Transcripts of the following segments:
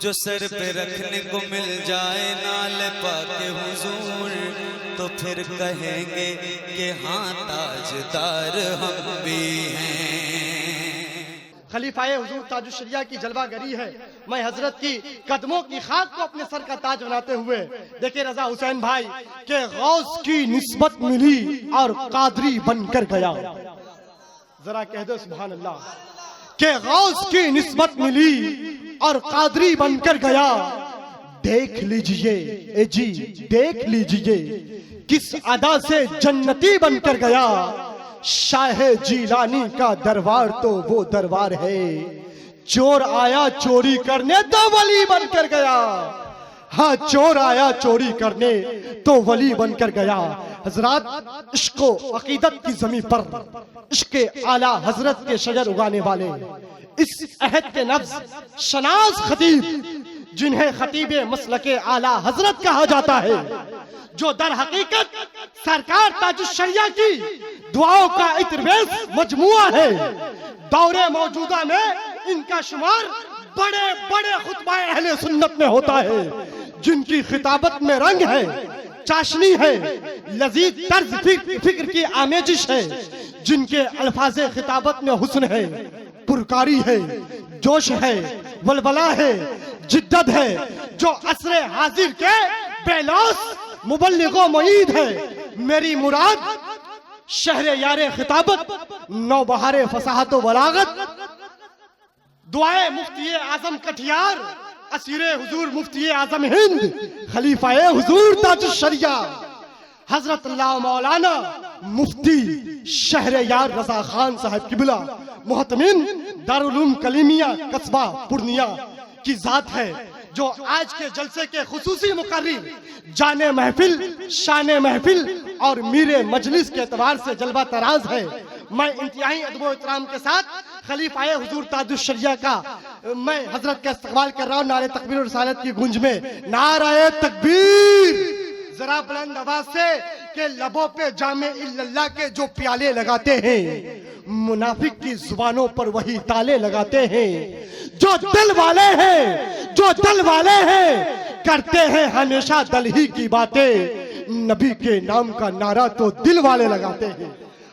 जो सर पे रखने को मिल जाए नाल पाके हुजूर, तो फिर कहेंगे कि हाँ ताजदार हम भी हैं। खलीफाए हुजूर ताजुश शरिया की जलवागरी है। मैं हजरत की कदमों की खाक को अपने सर का ताज बनाते हुए देखिए रजा हुसैन भाई के गौस की निस्बत मिली और कादरी बनकर गया। जरा कह दो सुभान अल्लाह। के गौस की निस्बत मिली और कादरी बनकर गया। देख लीजिए ए जी देख लीजिए किस अदा से जन्नती बनकर गया। शाह जीलानी का दरबार तो वो दरबार है, चोर आया चोरी करने तो वली बनकर गया। हाँ चोर आया चोरी करने तो वली बनकर गया। हजरात इश्क अकीदत की जमीन पर इश्क आला हजरत के शजर उगाने वाले इस अहद के नफ्स शनाज खतीब, जिन्हें खतीब मसलके आला हजरत कहा जाता है, जो दर हकीकत सरकार ताजुश शरिया की दुआओं का इतरवेज मजमुआ है। दौरे मौजूदा में इनका शुमार बड़े बड़े खुतबाए अहले सुन्नत में होता है, जिनकी खिताबत में रंग है, चाशनी है, लजीज तर्ज फिक्र की आमेजिश है, जिनके अल्फाजे खिताबत में हुस्न है, पुरकारी है, जोश है, वलवला है, जिद्दत है, जो असरे हाजिर के बेलौस मुबल्लिगो मुईद है। मेरी मुराद शहरे यारे खिताबत, नौबहारे फसाहत व बलागत, दुआए मुफ्ती आजम कटियार, असीरे हुजूर मुफ्ती आजम हिंद, खलीफाए हुजूर ताजुश शरिया हजरत अल्लाह मौलाना मुफ्ती शहरे यार रजा खान साहब किबला मुहतमिन दारुल उलूम कलीमिया कस्बा पूर्णिया की जात है, जो आज के जलसे के खुसूसी मुकर्रिर, जाने महफिल, शाने महफिल और मीरे मजलिस के एतबार से जलवा तराज है। मैं इंतहाई अदब व इहतराम के साथ खलीफाए हुजूर ताजुश शरिया का मैं हजरत का इस्तकबाल कर रहा हूँ नारे तकबीर और रिसालत की गूंज में। नारे तकबीर जरा बुलंद आवाज से के लबों पे जामे इल्लल्लाह के जो प्याले लगाते हैं, मुनाफिक की जुबानों पर वही ताले लगाते हैं। जो दिल वाले हैं, जो दिल वाले हैं, करते हैं हमेशा दल ही की बातें। नबी के नाम का नारा तो दिल वाले लगाते हैं।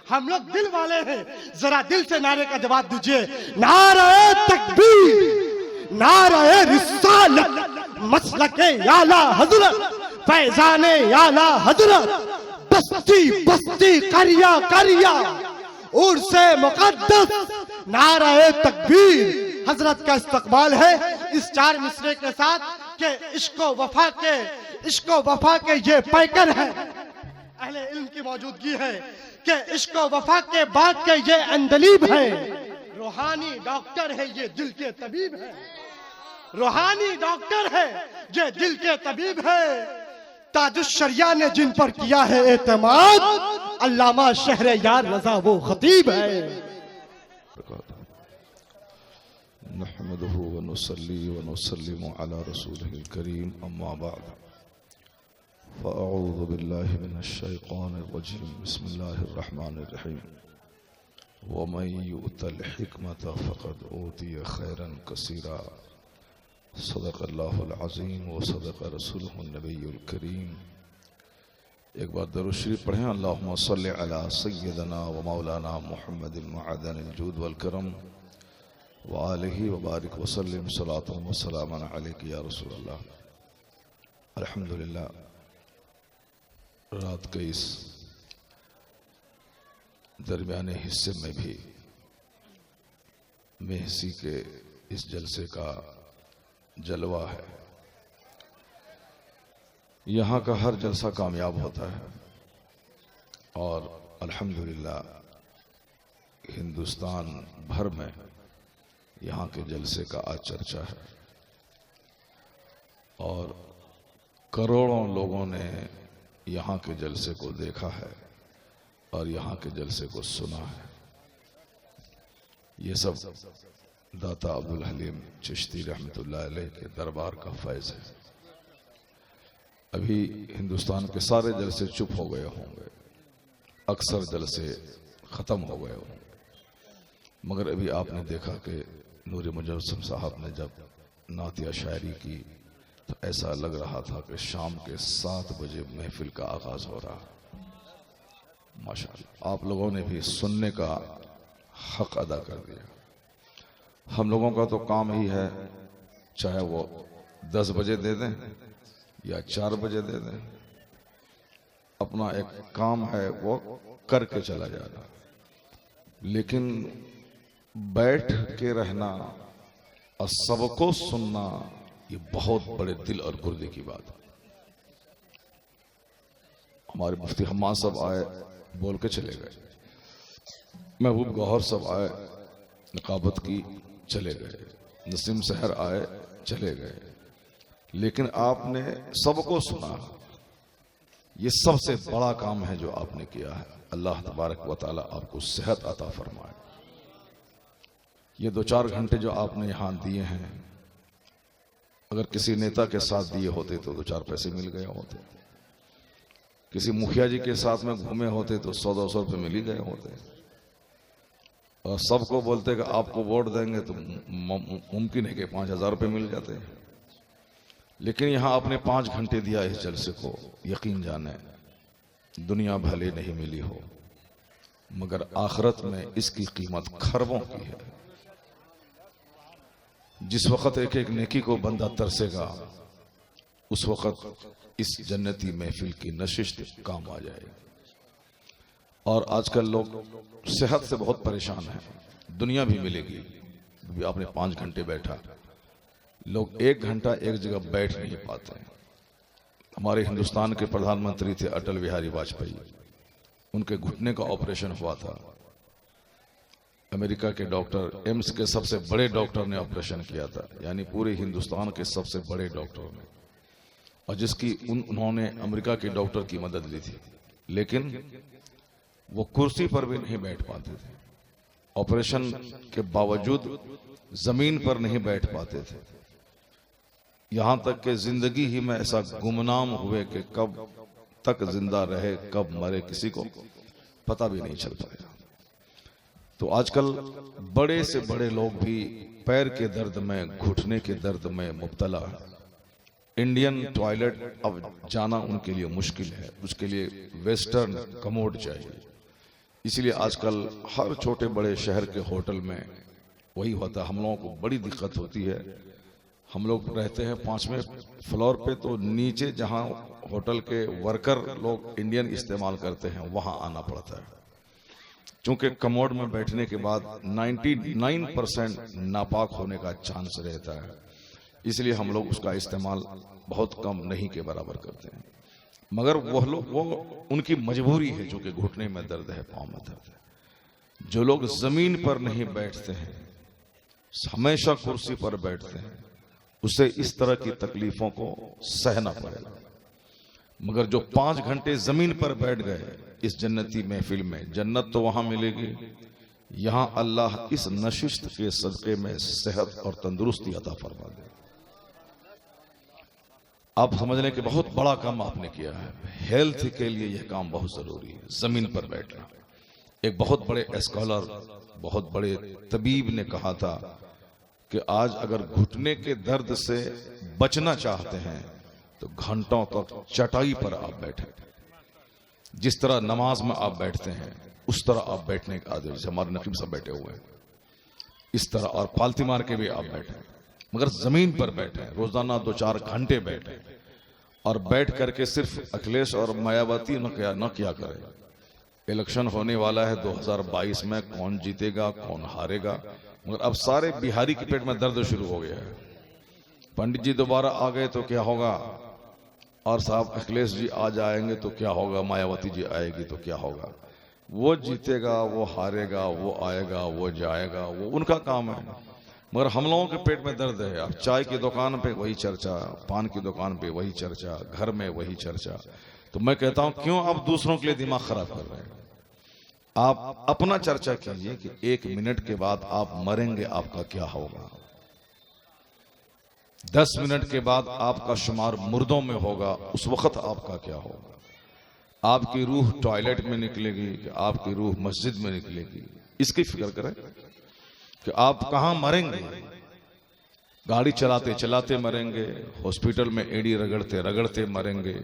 हम लोग दिल वाले हैं, जरा दिल से नारे का जवाब दीजिए। नारे तकबीर, नारे रिसालत, मसलके आला हजरत, फैजाने आला हजरत, बस्ती बस्ती करिया करिया उर से मुकद्दस, नारे तकबीर। हजरत का इस्तकबाल है इस चार मिसरे के साथ के इश्क वफा के ये पैकर है। अहले इल्म की मौजूदगी है कि इश्क वफा के बाद के ये अंदलीब है। रूहानी डॉक्टर है ये दिल के तबीब है। रूहानी डॉक्टर है ये दिल के तबीब है। ताजुश शरिया ने जिन पर किया है एतमाद, अल्लामा शहरे यार रजा वो खतीब है। नहमदुहु व नुसल्ली व नुसल्लिमु अला रसूलिहिल करीम, अम्मा बाद, फ़अऊज़ु बिल्लाहि मिनश शैतानिर रजीम, बिस्मिल्लाहिर रहमानिर रहीम। व मन युअतल हिकमत फ़क़द ऊतिय खैरन कसीरा, सदक़ल्लाहुल अज़ीम व सदक़ रसूलुहुन नबियुल करीम। एक बार दरूद शरीफ पढ़ें। अल्लाहुम्मा सल्लि अला सय्यदना व मौलाना मुहम्मदिल मुअद्दिनिल जूद वल करम व आलिहि व बारिक व सल्लिम सलातन व सलामन अलैका या रसूल अल्लाह। अल्हम्दुलिल्लाह, रात के इस दरमियाने हिस्से में भी मेहसी के इस जलसे का जलवा है। यहाँ का हर जलसा कामयाब होता है और अल्हम्दुलिल्लाह हिंदुस्तान भर में यहाँ के जलसे का आज चर्चा है और करोड़ों लोगों ने यहाँ के जलसे को देखा है और यहाँ के जलसे को सुना है। ये सब दाता अब्दुल हलीम चिश्ती रहमतुल्लाह अलैह के दरबार का फैज़ है। अभी हिंदुस्तान के सारे जलसे चुप हो गए होंगे, अक्सर जलसे ख़त्म हो गए होंगे, मगर अभी आपने देखा कि नूर मुजस्सम साहब ने जब नातिया शायरी की तो ऐसा लग रहा था कि शाम के 7 बजे महफिल का आगाज हो रहा। माशाअल्लाह आप लोगों ने भी सुनने का हक अदा कर दिया। हम लोगों का तो काम ही है, चाहे वो 10 बजे दे दें या 4 बजे दे दें, अपना एक काम है वो करके चला जाना। लेकिन बैठ के रहना और सबको सुनना ये बहुत बड़े दिल और गुर्दे की बात है। हमारे मुफ्ती हम्मान साहब आए, बोल के चले गए। महबूब गौहर साहब आए, निकाबत की, चले गए। नसीम सहर आए, चले गए। लेकिन आपने सबको सुना। ये सबसे बड़ा काम है जो आपने किया है। अल्लाह तबारक व तआला आपको सेहत अता फरमाए। ये 2-4 घंटे जो आपने यहां दिए हैं, अगर किसी नेता के साथ दिए होते तो 2-4 पैसे मिल गए होते, किसी मुखिया जी के साथ में घूमे होते तो 100-200 रुपये मिल ही गए होते, और सबको बोलते कि आपको वोट देंगे तो मुमकिन है कि 5,000 रुपये मिल जाते। लेकिन यहां आपने 5 घंटे दिया इस जलसे को। यकीन जाने दुनिया भले नहीं मिली हो, मगर आखिरत में इसकी कीमत खरबों की है। जिस वक्त एक एक नेकी को बंदा तरसेगा, उस वक्त इस जन्नती महफिल की नशिस्त काम आ जाएगी। और आजकल लोग सेहत से बहुत परेशान हैं। दुनिया भी मिलेगी, अभी आपने 5 घंटे बैठा, लोग 1 घंटा एक जगह बैठ नहीं पाते। हमारे हिंदुस्तान के प्रधानमंत्री थे अटल बिहारी वाजपेयी, उनके घुटने का ऑपरेशन हुआ था। अमेरिका के डॉक्टर, एम्स के सबसे बड़े डॉक्टर ने ऑपरेशन किया था, यानी पूरे हिंदुस्तान के सबसे बड़े डॉक्टर ने, और जिसकी उन्होंने अमेरिका के डॉक्टर की मदद ली थी। लेकिन वो कुर्सी पर भी नहीं बैठ पाते थे, ऑपरेशन के बावजूद जमीन पर नहीं बैठ पाते थे। यहां तक कि जिंदगी ही में ऐसा गुमनाम हुए कि कब तक जिंदा रहे कब मरे किसी को पता भी नहीं चल पाया। तो आजकल बड़े से बड़े लोग भी पैर के दर्द में, घुटने के दर्द में मुब्तला है। इंडियन टॉयलेट अब जाना उनके लिए मुश्किल है, उसके लिए वेस्टर्न कमोड चाहिए। इसलिए आजकल हर छोटे बड़े शहर के होटल में वही होता है। हम लोगों को बड़ी दिक्कत होती है। हम लोग रहते हैं 5वें फ्लोर पे, तो नीचे जहां होटल के वर्कर लोग इंडियन इस्तेमाल करते हैं वहां आना पड़ता है, क्योंकि कमोड में बैठने के बाद 99% नापाक होने का चांस रहता है। इसलिए हम लोग उसका इस्तेमाल बहुत कम, नहीं के बराबर करते हैं। मगर वो उनकी मजबूरी है, जो कि घुटने में दर्द है, पांव में दर्द है। जो लोग जमीन पर नहीं बैठते हैं, हमेशा कुर्सी पर बैठते हैं, उसे इस तरह की तकलीफों को सहना पड़ेगा। मगर जो 5 घंटे जमीन पर बैठ गए इस जन्नती महफिल में, जन्नत तो वहां मिलेगी, यहां अल्लाह इस नशिस्त के सदके में सेहत और तंदुरुस्ती अता फरमा दे। आप समझ लें कि बहुत बड़ा काम आपने किया है। हेल्थ के लिए यह काम बहुत जरूरी है, जमीन पर बैठना। एक बहुत बड़े स्कॉलर, बहुत बड़े तबीब ने कहा था कि आज अगर घुटने के दर्द से बचना चाहते हैं तो घंटों तक चटाई पर आप बैठे। जिस तरह नमाज में आप बैठते हैं उस तरह आप बैठने के आदि, जैसे हमारे नकीब साहब बैठे हुए हैं इस तरह, और पालती मार के भी आप बैठे, मगर जमीन पर बैठे, रोजाना 2-4 घंटे बैठे। और बैठ करके सिर्फ अखिलेश और मायावती न किया करें। इलेक्शन होने वाला है 2022 में, कौन जीतेगा कौन हारेगा, मगर अब सारे बिहारी के पेट में दर्द शुरू हो गया है। पंडित जी दोबारा आ गए तो क्या होगा, और साहब अखिलेश जी आ जाएंगे तो क्या होगा, मायावती जी आएगी तो क्या होगा। वो जीतेगा, वो हारेगा, वो आएगा, वो जाएगा, वो उनका काम है। मगर हम लोगों के पेट में दर्द है। अब चाय की दुकान पे वही चर्चा, पान की दुकान पे वही चर्चा, घर में वही चर्चा। तो मैं कहता हूं क्यों आप दूसरों के लिए दिमाग खराब कर रहे हैं। आप अपना चर्चा कीजिए कि 1 मिनट के बाद आप मरेंगे, आपका क्या होगा। 10 मिनट के बाद आपका शुमार मुर्दों में होगा, उस वक्त आपका क्या होगा। आपकी रूह टॉयलेट में निकलेगी कि आपकी रूह मस्जिद में निकलेगी, इसकी फिक्र करें कि आप कहां मरेंगे। गाड़ी चलाते चलाते मरेंगे, हॉस्पिटल में एड़ी रगड़ते रगड़ते मरेंगे,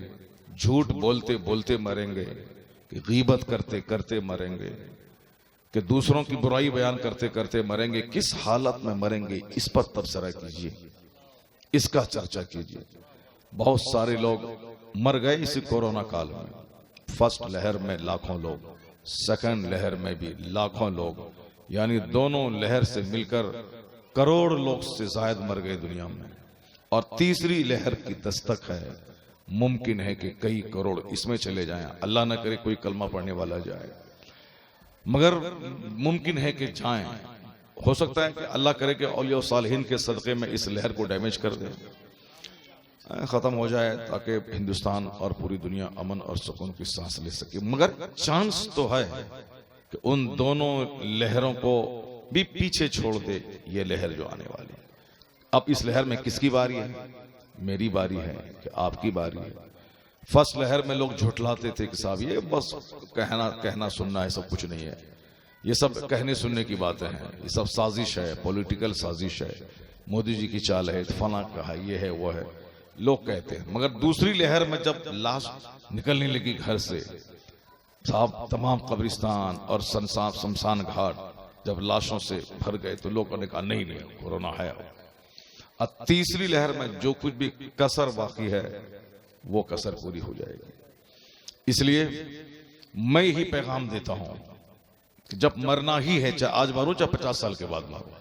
झूठ बोलते बोलते मरेंगे, कि गीबत करते करते मरेंगे, कि दूसरों की बुराई बयान करते करते मरेंगे। किस हालत में मरेंगे इस पर तबसरा कीजिए, इसका चर्चा कीजिए। बहुत सारे लोग मर गए इसी कोरोना काल में। फर्स्ट लहर में लाखों लोग, सेकंड लहर में भी लाखों लोग, यानी दोनों लहर से मिलकर करोड़ लोग से ज्यादा मर गए दुनिया में। और तीसरी लहर की दस्तक है, मुमकिन है कि कई करोड़ इसमें चले जाएं। अल्लाह न करे कोई कलमा पढ़ने वाला जाए, मगर मुमकिन है कि जाएं। हो सकता है कि अल्लाह करे कि औलिया सालिहीन के सदक़े में इस लहर को डैमेज कर दे, खत्म हो जाए, ताकि हिंदुस्तान और पूरी दुनिया अमन और सुकून की सांस ले सके। मगर चांस तो है कि उन दोनों लहरों को भी पीछे छोड़ दे ये लहर जो आने वाली। अब इस लहर में किसकी बारी है? मेरी बारी है कि आपकी बारी है? फर्स्ट लहर में लोग झुठलाते थे कि साहब ये बस कहना सुनना है, सब कुछ नहीं है, ये सब कहने सुनने की बातें हैं, ये सब साजिश है, पॉलिटिकल साजिश है, मोदी जी की चाल है, फला कहा, ये है वो है, लोग कहते हैं। मगर दूसरी लहर में जब लाश निकलने लगी घर से, साहब तमाम कब्रिस्तान और शमशान घाट जब लाशों से भर गए, तो लोगों ने कहा नहीं नहीं कोरोना है। अब तीसरी लहर में जो कुछ भी कसर बाकी है वो कसर पूरी हो जाएगी। इसलिए मैं ही पैगाम देता हूं कि जब मरना ही है, चाहे आज मरो चाहे 50 साल के बाद मरो,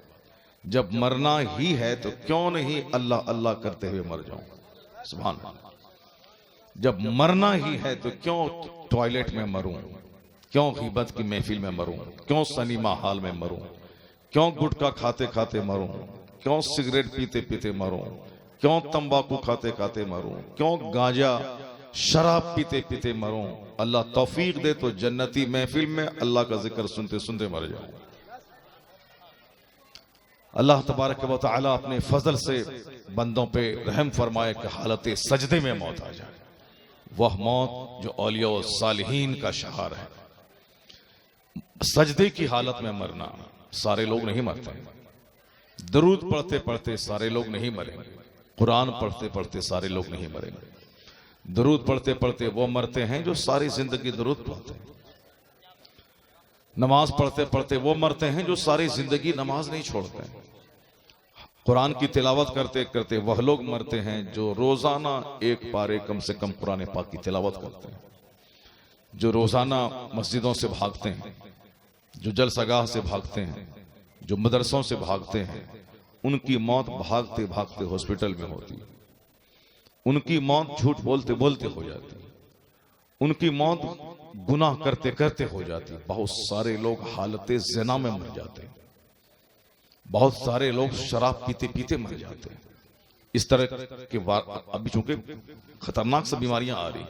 जब मरना ही है तो क्यों नहीं अल्लाह अल्लाह करते हुए मर जाऊं। सुभान अल्लाह। जब मरना ही है तो क्यों टॉयलेट में मरूं, क्यों गीबत की महफिल में मरूं, क्यों सिनेमा हॉल में मरूं, क्यों गुटखा खाते खाते मरूं, क्यों सिगरेट पीते पीते मरूं, क्यों तंबाकू खाते खाते मरूं, क्यों गांजा शराब पीते पीते मरूं। अल्लाह तौफीक दे तो जन्नती महफिल में अल्लाह का जिक्र सुनते सुनते मर जाऊं। अल्लाह तबारक व तआला अपने फजल से बंदों पे रहम फरमाए कि हालत सजदे में मौत आ जाए, वह मौत जो औलिया और सालिहीन का शहार है। सजदे की हालत में मरना, सारे लोग नहीं मरते। दरूद पढ़ते पढ़ते सारे लोग नहीं मरेंगे, कुरान पढ़ते पढ़ते सारे लोग नहीं मरेंगे। दरूद पढ़ते पढ़ते वो मरते हैं जो सारी जिंदगी दरूद पढ़ते हैं। नमाज पढ़ते पढ़ते वो मरते हैं जो सारी जिंदगी नमाज नहीं छोड़ते हैं। कुरान की तिलावत करते करते वह लोग मरते हैं जो रोजाना एक पारे कम से कम कुरान पाक की तिलावत करते हैं, जो रोजाना मस्जिदों से भागते हैं, जो जलसगाह से भागते हैं, जो मदरसों से भागते हैं। उनकी मौत भागते भागते हॉस्पिटल में होती है, उनकी मौत झूठ बोलते बोलते हो जाती है, उनकी मौत गुनाह करते करते हो जाती है। बहुत सारे लोग हालते ज़िना में मर जाते हैं, बहुत सारे लोग शराब पीते पीते मर जाते हैं। इस तरह के अभी चूंकि खतरनाक सी बीमारियां आ रही।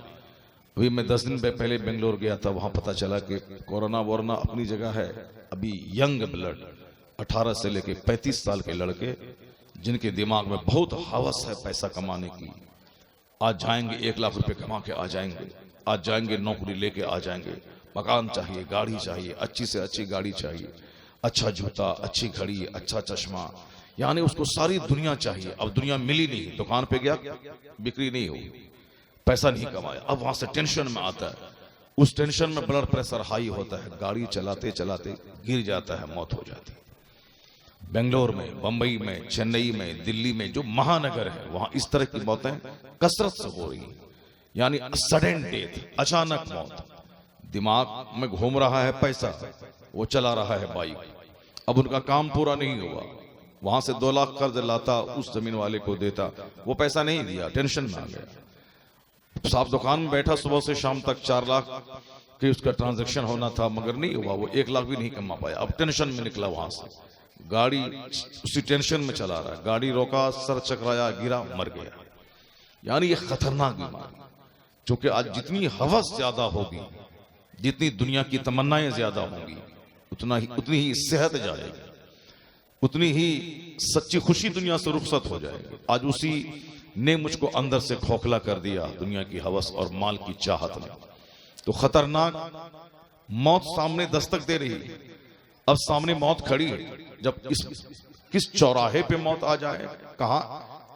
अभी मैं 10 दिन पहले बेंगलोर गया था, वहां पता चला कि कोरोना वोरोना अपनी जगह है, अभी यंग ब्लड 18 से लेके 35 साल के लड़के जिनके दिमाग में बहुत हवस है पैसा कमाने की, आज जाएंगे 1 लाख रुपए कमा के आ जाएंगे, आज जाएंगे नौकरी लेके आ जाएंगे, मकान चाहिए, गाड़ी चाहिए, अच्छी से अच्छी गाड़ी चाहिए, अच्छा जूता, अच्छी घड़ी, अच्छा चश्मा, यानी उसको सारी दुनिया चाहिए। अब दुनिया मिली नहीं, दुकान पे गया बिक्री नहीं हुई, पैसा नहीं कमाया, अब वहां से टेंशन में आता है, उस टेंशन में ब्लड प्रेशर हाई होता है, गाड़ी चलाते चलाते गिर जाता है, मौत हो जाती है। बेंगलोर में, बंबई में, चेन्नई में, दिल्ली में जो महानगर है वहां इस तरह की मौतें कसरत से हो रही हैं, यानी सडन डेथ, अचानक मौत। दिमाग में घूम रहा है पैसा, वो चला रहा है बाइक, अब उनका काम पूरा नहीं हुआ, वहां से 2 लाख कर्ज लाता, उस जमीन वाले को देता, वो पैसा नहीं दिया, टेंशन में आ गया। साहब दुकान में बैठा सुबह से शाम तक 4 लाख की उसका ट्रांजैक्शन होना था, मगर नहीं हुआ, वो 1 लाख भी नहीं कमा पाया। अब टेंशन में निकला वहां से, गाड़ी उसी टेंशन में चला रहा है, गाड़ी रोका, सर चकराया, गिरा, मर गया। यानी ये खतरनाक बीमारी, क्योंकि आज जितनी हवस ज्यादा होगी, जितनी दुनिया की तमन्नाएं ज्यादा होंगी, उतनी ही सेहत जाएगी, उतनी ही सच्ची खुशी दुनिया से रुखसत हो जाएगी। आज उसी ने मुझको अंदर से खोखला कर दिया, दुनिया की हवस और माल की चाहत में। तो खतरनाक मौत सामने दस्तक दे रही है। अब सामने मौत खड़ी है, जब किस चौराहे पे मौत आ जाए, कहा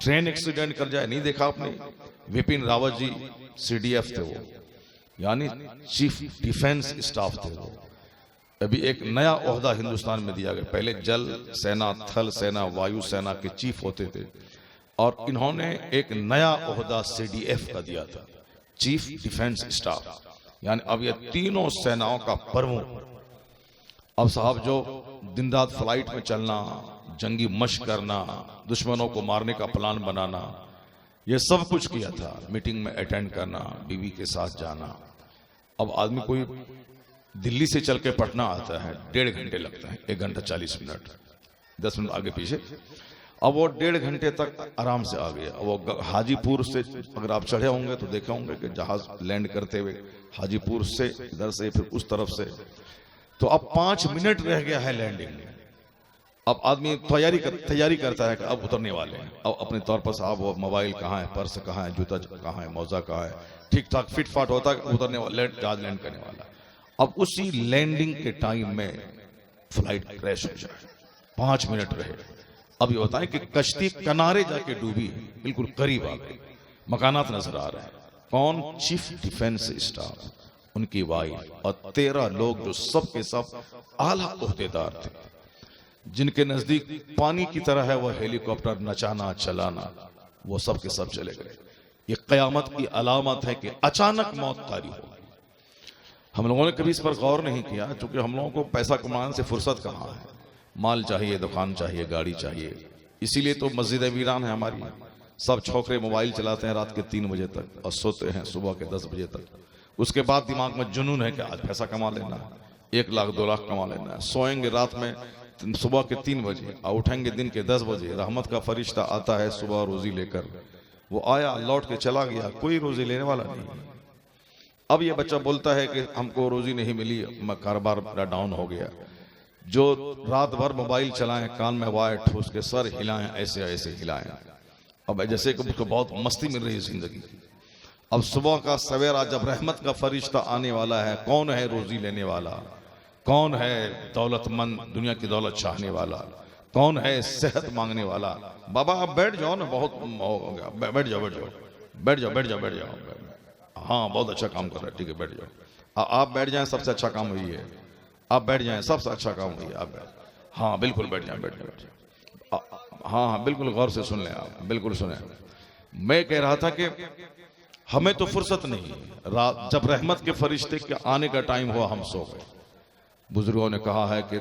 ट्रेन एक्सीडेंट कर जाए, नहीं देखा आपने? विपिन रावत जी CDF थे वो, यानी चीफ डिफेंस स्टाफ थे वो। अभी एक नया ओहदा हिंदुस्तान में दिया गया, पहले जल सेना, थल सेना, वायु सेना के चीफ होते थे, और इन्होंने एक नया ओहदा CDF का दिया था, चीफ डिफेंस स्टाफ। यानी अब ये तीनों सेनाओं का प्रमुख। अब साहब जो दिन रात फ्लाइट में चलना, जंगी मशक करना, दुश्मनों को मारने का प्लान बनाना, ये सब कुछ किया था। मीटिंग में अटेंड करना, बीवी के साथ जाना। अब आदमी कोई दिल्ली से चल के पटना आता है, 1.5 घंटे लगता है, 1 घंटा 40 मिनट, 10 मिनट आगे पीछे। अब वो 1.5 घंटे तक आराम से आ गया। वो हाजीपुर से अगर आप चढ़े होंगे तो देखे होंगे कि जहाज लैंड करते हुए हाजीपुर से इधर से फिर उस तरफ से, तो अब 5 मिनट रह गया है लैंडिंग में। अब आदमी तैयारी करता है कि अब उतरने वाले हैं। अब अपने तौर पर साहब वो मोबाइल कहाँ है, पर्स कहाँ है, जूता कहाँ है, मौजा कहाँ है, ठीक ठाक फिट फाट होता है, उतरने वाला जहाज लैंड करने वाला। अब उसी लैंडिंग के टाइम में फ्लाइट क्रैश हो जाए, 5 मिनट रहे। अब ये बताएं कि कश्ती किनारे जाके डूबी, बिल्कुल करीब आ गई, मकानात नजर आ रहे हैं। कौन? चीफ डिफेंस स्टाफ, उनकी वाइफ और 13 लोग जो सब के सब आला ओहदेदार थे, जिनके नजदीक पानी की तरह है वह हेलीकॉप्टर नचाना चलाना, वो सब के सब चले गए। ये कयामत की अलामत है कि अचानक मौत तारी हो। हम लोगों ने कभी इस पर गौर नहीं किया, क्योंकि हम लोगों को पैसा कमाने से फुर्सत कहाँ है, माल चाहिए, दुकान चाहिए, गाड़ी चाहिए। इसीलिए तो मस्जिद वीरान है हमारी। सब छोकरे मोबाइल चलाते हैं रात के 3 बजे तक और सोते हैं सुबह के 10 बजे तक। उसके बाद दिमाग में जुनून है कि आज पैसा कमा लेना है, 1 लाख 2 लाख कमा लेना है। सोएंगे रात में सुबह के 3 बजे और उठेंगे दिन के 10 बजे। रहमत का फरिश्ता आता है सुबह रोजी लेकर, वो आया लौट के चला गया, कोई रोजी लेने वाला नहीं। अब ये बच्चा बोलता है कि हमको रोजी नहीं मिली, कारोबार मेरा डाउन हो गया। जो रात भर मोबाइल चलाएं, कान में वायर ठूस के सर हिलाएं, ऐसे ऐसे हिलाएं। अब जैसे कि उसको बहुत मस्ती मिल रही है जिंदगी की। अब सुबह का सवेरा जब रहमत का फरिश्ता आने वाला है, कौन है रोजी लेने वाला, कौन है दौलतमंद, दुनिया की दौलत चाहने वाला, कौन है सेहत मांगने वाला? बाबा आप बैठ जाओ ना, बहुत हो गया, बैठ जाओ बैठ जाओ बैठ जाओ बैठ जाओ बैठ जाओ। हाँ बहुत अच्छा काम कर रहा है, ठीक है बैठ जाओ। आप बैठ जाएं, सबसे अच्छा काम वही है। आप बैठ जाएं, सबसे अच्छा काम वही है, आप बैठ। हाँ बिल्कुल बैठ जाएं, बैठ जाओ। हाँ हाँ बिल्कुल गौर से सुन लें आप, बिल्कुल सुने। मैं कह रहा था कि हमें तो फुर्सत नहीं, रात जब रहमत के फरिश्ते के आने का टाइम हुआ हम सो गए। बुजुर्गों ने कहा है कि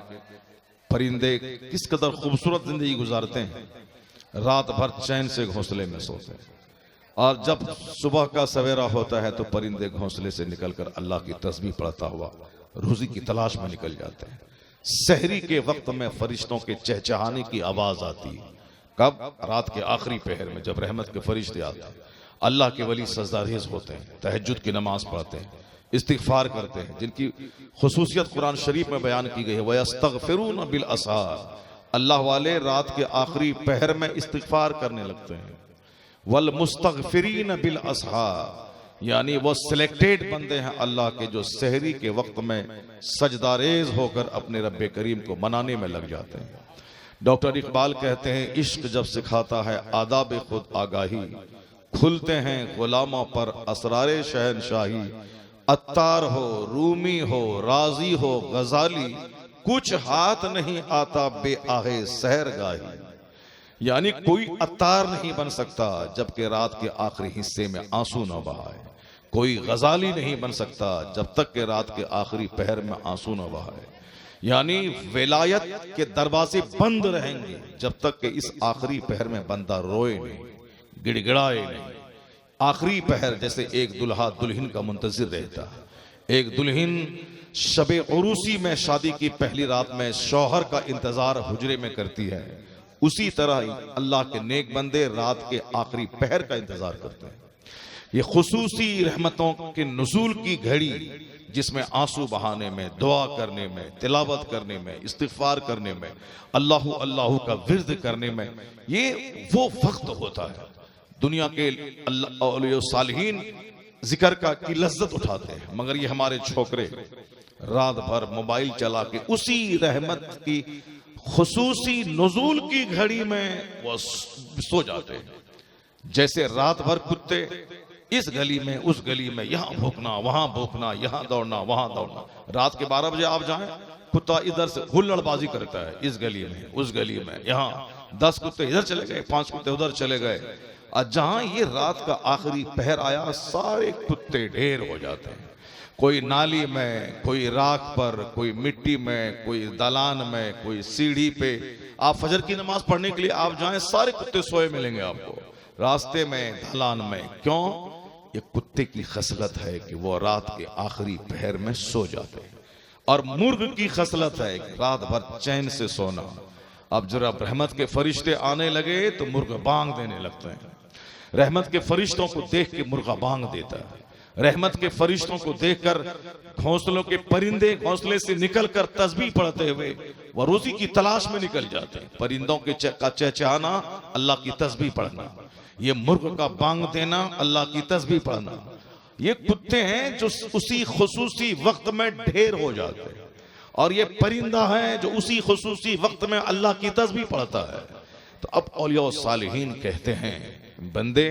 परिंदे किस कदर खूबसूरत जिंदगी गुजारते हैं, रात भर चैन से घोंसले में सोते हैं, और जब सुबह का सवेरा होता है तो परिंदे घोंसले से निकलकर अल्लाह की तस्बीह पढ़ता हुआ रोजी की तलाश में निकल जाते हैं। सहरी के वक्त में फरिश्तों के चहचहाने की आवाज आती है। कब? रात के आखिरी पहर में, जब रहमत के फरिश्ते आते हैं। अल्लाह के वली सजदारेज होते हैं, तहज्जुद की नमाज पढ़ते हैं, इस्तिगफार करते हैं, जिनकी खुसूसियत कुरान शरीफ में बयान की गई है। वयस्तगफिरून बिल असहार, अल्लाह वाले रात के आखिरी पहर में इस्तिगफार करने लगते हैं। वल मुस्तगफिरीन बिल असहार, यानी वो सिलेक्टेड बंदे हैं अल्लाह के जो सहरी के वक्त में सजदारेज होकर अपने रब्बे करीम को मनाने में लग जाते हैं। डॉक्टर इकबाल कहते हैं, इश्क जब सिखाता है आदाब खुद आगाही, खुलते हैं गुलामों पर असरारे शहनशाही। अत्तार हो, रूमी हो, राजी हो, गजाली, कुछ हाथ नहीं आता बेआहे सहरगाही। यानी कोई अत्तार नहीं बन सकता जबकि रात के आखिरी हिस्से में आंसू न बहाए। कोई गजाली नहीं बन सकता जब तक के रात के आखिरी पहर में आंसू न बहाए। यानी विलायत के दरवाजे बंद रहेंगे जब तक कि इस आखिरी पहर में बंदा रोए नहीं, गिड़गिड़ाए नहीं। आखिरी पहर जैसे एक दुल्हा दुल्हन का मुंतजिर रहता है। एक दुल्हन शबे उरूसी में शादी की पहली रात में शौहर का इंतजार हुजरे में करती है, उसी तरह अल्लाह के नेक बंदे रात के आखिरी पहर का इंतजार करते हैं। ये खुसूसी रहमतों के नुज़ूल की घड़ी, जिसमें आंसू बहाने में, दुआ करने में, तिलावत करने में, इस्तिग़फ़ार करने में, अल्लाहु अल्लाहु का विर्द करने में, ये वो वक्त होता है। दुनिया के औलिया सालिहीन जिक्र की लज्जत उठाते हैं, मगर ये हमारे छोकरे रात भर मोबाइल चला के उसी रहमत की खुसूसी नुज़ूल की घड़ी में वो सो जाते हैं। जैसे रात भर कुत्ते इस गली में उस गली में, यहां भौंकना वहां भौंकना, यहां दौड़ना वहां दौड़ना। रात के 12 बजे आप जाएं, कुत्ता इधर से हुल्लड़बाजी करता है, इस गली में उस गली में, यहाँ 10 कुत्ते इधर चले गए, 5 कुत्ते उधर चले गए। और जहां ये रात का आखिरी पहर आया, सारे कुत्ते ढेर हो जाते हैं। कोई नाली में, कोई राख पर, कोई मिट्टी में, कोई दलान में, कोई सीढ़ी पे। आप फजर की नमाज पढ़ने के लिए आप जाएं, सारे कुत्ते सोए मिलेंगे आपको, रास्ते में, दलान में। क्यों? ये कुत्ते की खसलत है कि वो रात के आखिरी पहर में सो जाते हैं। और मुर्ग की खसलत है कि रात भर चैन से सोना। अब जरा रहमत के फरिश्ते आने लगे तो मुर्ग बांग देने लगते हैं। रहमत के फरिश्तों को देख के मुर्गा बांग देता है। रहमत के फरिश्तों को देखकर घोंसलों के परिंदे घोंसले से निकलकर तस्बीह पढ़ते हुए वह रोजी की तलाश में निकल जाते हैं। परिंदों के चहचहाना अल्लाह की तस्बीह पढ़ना, ये मुर्ग का बांग देना अल्लाह की तस्बीह पढ़ना। ये कुत्ते हैं जो उसी खुसूसी वक्त में ढेर हो जाते हैं, और ये परिंदा है जो उसी खुसूसी वक्त में अल्लाह की तस्बीह पढ़ता है। तो अब औलिया और सालिहीन कहते हैं, बंदे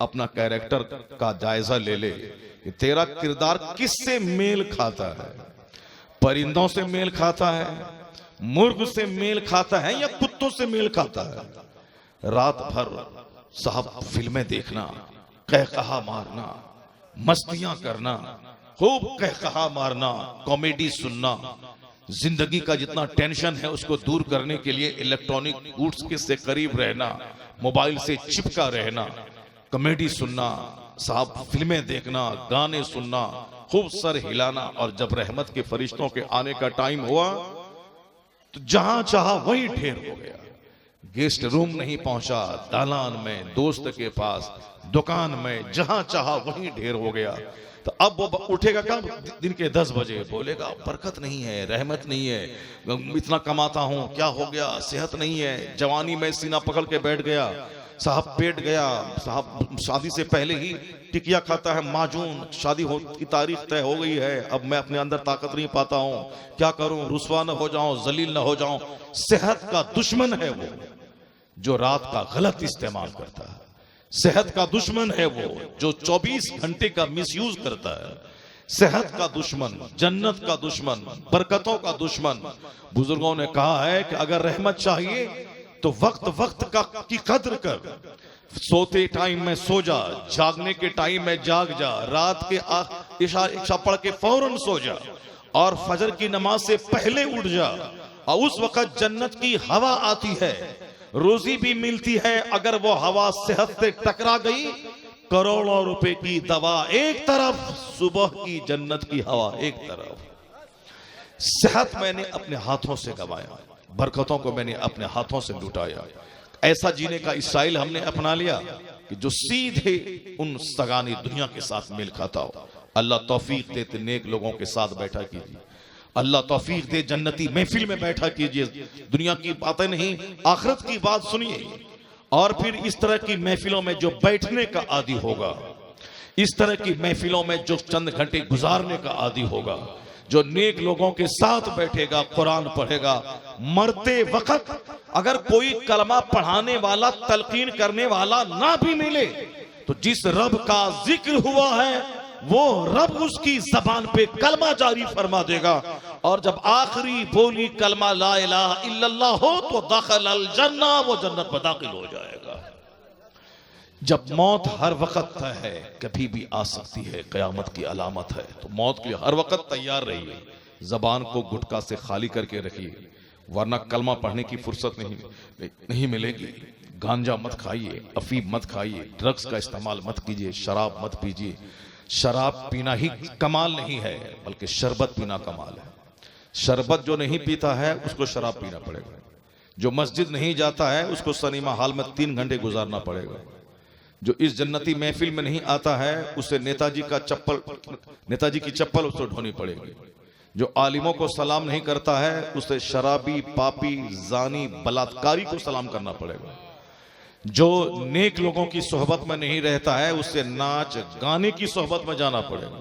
अपना कैरेक्टर का जायजा ले ले कि तेरा किरदार किससे मेल खाता है। परिंदों से मेल खाता है, मुर्ग से मेल खाता है, या कुत्तों से मेल खाता है। रात भर साहब फिल्में देखना, कहकहा मारना, मस्तियां करना, खूब कहकहा मारना, कॉमेडी सुनना, जिंदगी का जितना टेंशन है उसको दूर करने के लिए इलेक्ट्रॉनिक गुड्स के से करीब रहना, मोबाइल से चिपका रहना, कॉमेडी सुनना, साहब फिल्में देखना, गाने सुनना, खूब सर हिलाना। और जब रहमत के फरिश्तों के आने का टाइम हुआ तो जहां चाहा वहीं ढेर हो गया। गेस्ट रूम नहीं पहुंचा, दालान में, दोस्त के पास, दुकान में, जहां चाहा वहीं ढेर हो गया। तो अब वो उठेगा कब? दिन के 10 बजे। बोलेगा बरकत नहीं है, रहमत नहीं है, इतना कमाता हूं, क्या हो गया, सेहत नहीं है, जवानी में सीना पकड़ के बैठ गया, साहब पेट गया, साहब शादी से पहले ही टिकिया खाता है माजून, शादी की तारीख तय हो गई है, अब मैं अपने अंदर ताकत नहीं पाता हूं, क्या करूं, रुसवा न हो जाऊं, जलील न हो जाऊं। सेहत का दुश्मन है वो जो रात का गलत इस्तेमाल करता है। सेहत का दुश्मन है वो जो 24 घंटे का मिसयूज करता है। सेहत का दुश्मन, जन्नत का दुश्मन, बरकतों का दुश्मन। बुजुर्गों ने कहा है कि अगर रहमत चाहिए तो वक्त की कद्र कर। सोते टाइम में सो जा, जागने के टाइम में जाग जा, रात के इशा पढ़ के फौरन सो जा, और फजर की नमाज से पहले उठ जा। और उस वक्त जन्नत की हवा आती है, रोजी भी मिलती है। अगर वो हवा सेहत से टकरा गई, करोड़ों रुपए की दवा एक तरफ, सुबह की जन्नत की हवा एक तरफ। सेहत मैंने अपने हाथों से गवाया, बरकतों को मैंने अपने हाथों से लुटाया। ऐसा जीने का स्टाइल हमने अपना लिया कि जो सीधे उन सगानी दुनिया के साथ मेल खाता हो। अल्लाह तौफीक दे तो नेक लोगों के साथ बैठा कीजिए, अल्लाह तौफीक दे जन्नती महफिल में बैठा कीजिए। दुनिया की बातें नहीं, आखिरत की बात सुनिए। और फिर इस तरह की महफिलों में जो बैठने का आदी होगा, इस तरह की महफिलों में जो चंद घंटे गुजारने का आदी होगा, जो नेक लोगों के साथ बैठेगा, कुरान पढ़ेगा, मरते वक्त अगर कोई कलमा पढ़ाने वाला, तलकीन करने वाला ना भी मिले, तो जिस रब का जिक्र हुआ है वो रब उसकी जबान पे कलमा जारी फरमा देगा। और जब आखिरी बोली कलमा ला इलाहा इल्लल्लाह हो तो दाखिल अल जन्ना, वो जन्नत में दाखिल हो जाएगा। जब मौत हर वक्त है, कभी भी आ सकती है, कयामत की अलामत है, तो मौत के लिए हर वक्त तैयार रहिए। जबान को गुटका से खाली करके रखिए, वरना कलमा पढ़ने की फुर्सत नहीं मिलेगी। गांजा मत खाइए, अफीम मत खाइए, ड्रग्स का इस्तेमाल मत कीजिए, शराब मत पीजिए। शराब पीना ही कमाल नहीं है, बल्कि शरबत पीना कमाल है। शरबत जो नहीं पीता है उसको शराब पीना पड़ेगा। जो मस्जिद नहीं जाता है उसको सिनेमा हॉल में 3 घंटे गुजारना पड़ेगा। जो इस जन्नती महफिल में नहीं आता है उसे नेताजी की चप्पल उसको ढोनी पड़ेगी। जो आलिमों को सलाम नहीं करता है उसे शराबी, पापी, जानी, बलात्कारी को सलाम करना पड़ेगा। जो नेक लोगों की सोहबत में नहीं रहता है उसे नाच गाने की सोहबत में जाना पड़ेगा।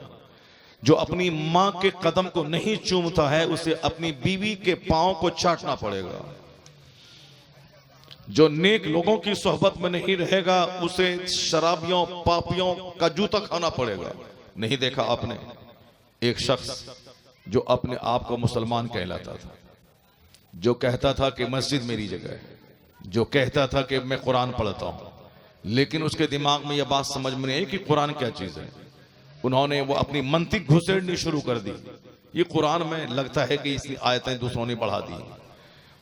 जो अपनी माँ के कदम को नहीं चूमता है उसे अपनी बीवी के पांव को चाटना पड़ेगा। जो नेक लोगों की सोहबत में नहीं रहेगा उसे शराबियों पापियों का जूता खाना पड़ेगा। नहीं देखा आपने एक शख्स जो अपने आप को मुसलमान कहलाता था, जो कहता था कि मस्जिद मेरी जगह है, जो कहता था कि मैं कुरान पढ़ता हूं, लेकिन उसके दिमाग में यह बात समझ में नहीं आई कि कुरान क्या चीज है। उन्होंने वो अपनी मंतिक घुसेड़नी शुरू कर दी। ये कुरान में लगता है कि इसकी आयतें दूसरों ने बढ़ा दी।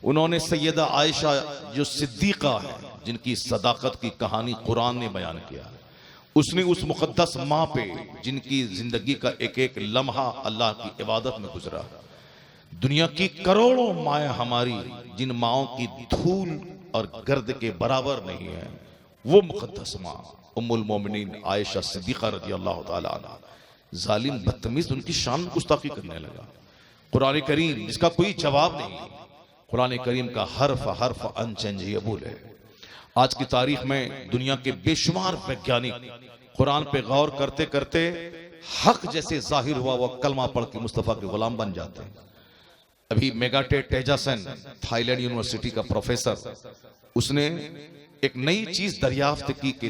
उन्होंने सैयदा आयशा जो सिद्दीका है, जिनकी सदाकत की कहानी कुरान ने बयान किया, उसने उस मुकद्दस माँ पे जिनकी जिंदगी का एक एक लम्हा अल्लाह की इबादत में गुजरा। दुनिया की करोड़ों माएँ हमारी जिन माओं की धूल और गर्द के बराबर नहीं है, वो मुकद्दस माँ उम्मुल मोमिनीन आयशा सिद्दीका रज़ी अल्लाह ताला अन्हा, जालिम बदतमीज उनकी शान में गुस्ताखी करने लगा। कुरान करीम जिसका कोई जवाब नहीं, कुरान करीम का हर्फ हर्फ अनचेंजेबल है। आज की तारीख में दुनिया के बेशुमार वैज्ञानिक कुरान पे गौर करते करते हक जैसे जाहिर हुआ वो कलमा पढ़ के मुस्तफा के गुलाम बन जाते हैं। अभी मेगाटे तेजासन थाईलैंड यूनिवर्सिटी का प्रोफेसर, उसने एक नई चीज दरियाफ्त की कि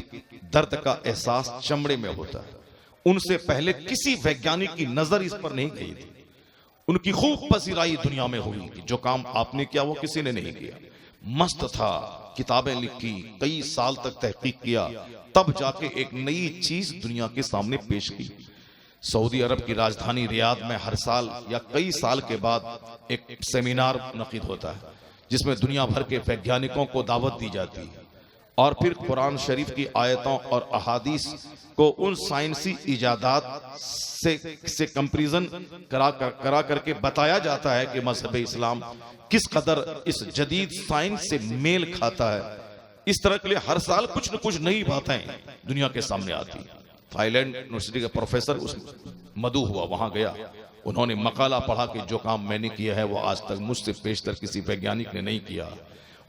दर्द का एहसास चमड़े में होता है। उनसे पहले किसी वैज्ञानिक की नजर इस पर नहीं गई थी। उनकी खूब पसीराई दुनिया में हुई कि जो काम आपने किया वो किसी ने नहीं किया। मस्त था, किताबें लिखी, कई साल तक तहकीक किया, तब जाके एक नई चीज दुनिया के सामने पेश की। सऊदी अरब की राजधानी रियाद में हर साल या कई साल के बाद एक सेमिनार मुनक़िद होता है जिसमें दुनिया भर के वैज्ञानिकों को दावत दी जाती है और फिर कुरान शरीफ की आयतों और अहादीस को उन साइंसी इजादात से कंपैरिजन करा करके बताया जाता है कि मजहब इस्लाम किस कदर इस जदीद साइंस से मेल खाता है। इस तरह के लिए हर साल कुछ न कुछ नई बातें दुनिया के सामने आती। थाईलैंड यूनिवर्सिटी का प्रोफेसर उस मधु हुआ, वहां गया, उन्होंने मकाला पढ़ा कि जो काम मैंने किया है वो आज तक मुझसे पेशतर किसी वैज्ञानिक ने नहीं किया।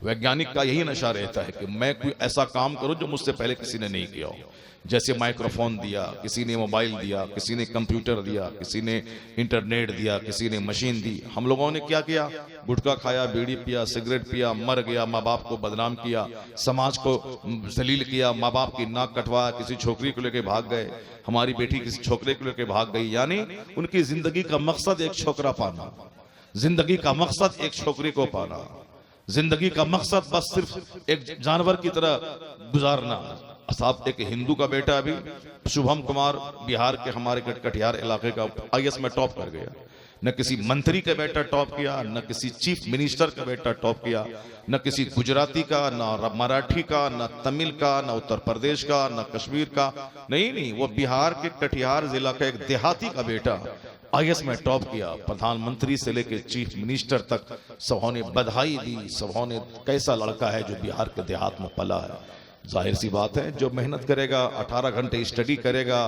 वैज्ञानिक का यही नशा रहता है कि मैं कोई ऐसा काम करूं जो मुझसे पहले किसी ने नहीं किया हो। जैसे माइक्रोफोन दिया, किसी ने मोबाइल दिया, किसी ने कंप्यूटर दिया, किसी ने इंटरनेट दिया, किसी ने मशीन दी। हम लोगों ने क्या किया? गुटखा खाया, बीड़ी पिया, सिगरेट पिया, मर गया, माँ बाप को बदनाम किया, समाज को जलील किया, माँ बाप की नाक कटवाया, किसी छोकरी को लेके भाग गए, हमारी बेटी किसी छोकरे को लेके भाग गई। यानी उनकी जिंदगी का मकसद एक छोकरा पाना, जिंदगी का मकसद एक छोकरी को पाना, जिंदगी का मकसद बस सिर्फ एक जानवर की तरह गुजारना। साहब एक हिंदू का बेटा अभी शुभम कुमार बिहार के हमारे कटिहार इलाके का IAS में टॉप कर गया। न किसी मंत्री का बेटा टॉप किया, न किसी चीफ मिनिस्टर का बेटा टॉप किया, न किसी गुजराती का, न मराठी का, न तमिल का, न उत्तर प्रदेश का, न कश्मीर का। नहीं, वो बिहार के कटिहार जिला का एक देहाती का बेटा IAS में टॉप किया। प्रधानमंत्री से लेकर चीफ मिनिस्टर तक सबों ने बधाई दी, सबों ने कैसा लड़का है जो बिहार के देहात में पला है। जाहिर सी बात है, जो मेहनत करेगा, 18 घंटे स्टडी करेगा,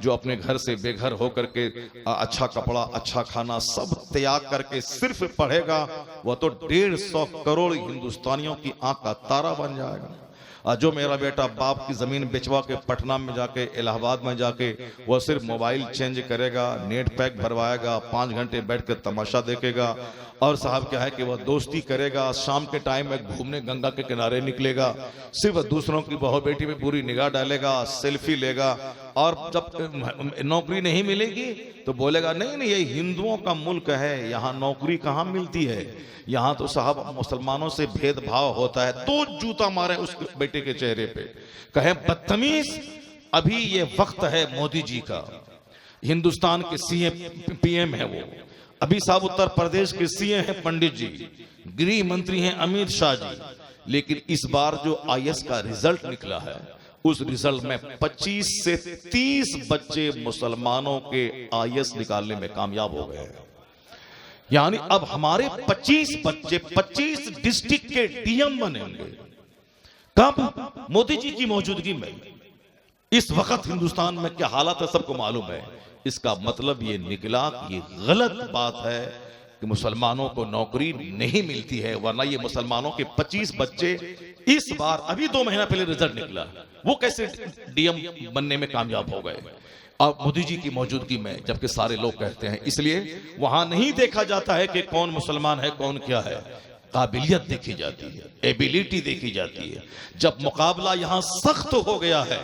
जो अपने घर से बेघर होकर के अच्छा कपड़ा, अच्छा खाना सब त्याग करके सिर्फ पढ़ेगा, वह तो 150 करोड़ हिंदुस्तानियों की आंख का तारा बन जाएगा। जो मेरा बेटा बाप की जमीन बेचवा के पटना में जाके, इलाहाबाद में जाके वह सिर्फ मोबाइल चेंज करेगा, नेट पैक भरवाएगा, 5 घंटे बैठ कर तमाशा देखेगा, और साहब क्या है कि वह दोस्ती करेगा, शाम के टाइम में घूमने गंगा के किनारे निकलेगा, सिर्फ दूसरों की बहू बेटी में पूरी निगाह डालेगा, सेल्फी लेगा, और जब नौकरी नहीं मिलेगी तो बोलेगा नहीं, ये हिंदुओं का मुल्क है, यहाँ नौकरी कहाँ मिलती है, यहाँ तो साहब मुसलमानों से भेदभाव होता है। तो जूता मारे उस बेटे के चेहरे पे, कहे बदतमीज। अभी ये वक्त है मोदी जी का, हिंदुस्तान के CM PM है वो, अभी साहब उत्तर प्रदेश के CM हैं पंडित जी, गृह मंत्री हैं अमित शाह जी। लेकिन इस बार जो IAS का रिजल्ट निकला है, उस रिजल्ट में 25 से 30 बच्चे मुसलमानों के IAS निकालने में कामयाब हो गए हैं। यानी अब हमारे 25 बच्चे 25 डिस्ट्रिक्ट के DM बनेंगे। कब? मोदी जी की मौजूदगी में। इस वक्त हिंदुस्तान में क्या हालात है सबको मालूम है। इसका मतलब ये निकला कि ये गलत बात है कि मुसलमानों को नौकरी नहीं मिलती है, वरना ये मुसलमानों के 25 बच्चे इस बार, अभी 2 महीना पहले रिजल्ट निकला, वो कैसे DM बनने में कामयाब हो गए। अब मोदी जी की मौजूदगी में, जबकि सारे लोग कहते हैं, इसलिए वहां नहीं देखा जाता है कि कौन मुसलमान है कौन क्या है। काबिलियत देखी जाती है, एबिलिटी देखी जाती है। जब मुकाबला यहाँ सख्त हो गया है,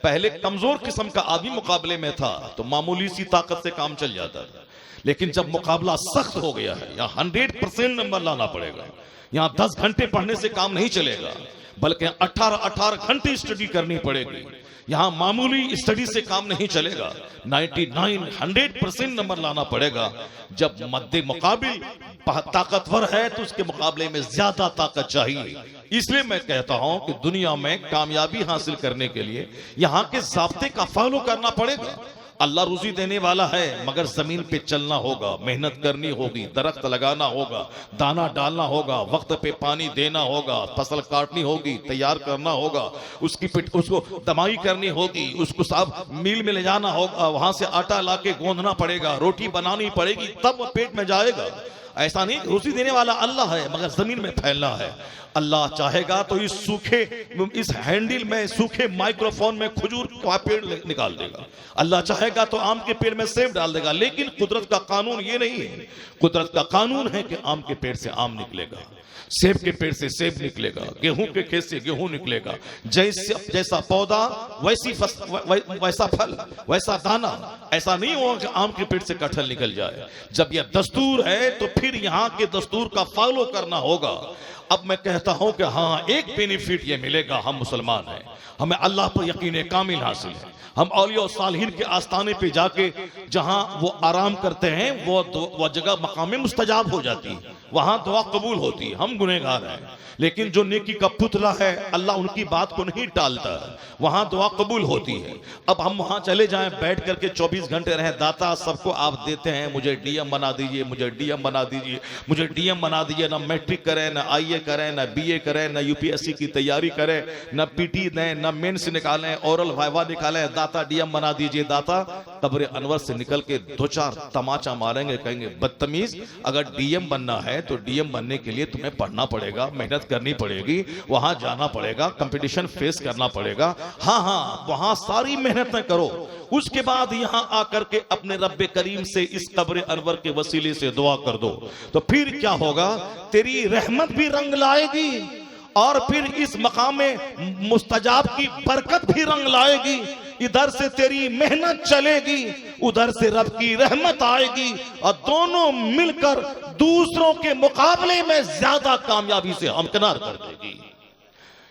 पहले कमजोर किस्म का आदमी मुकाबले में था तो मामूली सी ताकत से काम चल जाता था, लेकिन जब मुकाबला सख्त हो गया है, यहाँ 100% नंबर लाना पड़ेगा। यहाँ 10 घंटे पढ़ने से काम नहीं चलेगा, बल्कि 18 घंटे स्टडी करनी पड़ेगी। यहाँ मामूली स्टडी से काम नहीं चलेगा, 99-100% नंबर लाना पड़ेगा। जब मद्दे मुकाबिल ताकतवर है तो उसके मुकाबले में ज्यादा ताकत चाहिए। इसलिए मैं कहता हूं कि दुनिया में कामयाबी हासिल करने के लिए यहाँ के ज़ाब्ते का फॉलो करना पड़ेगा। अल्लाह रुज़ी देने वाला है, मगर जमीन पे चलना होगा, मेहनत करनी होगी, दरख्त लगाना होगा, दाना डालना होगा, वक्त पे पानी देना होगा, फसल काटनी होगी, तैयार करना होगा, उसको दमाई करनी होगी, उसको साफ मिल में ले जाना होगा, वहां से आटा लाके गूंदना पड़ेगा, रोटी बनानी पड़ेगी, तब वो पेट में जाएगा। ऐसा नहीं, रुज़ी देने वाला अल्लाह है, मगर जमीन में फैलना है। अल्लाह चाहेगा तो इस हैंडल में, सूखे माइक्रोफोन में खजूर का पेड़ निकाल देगा। अल्लाह चाहेगा तो आम के पेड़ में सेब डाल देगा। लेकिन कुदरत का कानून ये नहीं है। कुदरत का कानून है कि आम के पेड़ से आम निकलेगा, सेब के पेड़ से सेब निकलेगा, गेहूं के खेत से गेहूं निकलेगा। जैसा पौधा वैसा फल, वैसा दाना। ऐसा नहीं होगा कि आम के पेड़ से कटहल निकल जाए। जब यह दस्तूर है तो फिर यहाँ के दस्तूर का फॉलो करना होगा। अब मैं कहता हूं कि हाँ, एक बेनिफिट ये मिलेगा, हम मुसलमान हैं, हमें अल्लाह पर यकीन कामिल हासिल है। हम औलिया और सालिहीन के आस्थाने पे जाके जहां वो आराम करते हैं, वो जगह मकाम मुस्तजाब हो जाती है, वहां दुआ कबूल होती है। हम गुनहगार हैं, लेकिन जो नेकी का पुतला है, अल्लाह उनकी बात को नहीं टालता, वहां दुआ कबूल होती है। अब हम वहां चले जाएं, बैठ करके 24 घंटे रहें, दाता सबको आप देते हैं, मुझे डीएम बना दीजिए, मुझे डीएम बना दीजिए, मुझे डीएम बना दीजिए। ना मैट्रिक करें, ना आईए करें, ना बीए करें, ना यूपीएससी की तैयारी करें, ना पीटी दें, ना मेंस निकालें, ओरल वाइवा निकालें, दाता डीएम बना दीजिए। दाता कब्र अनवर से निकल के 2-4 तमाचा मारेंगे, कहेंगे बदतमीज, अगर डीएम बनना है तो डीएम बनने के लिए तुम्हें पढ़ना पड़ेगा, मेहनत करनी पड़ेगी, वहां जाना पड़ेगा, कंपटीशन फेस करना पड़ेगा। हाँ, वहां सारी मेहनतें करो, उसके बाद यहां आकर के अपने रब्बे करीम से इस कब्र अनवर के वसीले से दुआ कर दो, तो फिर क्या होगा, तेरी रहमत भी रंग लाएगी और फिर इस मकाम में मुस्तजाब की बरकत भी रंग लाएगी। इधर से तेरी मेहनत चलेगी, उधर से रब की रहमत आएगी, और दोनों मिलकर दूसरों के मुकाबले में ज्यादा कामयाबी से हमकिनार कर देगी।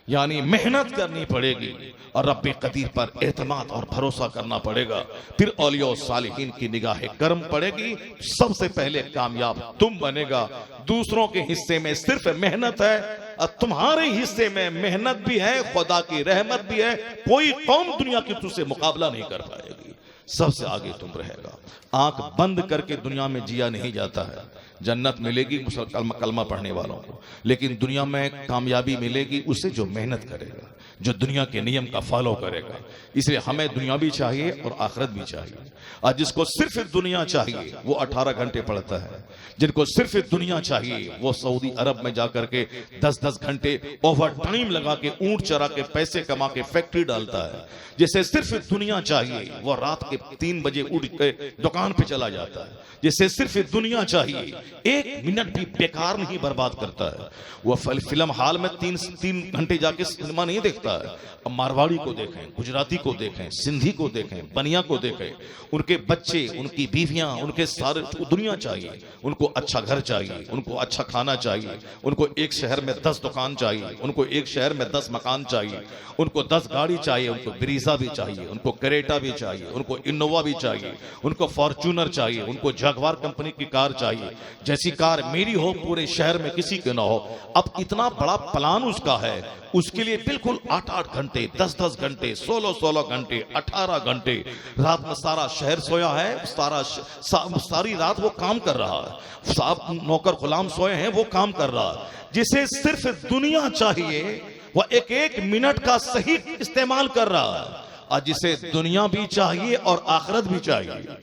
यानी मेहनत करनी पड़ेगी और रब्बे कदीर पर एतमाद और भरोसा करना पड़ेगा। फिर औलिया और सालिहीन की निगाह करम पड़ेगी, सबसे पहले कामयाब तुम बनेगा। दूसरों के हिस्से में सिर्फ मेहनत है और तुम्हारे हिस्से में मेहनत भी है, खुदा की रहमत भी है। कोई कौम दुनिया की तुझसे मुकाबला नहीं कर पाएगी, सबसे आगे तुम रहेगा। आंख बंद करके दुनिया में जिया नहीं जाता है। जन्नत मिलेगी कलमा पढ़ने वालों को, लेकिन दुनिया में कामयाबी मिलेगी उसे जो मेहनत करेगा, जो दुनिया के नियम का फॉलो करेगा। इसलिए हमें दुनिया भी चाहिए और आखिरत भी चाहिए। और जिसको सिर्फ दुनिया चाहिए वो 18 घंटे पढ़ता है, जिनको सिर्फ दुनिया चाहिए वो सऊदी अरब में जाकर के 10-10 घंटे ओवर टाइम लगा के ऊंट चरा के पैसे कमा के फैक्ट्री डालता है। जिसे सिर्फ दुनिया चाहिए वो रात के 3 बजे उठ के दुकान पे चला जाता है। जिसे सिर्फ दुनिया चाहिए 1 मिनट भी बेकार नहीं बर्बाद करता है। वो फिल्म हाल में 3 घंटे जाके सिनेमा नहीं देखता है। अब मारवाड़ी को देखें, गुजराती को देखें, सिंधी को देखें, बनिया को देखें, उनके बच्चे, उनकी बीवियां, उनके सारे दुनिया चाहिए। उनको अच्छा घर चाहिए, उनको अच्छा खाना चाहिए, उनको एक शहर में 10 दुकान चाहिए, उनको एक शहर में 10 मकान चाहिए, उनको 10 गाड़ी चाहिए, उनको ब्रीजा भी चाहिए, उनको करेटा भी चाहिए, उनको इनोवा भी चाहिए, उनको फॉर्च्यूनर चाहिए, उनको जगवार कंपनी की कार चाहिए। जैसी कार मेरी हो पूरे शहर में किसी के ना हो। अब इतना बड़ा प्लान उसका है, उसके लिए बिल्कुल 8-8 घंटे, 10-10 घंटे, 16-16 घंटे, 18 घंटे रात में सारा शहर सोया है, सारी रात वो काम कर रहा है। साहब नौकर गुलाम सोए हैं, वो काम कर रहा है। जिसे सिर्फ दुनिया चाहिए वो एक मिनट का सही इस्तेमाल कर रहा है। और जिसे दुनिया भी चाहिए और आखिरत भी चाहिए,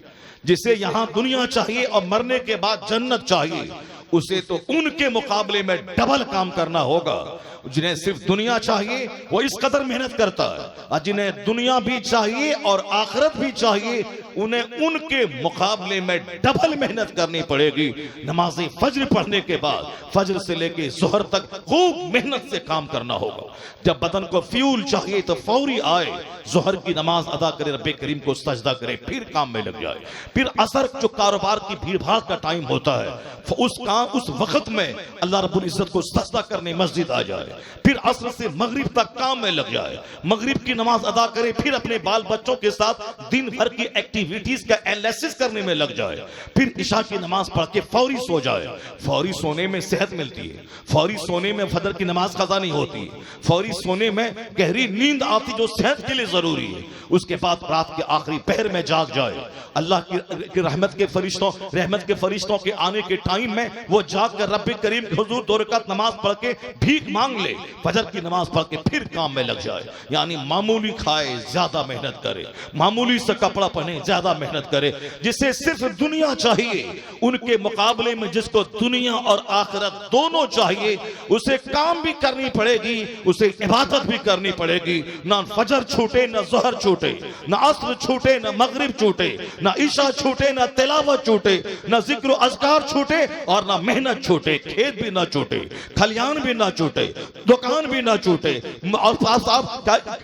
जिसे यहां दुनिया चाहिए और मरने के बाद जन्नत चाहिए, उसे तो उनके मुकाबले में डबल काम करना होगा। जिन्हें सिर्फ दुनिया चाहिए वो इस कदर मेहनत करता है, और जिन्हें दुनिया भी चाहिए और आखिरत भी चाहिए उन्हें उनके मुकाबले में डबल मेहनत करनी पड़ेगी। नमाज फज्र पढ़ने के बाद फज्र से लेके ज़ोहर तक खूब मेहनत से काम करना होगा। जब बदन को फ्यूल चाहिए तो फौरी आए, ज़ोहर की नमाज अदा करे, रब्बे करीम को सजदा करे, फिर काम में लग जाए। फिर असर जो कारोबार की भीड़ भाड़ का टाइम होता है उस वक्त में अल्लाह रब्बुल इज्जत को सजदा करने मस्जिद आ जाए। फिर असर से मगरिब तक काम में लग जाए, मगरिब की नमाज अदा करे, फिर अपने बाल बच्चों के साथ दिन भर की एक्टिविटीज का एनालिसिस करने में लग जाए। फिर इशा की नमाज पढ़ के फौरी सो जाए। फौरी सोने में सेहत मिलती है, फौरी सोने में फजर की नमाज कज़ा नहीं होती, फौरी सोने में गहरी नींद आती जो सेहत के लिए जरूरी है। उसके बाद रात के आखिरी पहर में जाग जाए, अल्लाह की रहमत के फरिश्तों के आने के टाइम में वो जाग कर रब्बे करीम के हुजूर 2 रकात नमाज पढ़ के भीख मांग ले, फजर की नमाज पढ़ के फिर काम में लग जाए। यानी मामूली खाए ज्यादा मेहनत करे, मामूली से कपड़ा पहने ज्यादा मेहनत करे। जिसे सिर्फ दुनिया चाहिए उनके मुकाबले में जिसको दुनिया और आखिरत दोनों चाहिए उसे काम भी करनी पड़ेगी, उसे इबादत भी करनी पड़ेगी। ना फजर छूटे, ना ज़ोहर छूटे, ना असर छूटे, ना मगरिब छूटे, ना ईशा छूटे, ना तिलावत छूटे, ना जिक्र अज़कार छूटे और ना मेहनत छूटे। खेत भी ना छूटे, खलियान भी ना छूटे, दुकान भी ना छूटे, और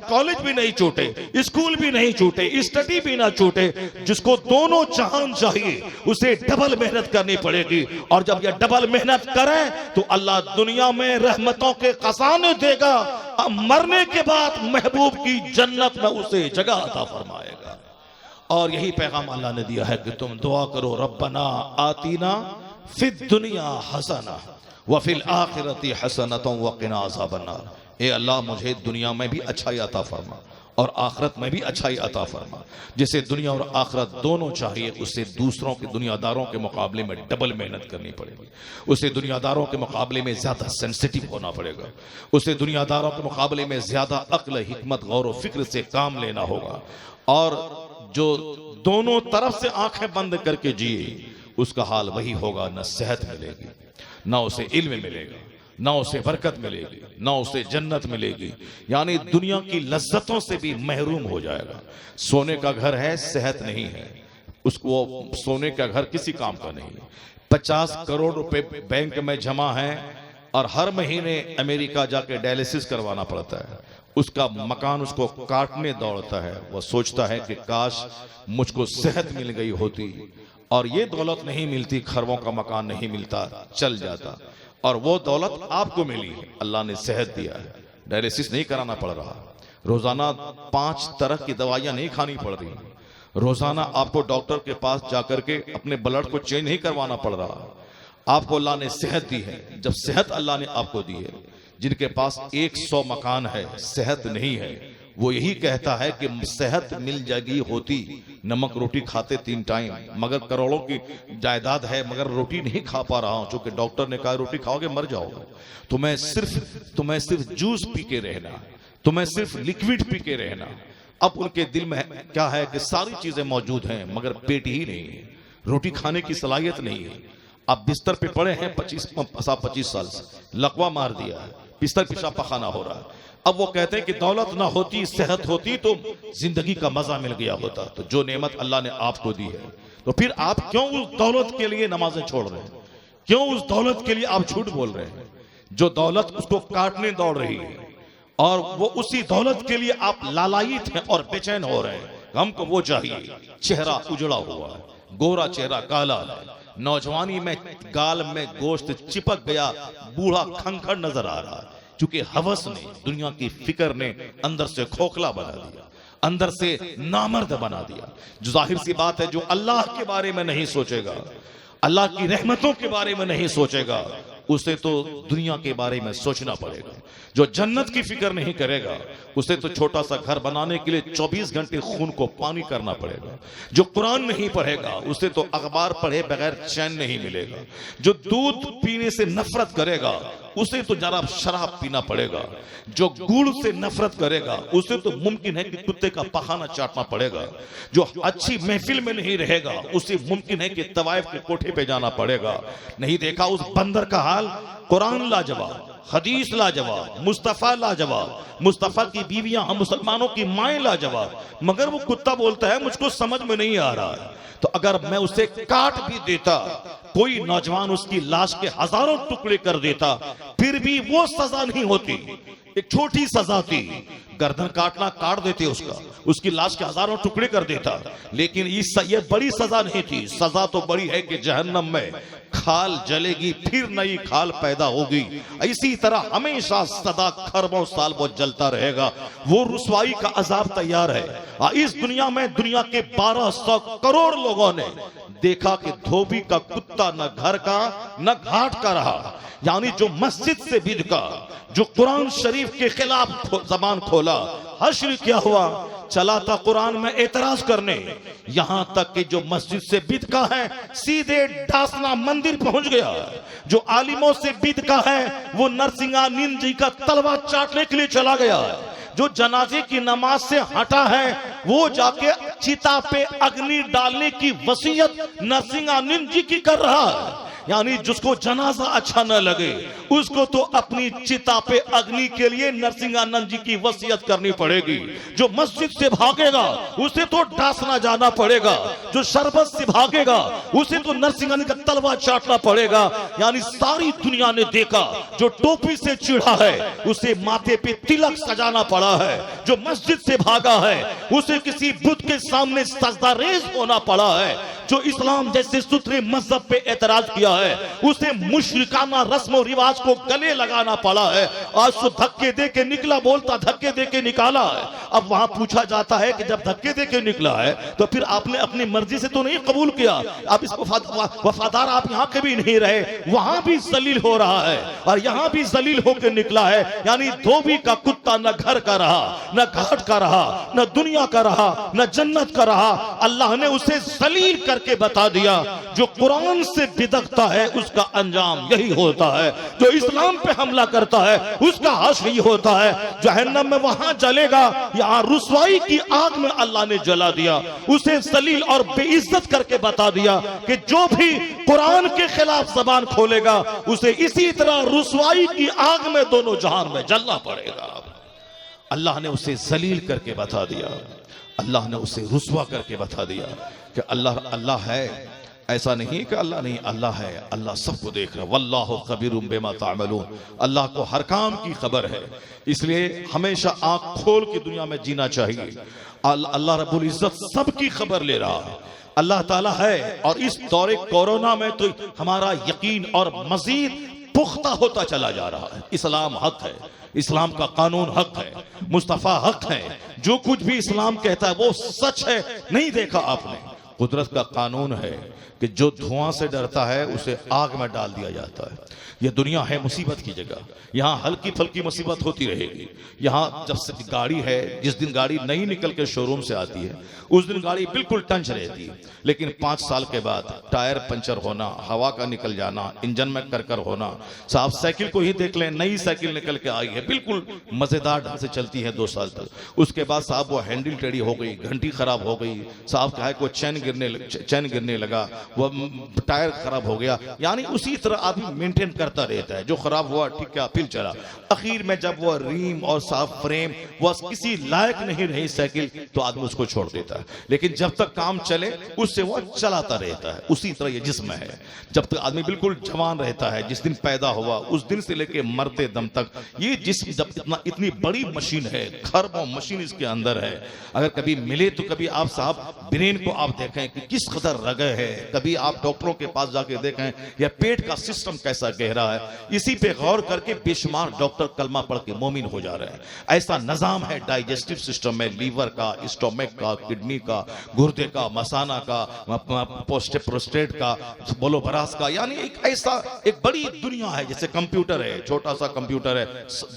कॉलेज भी नहीं छूटे, स्कूल भी नहीं छूटे, स्टडी भी ना छूटे। जिसको दोनों जहान चाहिए उसे डबल मेहनत करनी पड़ेगी। और जब यह डबल मेहनत करे तो अल्लाह दुनिया में रहमतों के खजाने देगा, मरने के बाद महबूब की जन्नत में उसे जगह अता फरमाएगा। और यही पैगाम अल्लाह ने दिया है कि तुम दुआ करो, रब्बना आतीना फिद दुनिया हसना व फिल आखिरती हसनतुम व क़िना अज़ाबन्नार। ए अल्लाह मुझे दुनिया में भी अच्छाई अता फरमा और आखिरत में भी अच्छाई अता फरमा। जिसे दुनिया और आखिरत दोनों चाहिए उसे दूसरों के दुनियादारों के मुकाबले में डबल मेहनत करनी पड़ेगी, उसे दुनियादारों के मुकाबले में ज्यादा सेंसिटिव होना पड़ेगा, उसे दुनियादारों के मुकाबले में ज्यादा अक्ल, हिकमत, गौर व फिक्र से काम लेना होगा। और जो दोनों तरफ से आंखें बंद करके जिए उसका हाल वही होगा, न सेहत मिलेगी, ना उसे इल्म मिलेगा, ना उसे बरकत मिलेगी, ना उसे जन्नत मिलेगी। यानी दुनिया की लज्जतों से भी महरूम हो जाएगा। सोने का घर है, सेहत नहीं है, उसको सोने का घर किसी काम का नहीं है। 50 करोड़ रुपए बैंक में जमा है और हर महीने अमेरिका जाके डायलिसिस करवाना पड़ता है। उसका मकान उसको काटने दौड़ता है। वह सोचता है कि काश मुझको सेहत मिल गई होती, और ये दौलत नहीं मिलती, खरबों का मकान नहीं मिलता, चल जाता। और वो दौलत आपको मिली, अल्लाह ने सेहत दिया है, डायलिसिस नहीं कराना पड़ रहा, रोजाना 5 तरह की दवाइयां नहीं खानी पड़ रही, रोजाना आपको डॉक्टर के पास जाकर के अपने ब्लड को चेंज नहीं करवाना पड़ रहा। आपको अल्लाह ने सेहत दी है। जब सेहत अल्लाह ने आपको दी है, जिनके पास 100 मकान है, सेहत नहीं है, वो यही कहता है कि सेहत मिल जाएगी होती, नमक रोटी खाते 3 टाइम, मगर करोड़ों की जायदाद है मगर रोटी नहीं खा पा रहा हूं, क्योंकि डॉक्टर ने कहा रोटी खाओगे मर जाओगे। तुम्हें सिर्फ जूस पी के रहना, तुम्हें सिर्फ लिक्विड पी के रहना। अब उनके दिल में क्या है कि सारी चीजें मौजूद हैं मगर पेट ही नहीं है, रोटी खाने की सलाहियत नहीं है। अब बिस्तर पे पड़े हैं 25 साल से, लकवा मार दिया है, बिस्तर पेशाब पखाना हो रहा है। अब वो कहते हैं कि दौलत ना होती, सेहत होती तो जिंदगी का मजा मिल गया होता। तो जो नेमत अल्लाह ने आपको दी है, तो फिर आप क्यों उस दौलत के लिए नमाजें छोड़ रहे हैं, क्यों उस दौलत के लिए आप झूठ बोल रहे हैं? जो दौलत उसको काटने दौड़ रही है और वो उसी दौलत के लिए आप लालायित हैं और बेचैन हो रहे हैं। हमको वो चाहिए। चेहरा उजड़ा हुआ है, गोरा चेहरा काला है, नौजवानी में गाल में गोश्त चिपक गया, बूढ़ा खंखर नजर आ रहा है, क्योंकि हवस ने, दुनिया की फिक्र ने अंदर से खोखला बना दिया, अंदर से नामर्द बना दिया। जो जाहिर सी बात है, जो अल्लाह के बारे में नहीं सोचेगा, अल्लाह की रहमतों के बारे में नहीं सोचेगा, उसे तो दुनिया के बारे में सोचना पड़ेगा। जो जन्नत की फिक्र नहीं करेगा उसे तो छोटा सा घर बनाने के लिए 24 घंटे खून को पानी करना पड़ेगा। जो कुरान नहीं पढ़ेगा उसे तो अखबार पढ़े बगैर चैन नहीं मिलेगा। जो दूध पीने से नफरत करेगा उसे तो जरा शराब पीना पड़ेगा। जो गुड़ से नफरत करेगा उसे तो मुमकिन है कि कुत्ते का पखाना चाटना पड़ेगा। जो अच्छी महफिल में नहीं रहेगा उसे मुमकिन है कि तवाइफ के कोठे पे जाना पड़ेगा। नहीं देखा उस बंदर का हाल? कुरान लाजवाब, हदीस लाजवाब, मुस्तफा लाजवाब, मुस्तफा की बीवियां हम मुसलमानों की माएं लाजवाब, मगर वो कुत्ता बोलता है मुझको समझ में नहीं आ रहा है। तो अगर मैं उसे काट भी देता, कोई नौजवान उसकी लाश के हजारों टुकड़े कर देता, फिर भी वो सजा नहीं होती। एक छोटी सजा थी, गर्दन काटना काट देते उसका, उसकी लाश के हजारों टुकड़े कर देता, लेकिन ये बड़ी सजा नहीं थी। सजा तो बड़ी है कि जहन्नम में खाल जलेगी, फिर नई खाल पैदा होगी। इसी तरह हमेशा सदा खरबों साल वो जलता रहेगा। वो रुसवाई का अजाब तैयार है। इस दुनिया में दुनिया के 1200 करोड़ लोगों ने देखा कि धोबी का कुत्ता न घर का न घाट का रहा। यानी जो मस्जिद से बिदका, जो कुरान शरीफ के खिलाफ जबान खोला, हश्र क्या हुआ? चला था कुरान में एतराज करने, यहां तक कि जो मस्जिद से बिदका है सीधे डासना मंदिर पहुंच गया। जो आलिमों से बिदका है वो नरसिंहानंद जी का तलवा चाटने के लिए चला गया। जो जनाजे की नमाज से हटा है वो जाके चिता पे अग्नि डालने की वसीयत नरसिंहानंद जी की कर रहा है। यानी जिसको जनाजा अच्छा न लगे उसको तो अपनी चिता पे अग्नि के लिए नरसिंहानंद जी की वसीयत करनी पड़ेगी। जो मस्जिद से भागेगा उसे तो डासना जाना पड़ेगा। जो शरबत से भागेगा उसे तो नरसिंहानंद का तलवा चाटना पड़ेगा। यानी सारी दुनिया ने देखा, जो टोपी से चिढ़ा है उसे माथे पे तिलक सजाना पड़ा है। जो मस्जिद से भागा है उसे किसी बुत के सामने सजदारेज होना पड़ा है। जो इस्लाम जैसे सुथरे मजहब पे एतराज किया है उसे मुशरिकाना रस्म और रिवाज को गले लगाना पड़ा है। आज तो धक्के दे के निकला, बोलता धक्के दे के निकाला है। अब वहां पूछा जाता है कि जब धक्के दे के निकला है तो फिर आपने अपनी मर्जी से तो नहीं कबूल किया, आप इस वफादार आप यहाँ के भी नहीं रहे, वहां भी जलील हो रहा है और यहाँ भी जलील होकर निकला है। यानी धोबी का कुत्ता न घर का रहा, न घाट का रहा, न दुनिया का रहा, न जन्नत का रहा। अल्लाह ने उसे जलील करके बता दिया। जो कुरान से बिदकता है उसका अंजाम यही होता है। जो इस्लाम पे हमला करता है उसका हश्र यही होता है। जहन्नम में वहां जलेगा, यहाँ रुसवाई की आग में अल्लाह ने जला दिया। उसे जलील और बेइज्जत करके बता दिया कि जो भी कुरान के खिलाफ जबान खोलेगा उसे इसी तरह रुसवाई की आग में दोनों जहान में जलना पड़ेगा। अल्लाह ने उसे जलील करके बता दिया, अल्लाह ने उसे रुसवा करके बता दिया कि अल्लाह अल्लाह है। ऐसा नहीं कि अल्लाह नहीं, अल्लाह है, अल्लाह सबको देख रहा है। वल्लाहु खबीरुम बिमा तामलून, अल्लाह को हर काम की खबर है। इसलिए हमेशा आंख खोल के दुनिया में जीना चाहिए। अल्लाह रब्बुल इज्जत सबकी खबर ले रहा है। अल्लाह ताला है। और इस दौरे कोरोना में तो हमारा यकीन और मजीद पुख्ता होता चला जा रहा है। इस्लाम हक है, इस्लाम का कानून हक है, मुस्तफा हक है। जो कुछ भी इस्लाम कहता है वो सच है। नहीं देखा आपने, कुदरत का कानून है कि जो धुआं से डरता है उसे आग में डाल दिया जाता है। यह दुनिया है मुसीबत की जगह, यहाँ हल्की फल्की मुसीबत होती रहेगी। यहाँ जब से गाड़ी है, जिस दिन गाड़ी नई निकल के शोरूम से आती है उस दिन गाड़ी बिल्कुल टंच रहती है, लेकिन 5 साल के बाद टायर पंचर होना, हवा का निकल जाना, इंजन में करकर होना। साहब साइकिल को ही देख लें, नई साइकिल निकल के आई है, बिल्कुल मजेदार ढंग से चलती है 2 साल तक। उसके बाद साहब वो हैंडल टेढ़ी हो गई, घंटी खराब हो गई, साहब क्या है, कोई चैन गिरने लगा, वो टायर खराब हो गया। यानी उसी तरह आदमी मेंटेन करता रहता है। जो खराब हुआ ठीक है, फिर चला। आखिर में जब वो रिम और साफ फ्रेम वो किसी लायक नहीं रही साइकिल तो आदमी उसको छोड़ देता है। लेकिन जब तक काम चले उससे वो चलाता रहता है। उसी तरह ये जिस्म है, जब तक आदमी बिल्कुल जवान रहता है, जिस दिन पैदा हुआ उस दिन से लेके मरते दम तक ये जिस्म जब इतनी बड़ी मशीन है, खरबों मशीन इसके अंदर है। अगर कभी मिले तो कभी आप साहब ब्रेन को आप देखें, देखें कि किस कदर रगे है, कभी आप डॉक्टरों के पास जाके देखें या पेट का सिस्टम कैसा गहरा है, इसी पे गौर करके बेशुमार डॉक्टर कलमा पढ़ के मोमिन हो जा रहे हैं। ऐसा निजाम है डाइजेस्टिव सिस्टम में, लीवर का, स्टोमक का, किडनी का, गुर्दे का, मसाना का, प्रोस्टेट का, बोलो बरास का, यानी एक ऐसा एक बड़ी दुनिया है। जैसे कंप्यूटर है, छोटा सा कंप्यूटर है,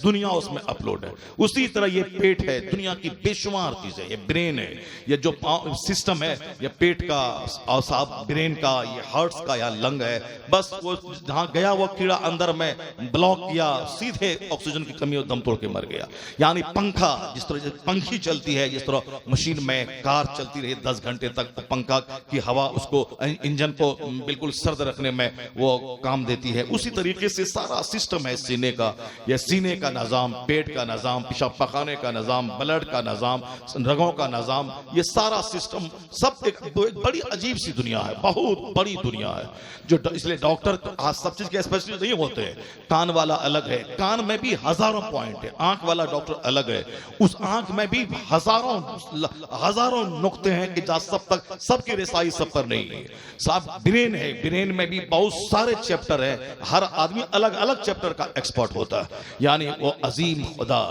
दुनिया उसमें अपलोड है, उसी तरह ये पेट है, दुनिया की बेशुमार चीजें, ये ब्रेन है, ये जो सिस्टम है, ये पेट का, औसाब ब्रेन का, ये हार्ट्स का या लंग है, बस वो जहां गया वो कीड़ा अंदर में ब्लॉक किया, सीधे ऑक्सीजन की कमी और दम तोड़ के मर गया। यानी पंखा, जिस तरह पंखी चलती है, जिस तरह मशीन में कार चलती रही 10 घंटे तक, तो पंखा की हवा उसको इंजन को बिल्कुल सर्द रखने में वो काम देती है, उसी तरीके से सारा सिस्टम है सीने का। यह सीने का निजाम, पेट का निजाम, पेशाब पखाने का निजाम, ब्लड का निजाम, रगों का निजाम, ये सारा सिस्टम सब एक बड़ी अजीब सी दुनिया है, बहुत बड़ी दुनिया है। जो इसलिए डॉक्टर आज सब चीज के स्पेशलिस्ट नहीं होते हैं। कान वाला अलग है, कान में भी हजारों पॉइंट है, आंख वाला डॉक्टर अलग है, उस आंख में भी हजारों नुक्ते हैं कि जहां सब तक सबकी रिसाई सब पर नहीं है। साहब ब्रेन है, ब्रेन में भी बहुत सारे चैप्टर है, हर आदमी अलग अलग चैप्टर का एक्सपर्ट होता है। यानी वो अजीम खुदा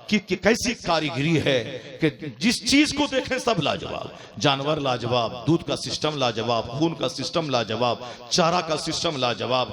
कि कैसी कारीगरी है कि जिस चीज को देखें सब लाजवाब, जानवर लाजवाब, दूध का सिस्टम लाजवाब, खून का सिस्टम लाजवाब, चारा का सिस्टम लाजवाब,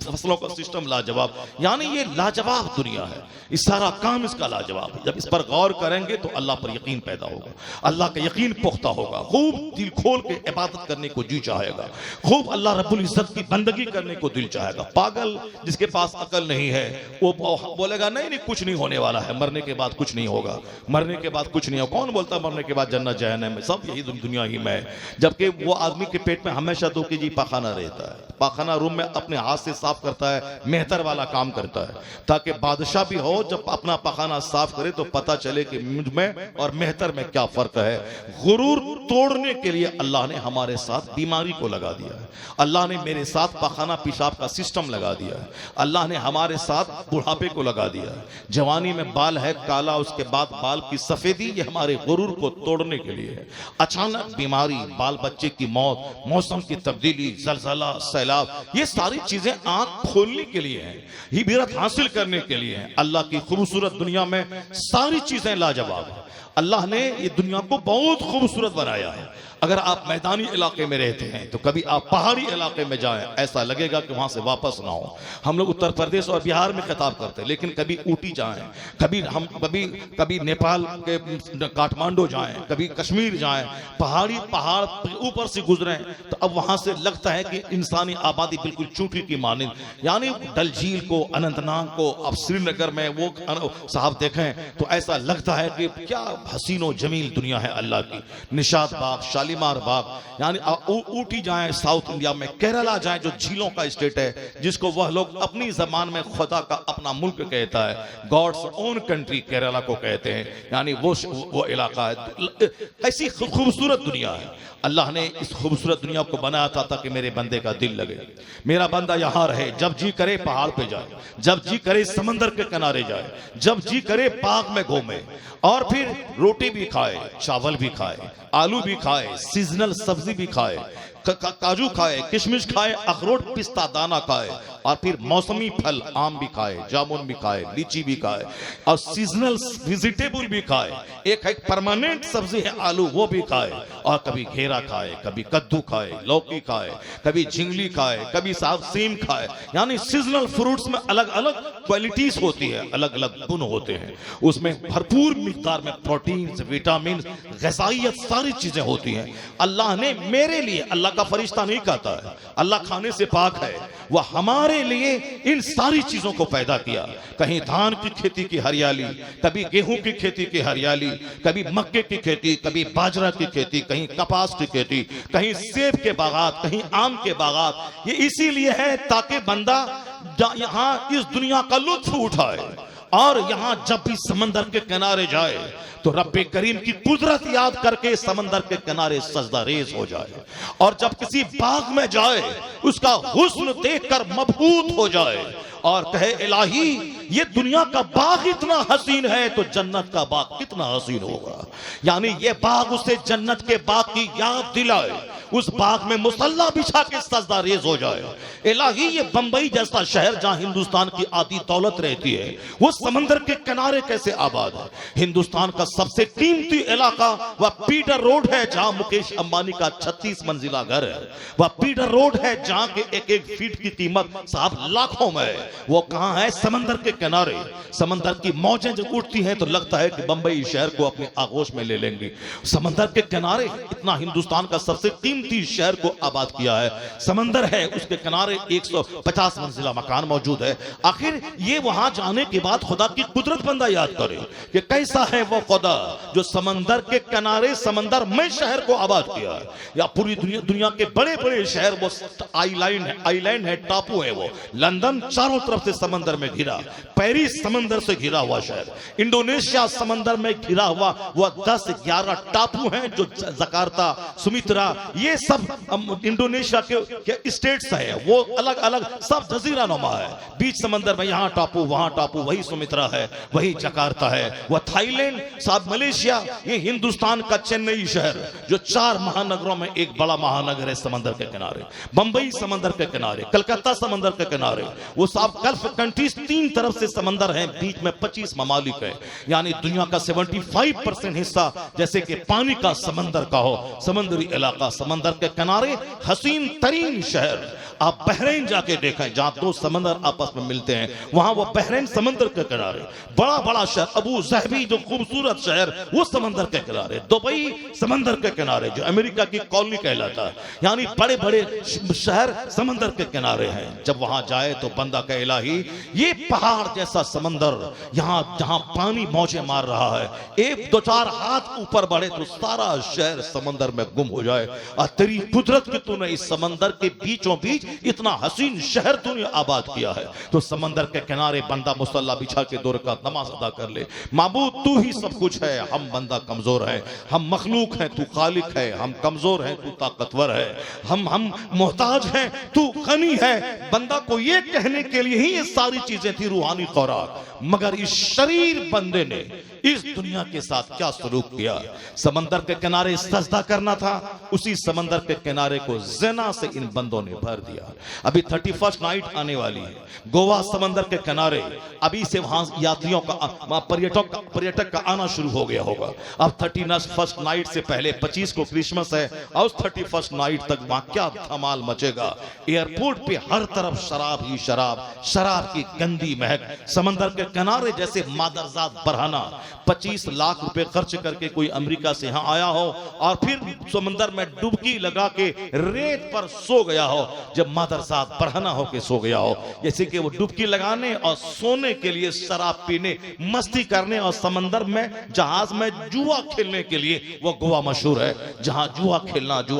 फसलों का सिस्टम लाजवाब, यानी ये लाजवाब दुनिया है, इस सारा काम इसका लाजवाब है। जब इस पर गौर करेंगे तो अल्लाह पर यकीन पैदा होगा, अल्लाह का यकीन पुख्ता होगा, खूब दिल खोल के इबादत करने को जी चाहेगा, खूब अल्लाह रब्बुल इज्जत की बंदगी करने को दिल चाहेगा। पागल जिसके पास अकल नहीं है वो बोलेगा नहीं नहीं कुछ नहीं होने वाला है, मरने के बाद कुछ नहीं होगा, मरने के बाद कुछ नहीं होगा। कौन बोलता मरने के बाद जन्नत जहन्नम में, सब यही दुनिया ही में है। जबकि वो आदमी के पेट में हमेशा 2 केजी पाखाना रहता है, पाखाना रूम में अपने हाथ से साफ करता है, मेहतर वाला काम करता है, ताकि बादशाह भी हो जब अपना पाखाना साफ करे तो पता चले कि मुझ में और मेहतर में क्या फर्क है। गुरूर तोड़ने के लिए अल्लाह ने हमारे साथ बीमारी को लगा दिया है, अल्लाह ने मेरे साथ पाखाना पेशाब का सिस्टम लगा दिया है, अल्लाह ने हमारे साथ बुढ़ापे को लगा दिया है। जवानी में बाल है काला, उसके बाद बाल की सफेदी, ये हमारे गुरूर को तोड़ने के लिए है। अचानक बीमारी, बाल बच्चे की मौत, मौसम की तब्दीली, जलजला, सैलाब, ये सारी चीजें आंख खोलने के लिए हैं, हिबरत हासिल करने के लिए हैं। अल्लाह की खूबसूरत दुनिया में सारी चीजें लाजवाब है। अल्लाह ने ये दुनिया को बहुत खूबसूरत बनाया है। अगर आप मैदानी इलाके में रहते हैं तो कभी आप पहाड़ी इलाके में जाएं, ऐसा लगेगा कि वहां से वापस ना हो। हम लोग उत्तर प्रदेश और बिहार में खिताब करते हैं, लेकिन कभी ऊटी जाएं, कभी नेपाल के काठमांडू जाएं, कभी कश्मीर जाएं, पहाड़ ऊपर से गुजरें तो अब वहां से लगता है कि इंसानी आबादी बिल्कुल चूंटी की मानिंद, यानी डल झील को, अनंतनाग को, अब श्रीनगर में वो साहब देखें तो ऐसा लगता है कि क्या हसीनो जमील दुनिया है अल्लाह की। निशात बाग, शालीमार बाग, यानी ऊटी जाएं साउथ इंडिया में, केरला जाएं जो झीलों का स्टेट है, जिसको वह लोग अपनी जबान में खुदा का अपना मुल्क कहता है, गॉड्स ओन कंट्री केरला को कहते हैं, यानी वो इलाका है। ऐसी खूबसूरत दुनिया है। अल्लाह ने इस खूबसूरत दुनिया को बनाया था ताकि मेरे बंदे का दिल लगे, मेरा बंदा यहाँ रहे, जब जी करे पहाड़ पे जाए, जब जी करे समंदर के किनारे जाए, जब जी करे बाग में घूमे, और फिर रोटी भी खाए, चावल भी खाए, आलू भी खाए, सीजनल सब्जी भी खाए, काजू खाए, किशमिश खाए, अखरोट पिस्ता दाना खाए, और फिर मौसमी फल आम भी खाए, जामुन भी खाए, लीची भी खाए, और सीजनल वेजिटेबल भी खाए। एक परमानेंट सब्जी है आलू, वो भी खाए, और कभी घेरा खाए, कभी कद्दू खाए, लौकी खाए, कभी झिंगली खाए, कभी साहब सेम खाए। यानी सीजनल फ्रूट्स में अलग अलग क्वालिटीज होती है, अलग अलग गुण होते हैं, उसमें भरपूर मिकदार में प्रोटीन, विटामिन, ग़िज़ाइयत सारी चीजें होती हैं। अल्लाह ने मेरे लिए, अल्लाह का फरिश्ता नहीं कहता है, अल्लाह खाने से पाक है, वह हमारे लिए इन सारी चीजों को पैदा किया। कहीं धान की खेती की हरियाली, कभी गेहूं की खेती की हरियाली, कभी मक्के की खेती, कभी बाजरा की खेती, कहीं कपास की खेती, कहीं सेब के बागात, कहीं आम के बागात। ये इसीलिए है ताकि बंदा यहाँ इस दुनिया का लुत्फ उठाए, और यहां जब भी समंदर के किनारे जाए तो रब्बे करीम की कुदरत याद करके समंदर के किनारे सजदा रेज हो जाए, और जब किसी बाग में जाए उसका हुस्न देखकर मबहूत हो जाए और कहे इलाही ये दुनिया का बाग इतना हसीन है तो जन्नत का बाग कितना हसीन होगा। यानी ये बाग उसे जन्नत के बाग की याद दिलाए, उस बाग में मुसल्ला बिछा के सजदा रेज हो जाए। इलाही ये बंबई जैसा शहर जहां हिंदुस्तान की आधी दौलत रहती है वो समंदर के किनारे कैसे आबाद है। हिंदुस्तान का सबसे कीमती इलाका वह पीटर रोड है जहां मुकेश अंबानी का 36 मंजिला घर है। वह पीटर रोड है जहां के एक एक फीट की कीमत साहब लाखों में है। वो कहां है? समंदर के किनारे। समंदर की मौजें जब उठती हैं तो लगता है कि बंबई शहर को अपने आगोश में ले लेंगे। समंदर के किनारे इतना हिंदुस्तान का सबसे कीमती शहर को आबाद किया है। समंदर है, उसके किनारे 150 मंजिला मकान मौजूद है। आखिर ये वहां जाने के बाद खुदा की कुदरत बंदा याद करे कि कैसा है वो खुदा जो समंदर के किनारे समंदर में शहर को आबाद किया है। या पूरी दुनिया के बड़े बड़े शहर वो आइलैंड है, टापू है। वो लंदन चारों तरफ से समंदर में घिरा, पेरिस समंदर से घिरा हुआ शहर, इंडोनेशिया समंदर में घिरा हुआ वो 10-11 टापू हैं जो जकार्ता, सुमित्रा, ये सब इंडोनेशिया के स्टेट्स है। वो अलग अलग सब जजीरा नुमा है। बीच समंदर में यहाँ टापू वहां टापू, वही सुमित्रा है, वही जकार्ता है। वह थाईलैंड, साथ मलेशिया, ये हिंदुस्तान का चेन्नई शहर जो 4 महानगरों में एक बड़ा महानगर है समंदर के किनारे। बंबई समंदर के किनारे, कलकत्ता समंदर के किनारे। वो सब गल्फ कंट्रीज 3 तरफ से समंदर हैं, बीच में 25 ममालिक है। यानी दुनिया का 75% हिस्सा जैसे कि पानी का समंदर का हो, समुद्री इलाका। समंदर के किनारे हसीन तरीन शहर। आप बहरीन जाके देखें जहां 2 समंदर आपस में मिलते हैं, वहां वो बहरीन समंदर के किनारे। बड़ा बड़ा शहर अबू ज़हबी जो खूबसूरत शहर वो समंदर के किनारे। दुबई समंदर के किनारे जो अमेरिका की कॉलोनी कहलाता है। यानी बड़े बड़े शहर समंदर के किनारे हैं। जब वहां जाए तो बंदा का इलाही ये पहाड़ जैसा समंदर, यहां जहां पानी मौजे मार रहा है, 1-2-4 हाथ ऊपर बढ़े तो सारा शहर समंदर में गुम हो जाए। और तेरी कुदरत की तूने इस समंदर के बीचों बीच इतना हसीन शहर तूने आबाद किया है। तो समंदर के किनारे बंदा मुसल्ला बिछा के 2 रकात नमाज अदा कर ले। माबूद तू ही सब कुछ है, हम बंदा कमजोर है। हम मखलूक हैं, तू खालिक है। हम कमजोर हैं, तू ताकतवर है। हम मोहताज हैं, तू गनी है। बंदा को ये कहने के लिए ही ये सारी चीजें थी रूहानी खुराक। मगर इस शरीर बंदे ने इस दुनिया के साथ क्या सलूक किया। समंदर के किनारे सजदा करना था, उसी समंदर के किनारे को ज़िना से इन बंदों ने भर दिया। अभी 31st नाइट आने वाली है, गोवा समंदर के किनारे। अभी से वहां यात्रियों का पर्यटक का आना शुरू हो गया होगा। अब 31st नाइट से पहले 25 को क्रिसमस है और 31st नाइट तक वहां क्या धमाल मचेगा। एयरपोर्ट पे हर तरफ शराब ही शराब, शराब की गंदी महक। समंदर के किनारे जैसे मादरजात बरहाना 25 लाख रुपए खर्च करके कोई अमेरिका से यहां आया हो और फिर समंदर में डुबकी लगा के रेत पर सो गया हो, जब मादरजात बरहना होके सो गया हो। जैसे कि वो डुबकी लगाने और सोने के लिए, शराब पीने, मस्ती करने और समंदर में जहाज में जुआ खेलने के लिए वो गोवा मशहूर है। जहां जुआ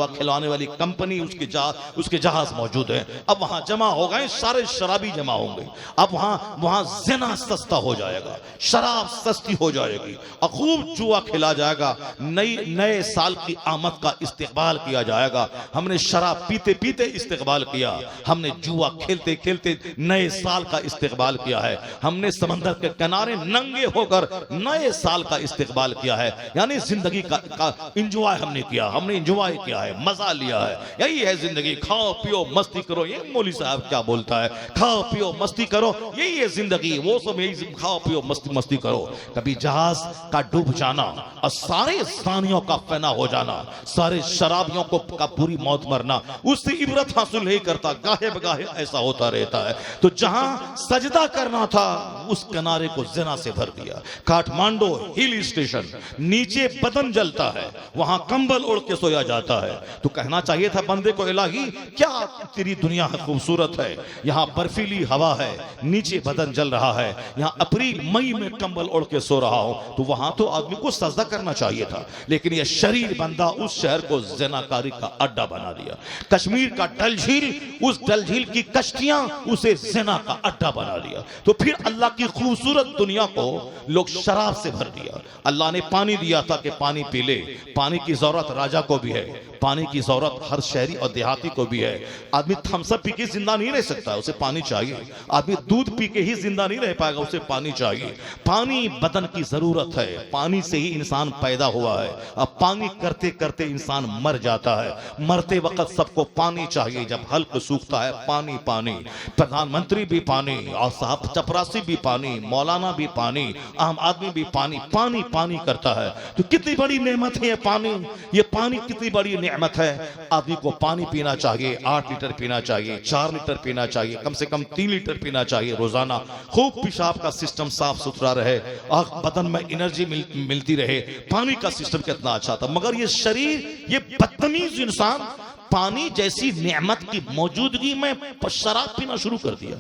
खिलवाने वाली कंपनी, उसके जहाज मौजूद है। अब वहां जमा हो गए, सारे शराबी जमा होंगे। अब वहां ज़िना सस्ता हो जाएगा, शराब सस्ती हो जाएगी और खूब जुआ खेला जाएगा। नए साल की आमद का इस्तेकबाल किया जाएगा। हमने शराब पीते पीते इस्तेकबाल किया, हमने जुआ खेलते खेलते नए साल का इस्तेकबाल किया है। हमने समंदर के किनारे नंगे होकर नए साल का इस्तेकबाल किया है। यानी जिंदगी का इंजॉय हमने किया, हमने इंजॉय किया है, मजा लिया है। यही है जिंदगी। खाओ पियो मस्ती करो, ये मौली साहब क्या बोलता है, खाओ पियो मस्ती करो, यही है जिंदगी। वो सब यही, खाओ पियो मस्ती करो। कभी जहाज का डूब जाना और सारे ज़ानियों का फना हो जाना, सारे शराबियों का बुरी मौत मरना, उससे इबरत हासिल नहीं करता। गाहे बगाहे ऐसा होता रहता है। तो जहां सजदा करना था उस किनारे को ज़िना से भर दिया। काठमांडू हिल स्टेशन, नीचे बदन जलता है, वहां कंबल ओढ़ के सोया जाता है। तो कहना चाहिए था बंदे को, इलाही क्या तेरी दुनिया खूबसूरत है। यहाँ बर्फीली हवा है, नीचे बदन जल रहा है। यहाँ अप्रैल मई में कंबल ओढ़ के सो रहा हो तो वहां तो आदमी को सजदा करना चाहिए था, लेकिन यह शरीर बंदा उस शहर को ज़िनाकारी का अड्डा बना दिया। कश्मीर का डल झील, उस डल झील की कश्तियां उसे ज़िना का अड्डा बना दिया। तो फिर अल्लाह की खूबसूरत दुनिया को लोग शराब से भर दिया। अल्लाह ने पानी दिया था कि पानी पी ले, पानी की जरूरत राजा को भी है, पानी की जरूरत हर शहरी और देहाती को भी है। आदमी थम्सअप पी के जिंदा नहीं रह सकता, उसे पानी चाहिए। आदमी दूध पी के ही जिंदा नहीं रह पाएगा, उसे पानी चाहिए। पानी बदन की जरूरत है, पानी से ही इंसान पैदा हुआ है। अब पानी करते करते इंसान मर जाता है। मरते वक्त सबको पानी चाहिए, जब हल्क सूखता है पानी पानी। प्रधानमंत्री भी पानी, और साहब चपरासी भी पानी, मौलाना भी पानी, आम आदमी भी पानी पानी पानी करता है। तो कितनी बड़ी नेमत है ये पानी, ये पानी कितनी बड़ी नेमत है। आदमी को पानी पीना चाहिए, 8 लीटर पीना चाहिए, 4 लीटर पीना चाहिए, कम से कम 3 लीटर पीना चाहिए रोजाना। खूब पेशाब का सिस्टम साफ सुथरा रहे और बदन में एनर्जी मिलती रहे। पानी का सिस्टम कितना अच्छा था, मगर ये शरीर, ये बदतमीज इंसान पानी जैसी नेमत की मौजूदगी में शराब पीना शुरू कर दिया।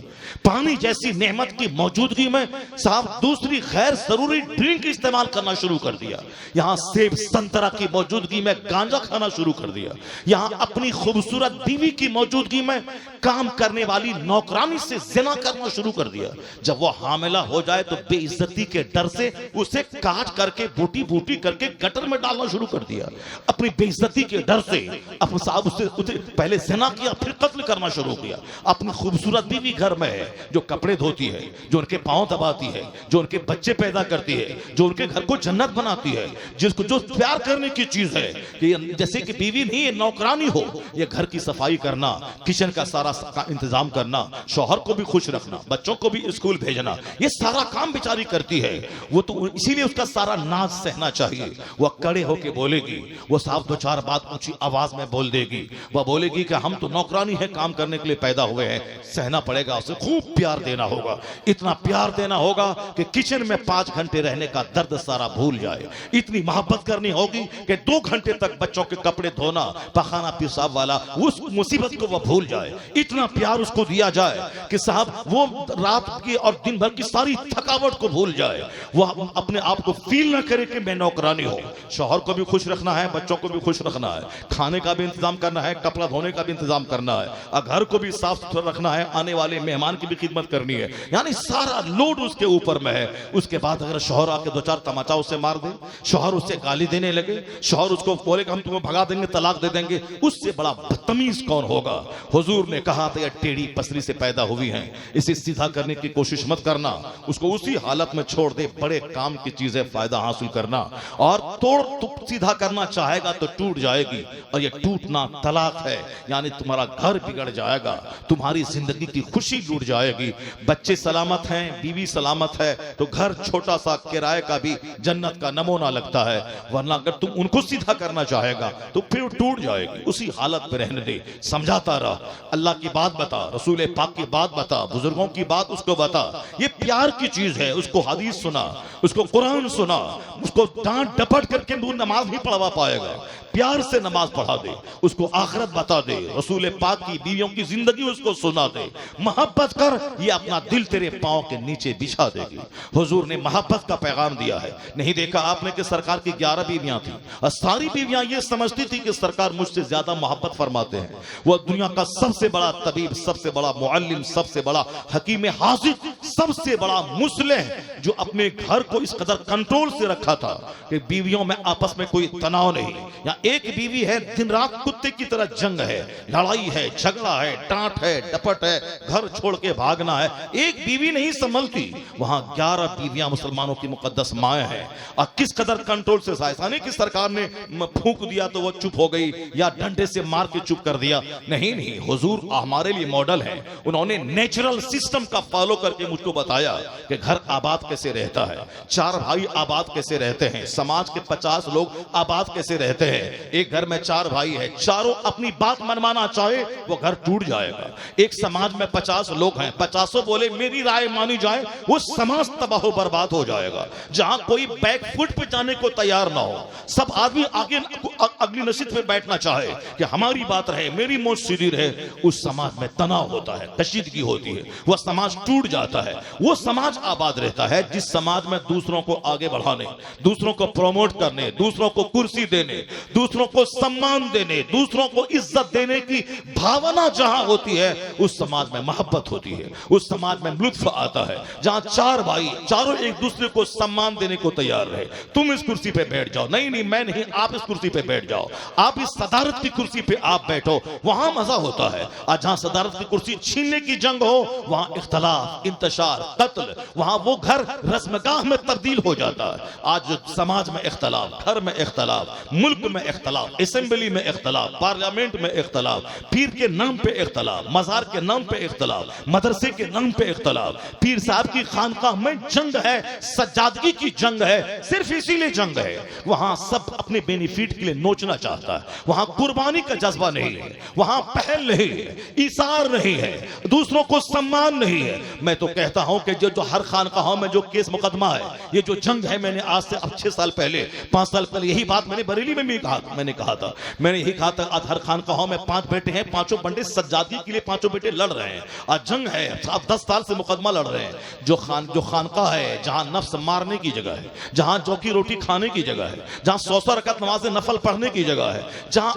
पानी जैसी नेमत की मौजूदगी में साहब दूसरी गैर जरूरी ड्रिंक इस्तेमाल करना शुरू कर दिया। यहां सेब संतरा की मौजूदगी में गांजा खाना शुरू कर दिया। यहां अपनी खूबसूरत बीवी की मौजूदगी में काम करने वाली नौकरानी से जिना करना शुरू कर दिया। जब वो हामिला हो जाए तो बेइज्जती के डर से उसे काट करके बूटी बूटी करके गटर में डालना शुरू कर दिया। अपनी बेइज्जती के डर से अपने साहब उसे पहले जिना किया, फिर कत्ल करना शुरू किया। अपनी खूबसूरत बीवी घर में है, जो कपड़े धोती है, जो उनके पांव दबाती है, जो उनके बच्चे पैदा करती है, जो उनके घर को जन्नत बनाती है, जिसको जो प्यार करने की चीज है कि जैसे कि बीवी नहीं ये नौकरानी हो, ये घर की सफाई करना, किचन का सारा का इंतजाम करना, शौहर को भी खुश रखना, बच्चों को भी स्कूल भेजना, ये सारा काम बेचारी करती है। वो तो इसीलिए उसका सारा नाज सहना चाहिए। वह कड़े होके बोलेगी, वो साफ 2-4 बात ऊंची आवाज में बोल देगी। वह बोलेगी कि हम तो नौकरानी है, काम करने के लिए पैदा हुए हैं, सहना पड़ेगा। उसे खूब प्यार देना होगा, इतना प्यार देना होगा कि किचन में 5 घंटे रहने का दर्द सारा भूल जाए। इतनी मोहब्बत करनी होगी कि 2 घंटे तक बच्चों के कपड़े धोना, पखाना पेशाब वाला उस मुसीबत को वह भूल जाए। इतना प्यार उसको दिया जाए कि साहब वो रात की और दिन भर की सारी थकावट को भूल जाए। वह अपने आप को फील ना करे कि मैं नौकरानी हूं। शौहर को भी खुश रखना है, बच्चों को भी खुश रखना है, खाने का भी इंतजाम करना है, कपड़ा धोने का भी इंतजाम करना है, और घर को भी साफ सुथरा रखना है, आने वाले मेहमान की भी खिदमत करनी है। यानी सारा लोड उसके ऊपर में है। उसके बाद अगर शौहर आके 2-4 तमाचा उसे मार दे, शौहर उससे गाली देने लगे, शौहर उसको बोले कि हम तुम्हें भगा देंगे, तलाक दे देंगे, उससे बड़ा बदतमीज कौन होगा। हुजूर ने कहा था, यह टेढ़ी पसली से पैदा हुई है, इसे सीधा करने की कोशिश मत करना, उसको उसी हालत में छोड़ दे। बड़े काम की चीजें फायदा हासिल करना, और तोड़ सीधा करना चाहेगा तो टूट जाएगी, और यह टूटना तलाक है। यानी तुम्हारा घर बिगड़ जाएगा, तुम्हारी जिंदगी की खुशी लूट जाएगी। बच्चे सलामत हैं, बीवी सलामत है, तो घर छोटा सा किराए का भी जन्नत का नमूना लगता है। वरना अगर तुम उनको सीधा करना चाहेगा तो फिर टूट जाएगी। उसी हालत में रहने दे, समझाता रहा, अल्लाह की बात बता, रसूल पाक की बात बता, बुजुर्गों की बात उसको बता। ये प्यार की चीज है। उसको हदीस सुना, उसको कुरान सुना, उसको डांट डपट करके वो नमाज नहीं पढ़वा पाएगा। प्यार से नमाज पढ़ा दे, उसको आखिरत बता दे, रसूल पाक की बीवियों की जिंदगी उसको सुना दे। मोहब्बत कर, ये अपना दिल तेरे पांव के नीचे बिछा देगी। हुजूर ने मोहब्बत का पैगाम दिया है। नहीं देखा आपने कि सरकार की 11 बीवियां थी, और सारी बीवियां ये समझती थी कि सरकार मुझसे ज्यादा मोहब्बत फरमाते हैं। वह दुनिया का सबसे बड़ा तबीब, सबसे बड़ा मुअल्लिम, सबसे बड़ा हकीम हाजिर, सबसे बड़ा मुस्लिह, जो अपने घर को इस कदर कंट्रोल से रखा था कि बीवियों में आपस में कोई तनाव नहीं। या एक बीवी है, दिन रात कुत्ते की तरह जंग है, लड़ाई है, झगड़ा है, डांट है, डपट है, घर छोड़ के भागना है। एक बीवी नहीं संभलती, वहां 11 बीवियां मुसलमानों की मुकद्दस माएं हैं। और किस कदर कंट्रोल से, ऐसा नहीं कि सरकार ने फूंक दिया तो वो चुप हो गई, या डंडे से मार के चुप कर दिया। नहीं नहीं, हुजूर हमारे लिए मॉडल है। उन्होंने नेचुरल सिस्टम का फॉलो करके मुझको बताया कि घर आबाद कैसे रहता है, 4 भाई आबाद कैसे रहते हैं, समाज के 50 लोग आबाद कैसे रहते हैं। एक घर में 4 भाई है, चारों अपनी बात मनवाना चाहे वो घर टूट जाएगा। एक समाज में 50 लोग हैं, 50 बोले मेरी राय मानी जाए, वो समाज तबाह बर्बाद हो जाएगा। जहां कोई बैकफुट पे जाने को तैयार ना हो, सब आदमी आगे अगली नसीहत में बैठना चाहे कि हमारी बात रहे, मेरी मौत सीधी रहे, उस समाज में तनाव होता है, कशीदगी होती है, वह समाज टूट जाता है। वो समाज आबाद रहता है जिस समाज में दूसरों को आगे बढ़ाने, दूसरों को प्रमोट करने, दूसरों को कुर्सी देने, दूसरों को सम्मान देने, दूसरों को इज्जत देने की भावना जहां होती है, उस समाज में मोहब्बत होती है, उस समाज में लुत्फ आता है। जहां 4 भाई चारों एक दूसरे को सम्मान देने को तैयार रहे, तुम इस कुर्सी पे बैठ जाओ, नहीं नहीं मैं नहीं, आप इस कुर्सी पे बैठ जाओ, आप इस सदारत की कुर्सी पे आप बैठो, वहां मजा होता है। और जहां सदारत की कुर्सी छीनने की जंग हो, वहां इख्तलाफ, इंतशार, कत्ल, वहां वो घर रस्मगाह में तब्दील हो जाता है। आज समाज में इख्तलाफ, घर में इख्तलाफ, मुल्क में इख्तलाफ, असेंबली में इख्तलाफ, पार्लियामेंट में इख्तलाफ, पीर के नाम पे इख्तलाफ, मजार के नाम पे इख्तलाफ, मदरसे के नाम पे इख्तलाफ, पीर साहब की खानकाह में जंग है, सज्जादगी की जंग है, सिर्फ इसीलिए जंग है। वहां सब अपने बेनिफिट के लिए नोचना चाहता है, वहां कुर्बानी का जज्बा नहीं है, वहां पहल नहीं है, इसार नहीं है, दूसरों को सम्मान नहीं है। मैं तो कहता हूं कि जो हर खानकाहों में जो केस मुकदमा है, ये जो जंग है, मैंने आज से अब 6 साल पहले, 5 साल पहले यही बात मैंने बरेली में भी कहा था, मैंने यही कहा था, आज हर खानकाहों में 5 बेटे हैं, 5 बंदे सज्जादगी के लिए 5 बेटे लड़ रहे हैं। आज जंग है, आप 10 साल से मुकदमा लड़ रहे हैं। जो खानकाह है, जहां नफ्स मारने की जगह है, जहां चौकी रोटी खाने की जगह है, जहां 100 रकअत नमाज़ नफल पढ़ने की जगह है, जहां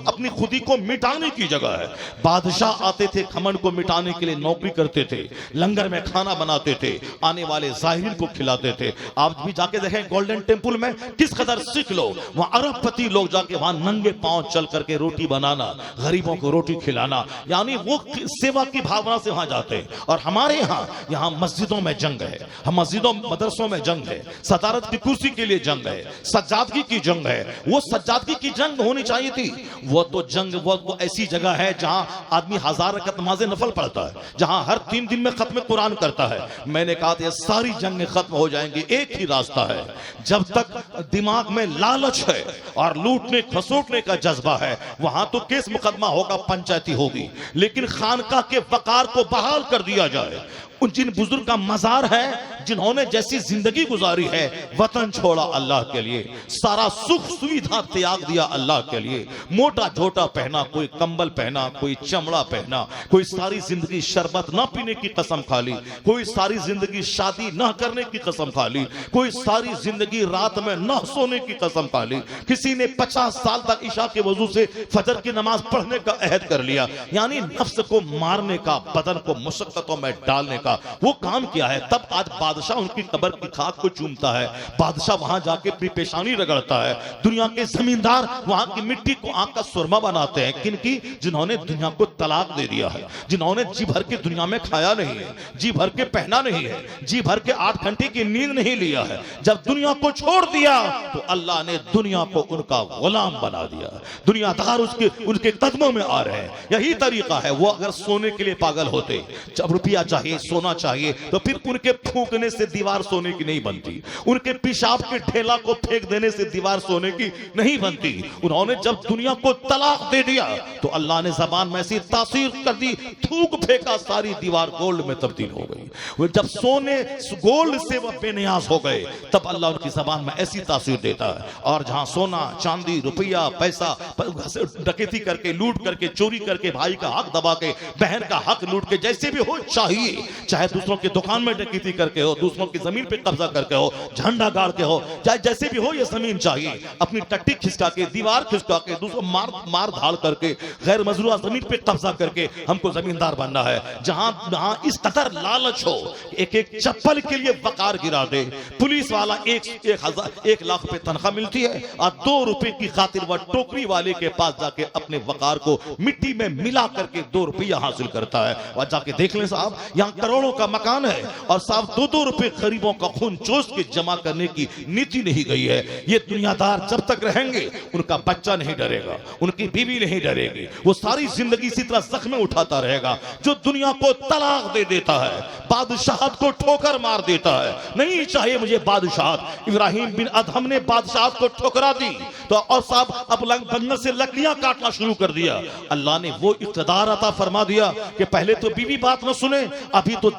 अपनी खुदी को मिटाने की जगह है। बादशाह आते थे खमन को मिटाने के लिए, नौकरी करते थे, लंगर में खाना बनाते थे, आने वाले ज़ाहिरीन को खिलाते थे। आप भी जाके देखें गोल्डन टेंपल में किस कदर सिख लोग, वहां अरबपति लोग जाके वहां नंगे पांव चल करके रोटी बनाना, गरीबों को रोटी खिलाना, यानी वो सेवा की भावना से वहां जाते हैं। और हमारे यहाँ मस्जिदों में जंग है, हम मस्जिदों मदरसों में जंग है, सदारत की कुर्सी के लिए जंग है, सज्जादगी की जंग है। वो सज्जादगी की जंग होनी चाहिए थी, वो तो जंग वो ऐसी जगह है जहां आदमी 1000 रकअत नमाज़े नफल पढ़ता है, जहां हर 3 दिन में खत्म कुरान करता है। मैंने कहा था ये सारी जंगें खत्म हो जाएंगी, एक ही रास्ता है, जब तक दिमाग में लालच है और लूटने खसोटने का जज्बा है, वहां तो केस मुकदमा होगा, पंचायती होगी, लेकिन खानका के वकार को बहाल कर दिया जाए। उन जिन बुजुर्ग का मजार है, जिन्होंने जैसी जिंदगी गुजारी है, वतन छोड़ा अल्लाह के लिए, सारा सुख सुविधा त्याग दिया अल्लाह के लिए, मोटा झोटा पहना, कोई कंबल पहना, कोई चमड़ा पहना, कोई सारी जिंदगी शरबत ना पीने की कसम खा ली, कोई सारी जिंदगी शादी ना करने की कसम खा ली, कोई सारी जिंदगी रात में ना सोने की कसम खा ली, किसी ने 50 साल तक ईशा के वजू से फजर की नमाज पढ़ने का अहद कर लिया। यानी नफ्स को मारने का, बदन को मुशक्कतों में डालने का वो काम किया है। तब आज बादशाह उनकी कब्र की खाक को चूमता है, बादशाह वहां जाके अपनी पेशानी रगड़ता है, दुनिया के जमींदार वहां की मिट्टी को आंख का सुरमा बनाते हैं। किनकी? जिन्होंने दुनिया को तलाक दे दिया है, जिन्होंने जी भर के दुनिया में खाया नहीं है, जी भर के पहना नहीं है, जी भर के 8 घंटे की नींद नहीं लिया है। जब दुनिया को छोड़ दिया तो अल्लाह ने दुनिया को उनका गुलाम बना दिया। दुनियादार उनके कदमों में आ रहे हैं। यही तरीका है। वो अगर सोने के लिए पागल होते, जब रुपया चाहिए, सोना चाहिए, तो फिर उनके फूंकने से दीवार सोने की नहीं बनती, उनके पेशाब के ढेला को फेंक देने से दीवार सोने की नहीं बनती। उन्होंने जब दुनिया को तलाक दे दिया तो अल्लाह ने जबान में ऐसी तासीर कर दी, थूक फेंका, सारी दीवार गोल्ड में तब्दील हो गई। वो जब सोने गोल्ड से वह बेनियाज हो गए, तब अल्लाह उनकी जबान में ऐसी तासीर देता है। और जहां सोना चांदी रुपया पैसा डकैती करके, लूट करके, चोरी करके, भाई का हक दबा के, बहन का हक लूट के, जैसे भी हो चाहिए, चाहे दूसरों की दुकान में डकैती करके हो, दूसरों की जमीन पे कब्जा करके हो, झंडा गाड़ के हो, चाहे जैसे भी हो, ये जमीन चाहिए, अपनी टट्टी खिसका के, दीवार खिसका के, दूसरों मार धाड़ करके, गैर मजरूआ जमीन पे कब्जा करके हमको जमींदार बनना है। जहां इस कदर लालच हो, एक चप्पल के लिए वकार गिरा दे। पुलिस वाला 1 लाख पे तनख्वाह मिलती है और 2 रुपए की खातिर वह टोकरी वाले के पास जाके अपने वकार को मिट्टी में मिला करके 2 रुपया हासिल करता है। और जाके देख लें साहब, यहाँ करोड़ों का मकान है और साहब 2-2 रुपए गरीबों का खून चूस के जमा करने की नीति नहीं गई है। ये दुनियादार जब तक रहेंगे उनका बच्चा नहीं डरेगा, उनकी बीवी नहीं डरेगी, वो सारी जिंदगी इसी तरह जख्म उठाता रहेगा। जो दुनिया को तलाक दे देता है, बादशाहत को ठोकर मार देता है, नहीं चाहिए मुझे बादशाहत। इब्राहिम बिन अदहम ने बादशाहत को ठोकरा दी तो और साहब अब बंगल से लकड़ियां काटना शुरू कर दिया। अल्लाह ने वो इक़्तिदार अता फरमा दिया कि पहले तो बीवी बात न सुने, अभी तो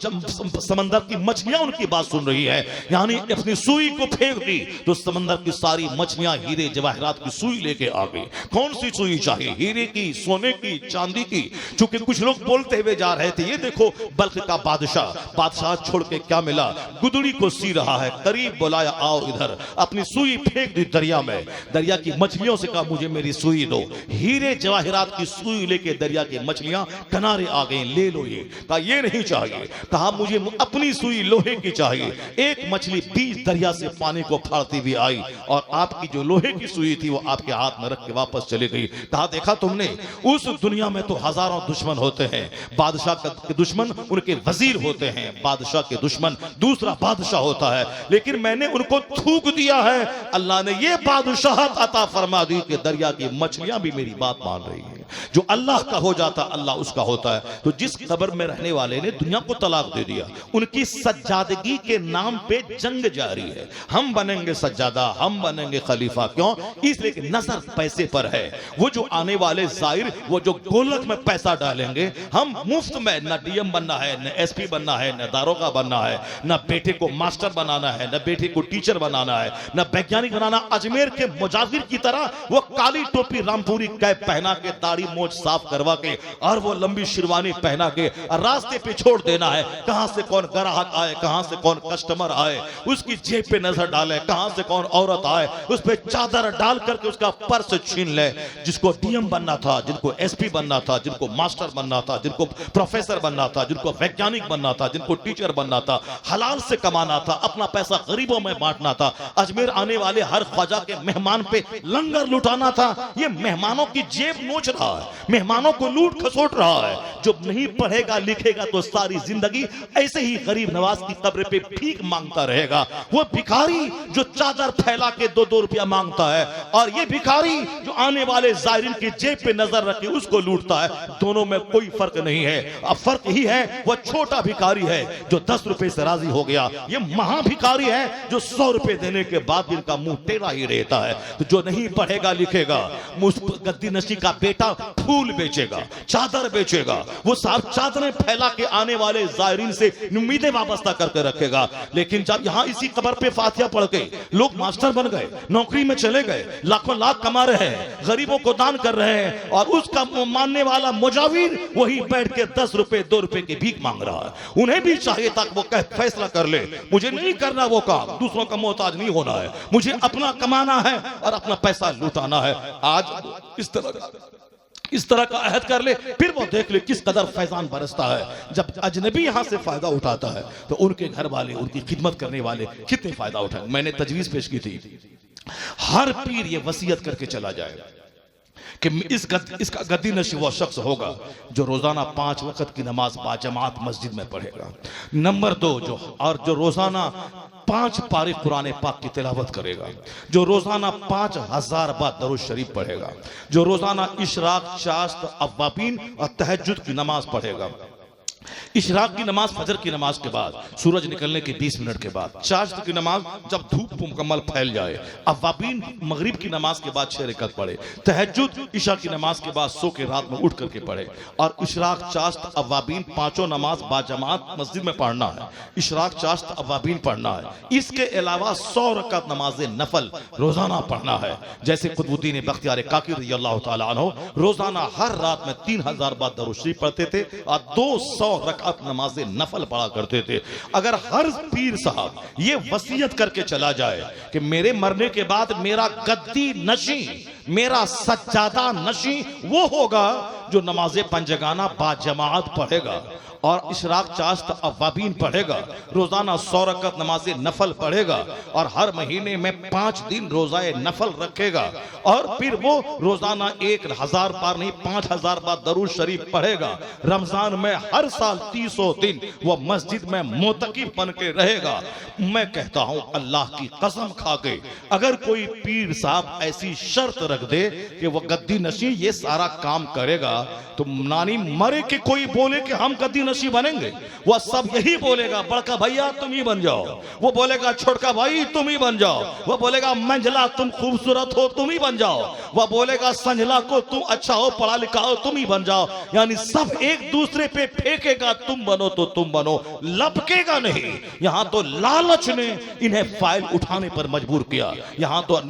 समंदर की मछलियां उनकी बात सुन रही है। यानी अपनी सुई को फेंक दी तो समंदर की सारी मछलियां हीरे जवाहरात की सुई लेके आ गई। कौन सी सुई चाहिए, हीरे की, सोने की, चांदी की? चूंकि कुछ लोग बोलते हुए जा रहे थे, ये देखो बल्ख का बादशाह छोड़ के क्या मिला, गुदड़ी को सी रहा है। करीब बुलाया, आओ इधर। अपनी सुई फेंक दी दरिया में। दरिया की मछलियों से कहा मुझे मेरी सुई दो। हीरे जवाहरात की सुई लेके दरिया की मछलियां किनारे आ गई, ले लो ये। कहा ये नहीं चाहिए, कहा मुझे अपनी सुई लोहे की चाहिए। एक मछली बीच दरिया से पानी को फाड़ती हुई आई और आपकी जो लोहे की सुई थी वो आपके हाथ में रख के वापस चली गई। कहा देखा तुमने, उस दुनिया में तो हजारों दुश्मन होते हैं। बादशाह के दुश्मन उनके वजीर होते हैं, बादशाह के दुश्मन दूसरा बादशाह होता है, लेकिन मैंने उनको थूक दिया है। अल्लाह ने ये बादशाहत अता फरमा दी कि दरिया की मछलियां भी मेरी बात मान रही है। जो अल्लाह का हो जाता अल्लाह उसका होता है। तो जिस कब्र में रहने वाले ने दुनिया को तलाक दे दिया, उनकी सज्जादगी के नाम पे जंग जारी है। हम बनेंगे सज्जादा, हम बनेंगे खलीफा। क्यों? इसलिए कि नजर पैसे पर है। वो जो आने वाले जाहिर, वो जो गोलक में पैसा डालेंगे, हम मुफ्त में न डीएम बनना है, न एसपी बनना है, न दारोगा बनना है, न बेटे को मास्टर बनाना है, न बेटे को टीचर बनाना है, न वैज्ञानिक बनाना। अजमेर के मुजाहिर की तरह वो काली टोपी रामपुरी कैप पहना के, दाढ़ी मोछ साफ करवा के और वो लंबी शेरवानी पहना के रास्ते पे छोड़ देना है। कहां से कौन ग्राहक आए, कहां से कौन कस्टमर आए, उसकी जेब पे नजर डाले, कहां से कौन औरत आए, उस पे चादर डाल करके उसका पर्स छीन ले। जिसको डीएम बनना था, जिनको एसपी बनना था, जिनको मास्टर बनना था, जिनको प्रोफेसर बनना था, जिनको वैज्ञानिक बनना था, जिनको टीचर बनना था, हलाल से कमाना था, अपना पैसा गरीबों में बांटना था, अजमेर आने वाले हर ख्वाजा के मेहमान पे लंगर लुटाना था। ये मेहमानों की जेब नोच रहा है, मेहमानों को लूट खसोट रहा है। जो नहीं पढ़ेगा लिखेगा तो सारी जिंदगी ऐसे ही गरीब नवाज की कब्र पे भीख मांगता रहेगा। वो भिखारी जो चादर फैला के 2-2 रुपया मांगता है, और ये भिखारी जो आने वाले जायरीन की जेब पे नजर रखे उसको लूटता है। दोनों में कोई फर्क नहीं है। अब फर्क ही है, वो छोटा भिखारी है जो 10 रुपए से राजी हो गया, ये महाभिखारी है जो 100 रुपए देने के बाद इनका मुंह टेढ़ा ही रहता है। तो जो नहीं पढ़ेगा लिखेगा, गद्दी नशी का बेटा फूल बेचेगा, चादर बेचेगा, वो साहब चादरें फैला के आने वाले जायरीन से उम्मीदें वाबस्ता करके रखेगा। लेकिन जब यहां इसी कब्र पे फातिहा पढ़ के लोग मास्टर बन गए, नौकरी में चले गए, लाखों लाख कमा रहे हैं, गरीबों को दान कर रहे हैं, और उसका मानने वाला मुजाविर वही बैठ के 10 रुपए 2 रुपए की भीख मांग रहा है। उन्हें भी चाहिए तक वो फैसला कर ले, मुझे नहीं करना वो काम, दूसरों का मोहताज नहीं होना है, मुझे अपना कमाना है और अपना पैसा लुटाना है। आज इस तरह का अहद कर ले, फिर वो देख ले किस कदर फैजान बरसता है। जब अजनबी यहां से फायदा उठाता है तो उनके घर वाले, उनकी खिदमत करने वाले कितने फायदा उठाए। मैंने तजवीज पेश की थी, हर पीर ये वसीयत करके चला जाए कि इसका गद्दी नशी वो शख्स होगा जो रोजाना 5 वक्त की नमाज बाजमात मस्जिद में पढ़ेगा। नंबर 2, जो रोजाना 5 पारे कुरान पाक की तिलावत करेगा, जो रोजाना 5000 बार दरूद शरीफ पढ़ेगा, जो रोजाना इशराक, चाश्त, अव्वाबीन और तहज्जुद की नमाज पढ़ेगा। इशराक की नमाज फजर की नमाज के बाद, सूरज निकलने के 20 मिनट के बाद, चाश्त की नमाज जब धूप मुकम्मल फैल जाए, अव्वाबीन मगरिब की नमाज के बाद 6 रकात पढ़े, तहज्जुद इशा की नमाज के बाद सो के रात में उठ करके पढ़े, और इशराक, चाश्त, अव्वाबीन पांचों नमाज बाजमात मस्जिद में पढ़ना है। इशराक, चाश्त, अव्वाबीन पढ़ना है। इसके अलावा 100 रकात नमाज नफल रोजाना पढ़ना है। जैसे कुतुबुद्दीन बख्तियार काकी रज़ियल्लाहु ताला अन्हु रोजाना हर रात में 3000 बार दरूद शरीफ पढ़ते थे और 200 रकात नमाज नफल पढ़ा करते थे। अगर हर पीर साहब ये वसीयत करके चला जाए कि मेरे मरने के बाद मेरा गद्दी नशी, मेरा सज्जादा नशी वो होगा जो नमाज पंजगाना बाजमात पढ़ेगा और इशराक चाश्त अवाबीन पढ़ेगा, रोजाना 100 रकत नमाज नफल पढ़ेगा और हर महीने में 5 दिन रोजाए नफल रखेगा और फिर वो रोजाना 1000 बार नहीं 5000 बार दरूद शरीफ पढ़ेगा, रमजान में हर साल 300 दिन वो मस्जिद में मोतकिफ बन के रहेगा। मैं कहता हूं अल्लाह की कसम खा के, अगर कोई पीर साहब ऐसी शर्त रख दे कि वो गद्दी नशी ये सारा काम करेगा, तो नानी मरे कि कोई बोले कि हम गद्दी नशी बनेंगे, वह सब यही बोलेगा बड़का भैया तुम ही बन जाओ, वो बोलेगा छोटका भाई तुम ही बन जाओ, वो बोलेगा मंझला तुम खूबसूरत हो तुम ही बन जाओ, वह बोलेगा संझला को तुम अच्छा हो पढ़ा लिखा हो तुम ही बन जाओ। यानी सब एक दूसरे पे फेंकेगा, तुम बनो तो तुम बनो, लपकेगा नहीं। यहां तो लालच ने इन्हें फाइल उठाने पर मजबूर किया, यहां तो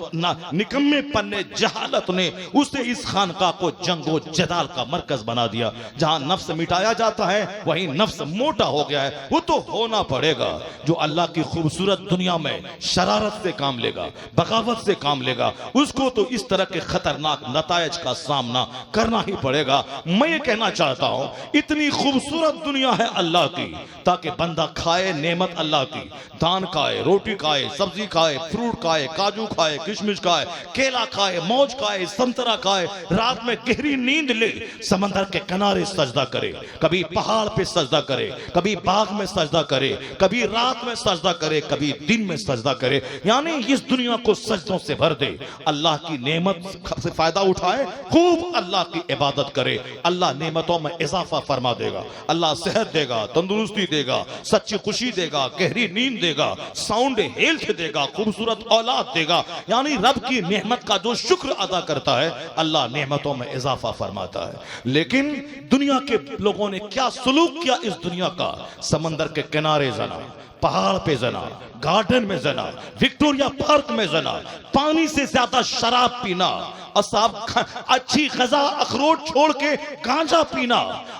निकम्मे पन्ने जहालत ने उसे इस खानका को जंगो जदाल का मरकज बना दिया। जहां नफ्स मिटाया जाता है वहीं नफ्स मोटा हो गया है। वो तो होना पड़ेगा, जो अल्लाह की खूबसूरत दुनिया में शरारत से काम लेगा, बगावत से काम लेगा, उसको तो इस तरह के खतरनाक नतायज का सामना करना ही पड़ेगा। मैं ये कहना चाहता हूं, इतनी खूबसूरत दुनिया है अल्लाह की, ताकि बंदा खाए नेमत अल्लाह की, दान खाए, रोटी खाए, सब्जी खाए, फ्रूट खाए, काजू खाए, किशमिश खाए, केला खाए, मौज खाए, संतरा खाए, रात में गहरी नींद ले, समंदर के किनारे सजदा करे, कभी पहाड़ पे सजदा करे, कभी बाग में सजदा करे, कभी रात में सजदा करे, कभी दिन में सजदा करे। यानी इस दुनिया को सजदों से भर दे, अल्लाह की नेमत से फायदा उठाए, खूब अल्लाह की इबादत करे, अल्लाह नेमतों में इजाफा फरमा देगा, अल्लाह सेहत देगा, तंदुरुस्ती देगा, सच्ची खुशी देगा, गहरी नींद देगा, साउंड हेल्थ देगा, खूबसूरत औलाद देगा। यानी रब की नेमत का जो शुक्र अदा करता है अल्लाह नेमतों में इजाफा फरमाता है। लेकिन दुनिया के लोगों ने क्या सलूक किया इस दुनिया का, समंदर के किनारे जना, पहाड़ पे जना, गार्डन में जना, विक्टोरिया पार्क में जना, पानी से ज्यादा शराब पीना और साहब अच्छी गजा अखरोट छोड़ के गांजा पीना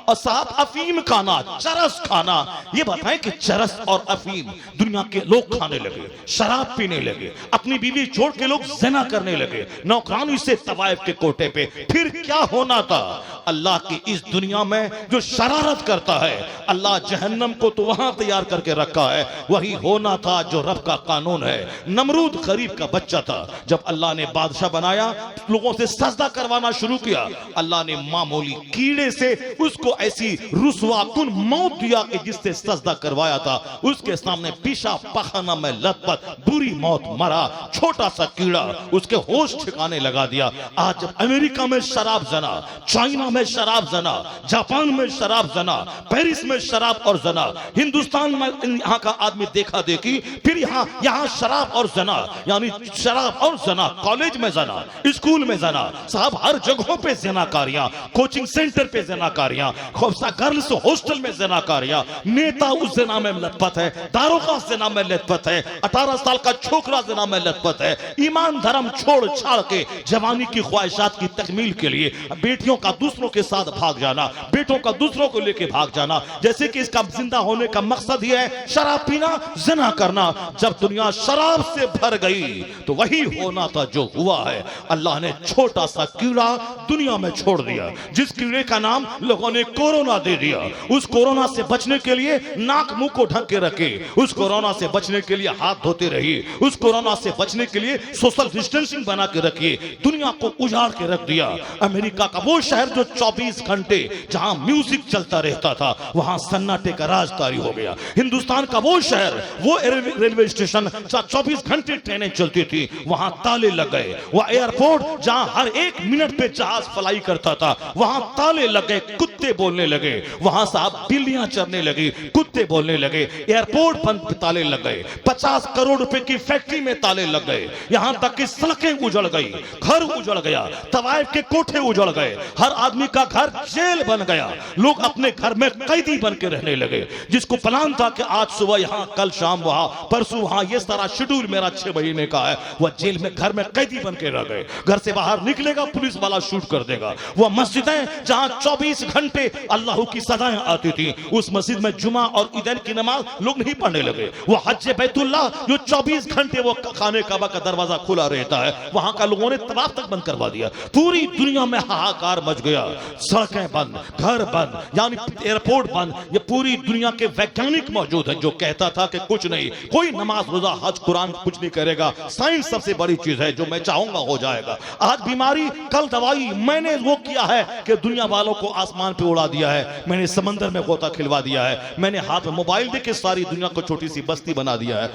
और साहब अफीम खाना, चरस खाना। ये बताएं कि चरस और अफीम दुनिया के लोग खाने लगे, शराब पीने लगे, अपनी बीवी छोड़ के लोग ज़िना करने लगे, नौकरानी से तवाइफ के कोटे पे। फिर क्या होना था? अल्लाह की इस दुनिया में जो शरारत करता है, अल्लाह जहन्नम को तो वहां तैयार करके रखा है, वही होना था जो रब का कानून है। नमरूद गरीब का बच्चा था, जब अल्लाह ने बादशाह बनाया, लोगों से सजदा करवाना शुरू किया, अल्लाह ने मामूली कीड़े से उसको ऐसी रुसवाकुन मौत दिया कि जिससे सजदा करवाया था उसके सामने पेशाब पखाना में लथपथ बुरी मौत मरा। छोटा सा कीड़ा उसके होश ठिकाने लगा दिया। आज जब अमेरिका में शराब जना, चाइना में शराब जना, जापान में शराब जना, पेरिस में शराब और जना, हिंदुस्तान में यहाँ का आदमी देखा देखी, फिर यहाँ शराब और जना, यानी शराब और जना, कॉलेज में जना, स्कूल में जना, साहब हर जगहों पे ज़नाकारियां, कोचिंग सेंटर पे ज़नाकारियां, गर्ल्स हॉस्टल में ज़नाकारियां, नेता उस ज़ना में लथपथ है, दारोगा ज़ना में लथपथ है, 18 साल का छोकरा ज़ना में लथपथ है। ईमान धर्म छोड़ छाड़ के जवानी की ख्वाहिशात की तकमील के लिए बेटियों का दूसरों के साथ भाग जाना, बेटों का दूसरों को लेके भाग जाना, जैसे कि इसका जिंदा होने का मकसद ही है शराब पीना, ज़ना करना। जब दुनिया शराब से भर गई तो वही होना था जो हुआ है। अल्लाह ने छोटा सा कीड़ा दुनिया में छोड़ दिया, जिस कीड़े का नाम लोगों ने कोरोना दे दिया। उस कोरोना से बचने के लिए नाक मुंह को ढक के रखे, उस कोरोना से बचने के लिए हाथ धोते रहिए, उस कोरोना से बचने के लिए सोशल डिस्टेंसिंग बना के रखिए। दुनिया को उजाड़ के रख दिया। अमेरिका का वो शहर जो 24 घंटे जहां म्यूजिक चलता रहता था, वहां सन्नाटे का राज तारी हो गया। हिंदुस्तान का वो शहर, वो रेलवे स्टेशन 24 घंटे ट्रेनें चलती थी, वहां ताले लग गए। वह एयरपोर्ट जहां हर 1 मिनट पे जहाज फ्लाई करता था, वहां ताले लगे, कुत्ते बोलने लगे। वहां साहब बिल्लियां चरने लगी, कुत्ते बोलने लगे। एयरपोर्ट बंद, ताले लग गए। 50 करोड़ रुपए की फैक्ट्री में ताले लग गए। यहां तक कि सड़कें उजड़ गई, घर उजड़ गया, तवाइफ के कोठे उजड़ गए। हर आदमी का घर जेल बन गया। लोग अपने घर में कैदी बन के रहने लगे। जिसको प्लान था कि आज सुबह यहां, कल शाम वहां, परसों वहां, ये सारा शेड्यूल मेरा 6 महीने का है, वह जेल में घर में कैदी बन के रह गए। घर से बाहर निकलेगा पुलिस वाला शूट कर देगा। वह मस्जिदें जहां 24 घंटे घंटे अल्लाह की सदाएं आती थी। उस मस्जिद में जुमा और ईद की नमाज लोग नहीं पढ़ने लगे। वो हज बैतुल्लाह जो 24 घंटे वो खाने काबा का दरवाजा खुला रहता है, वहां का लोगों ने तवाफ तक बंद करवा दिया। पूरी दुनिया में हाहाकार मच गया, सड़कें बंद, घर बंद, यानी एयरपोर्ट बंद। ये पूरी दुनिया के वैज्ञानिक मौजूद है जो कहता था कि कुछ नहीं, कोई नमाज रोजा हज कुरान कुछ नहीं करेगा, साइंस सबसे बड़ी चीज है, जो मैं चाहूंगा हो जाएगा। आज बीमारी कल दवाई। मैंने वो किया है कि दुनिया वालों को आसमान पे उड़ा दिया है, मैंने समंदर में गोता खिलवा दिया है, मैंने हाथ में मोबाइल देके सारी दुनिया को छोटी सी बस्ती बना दिया है।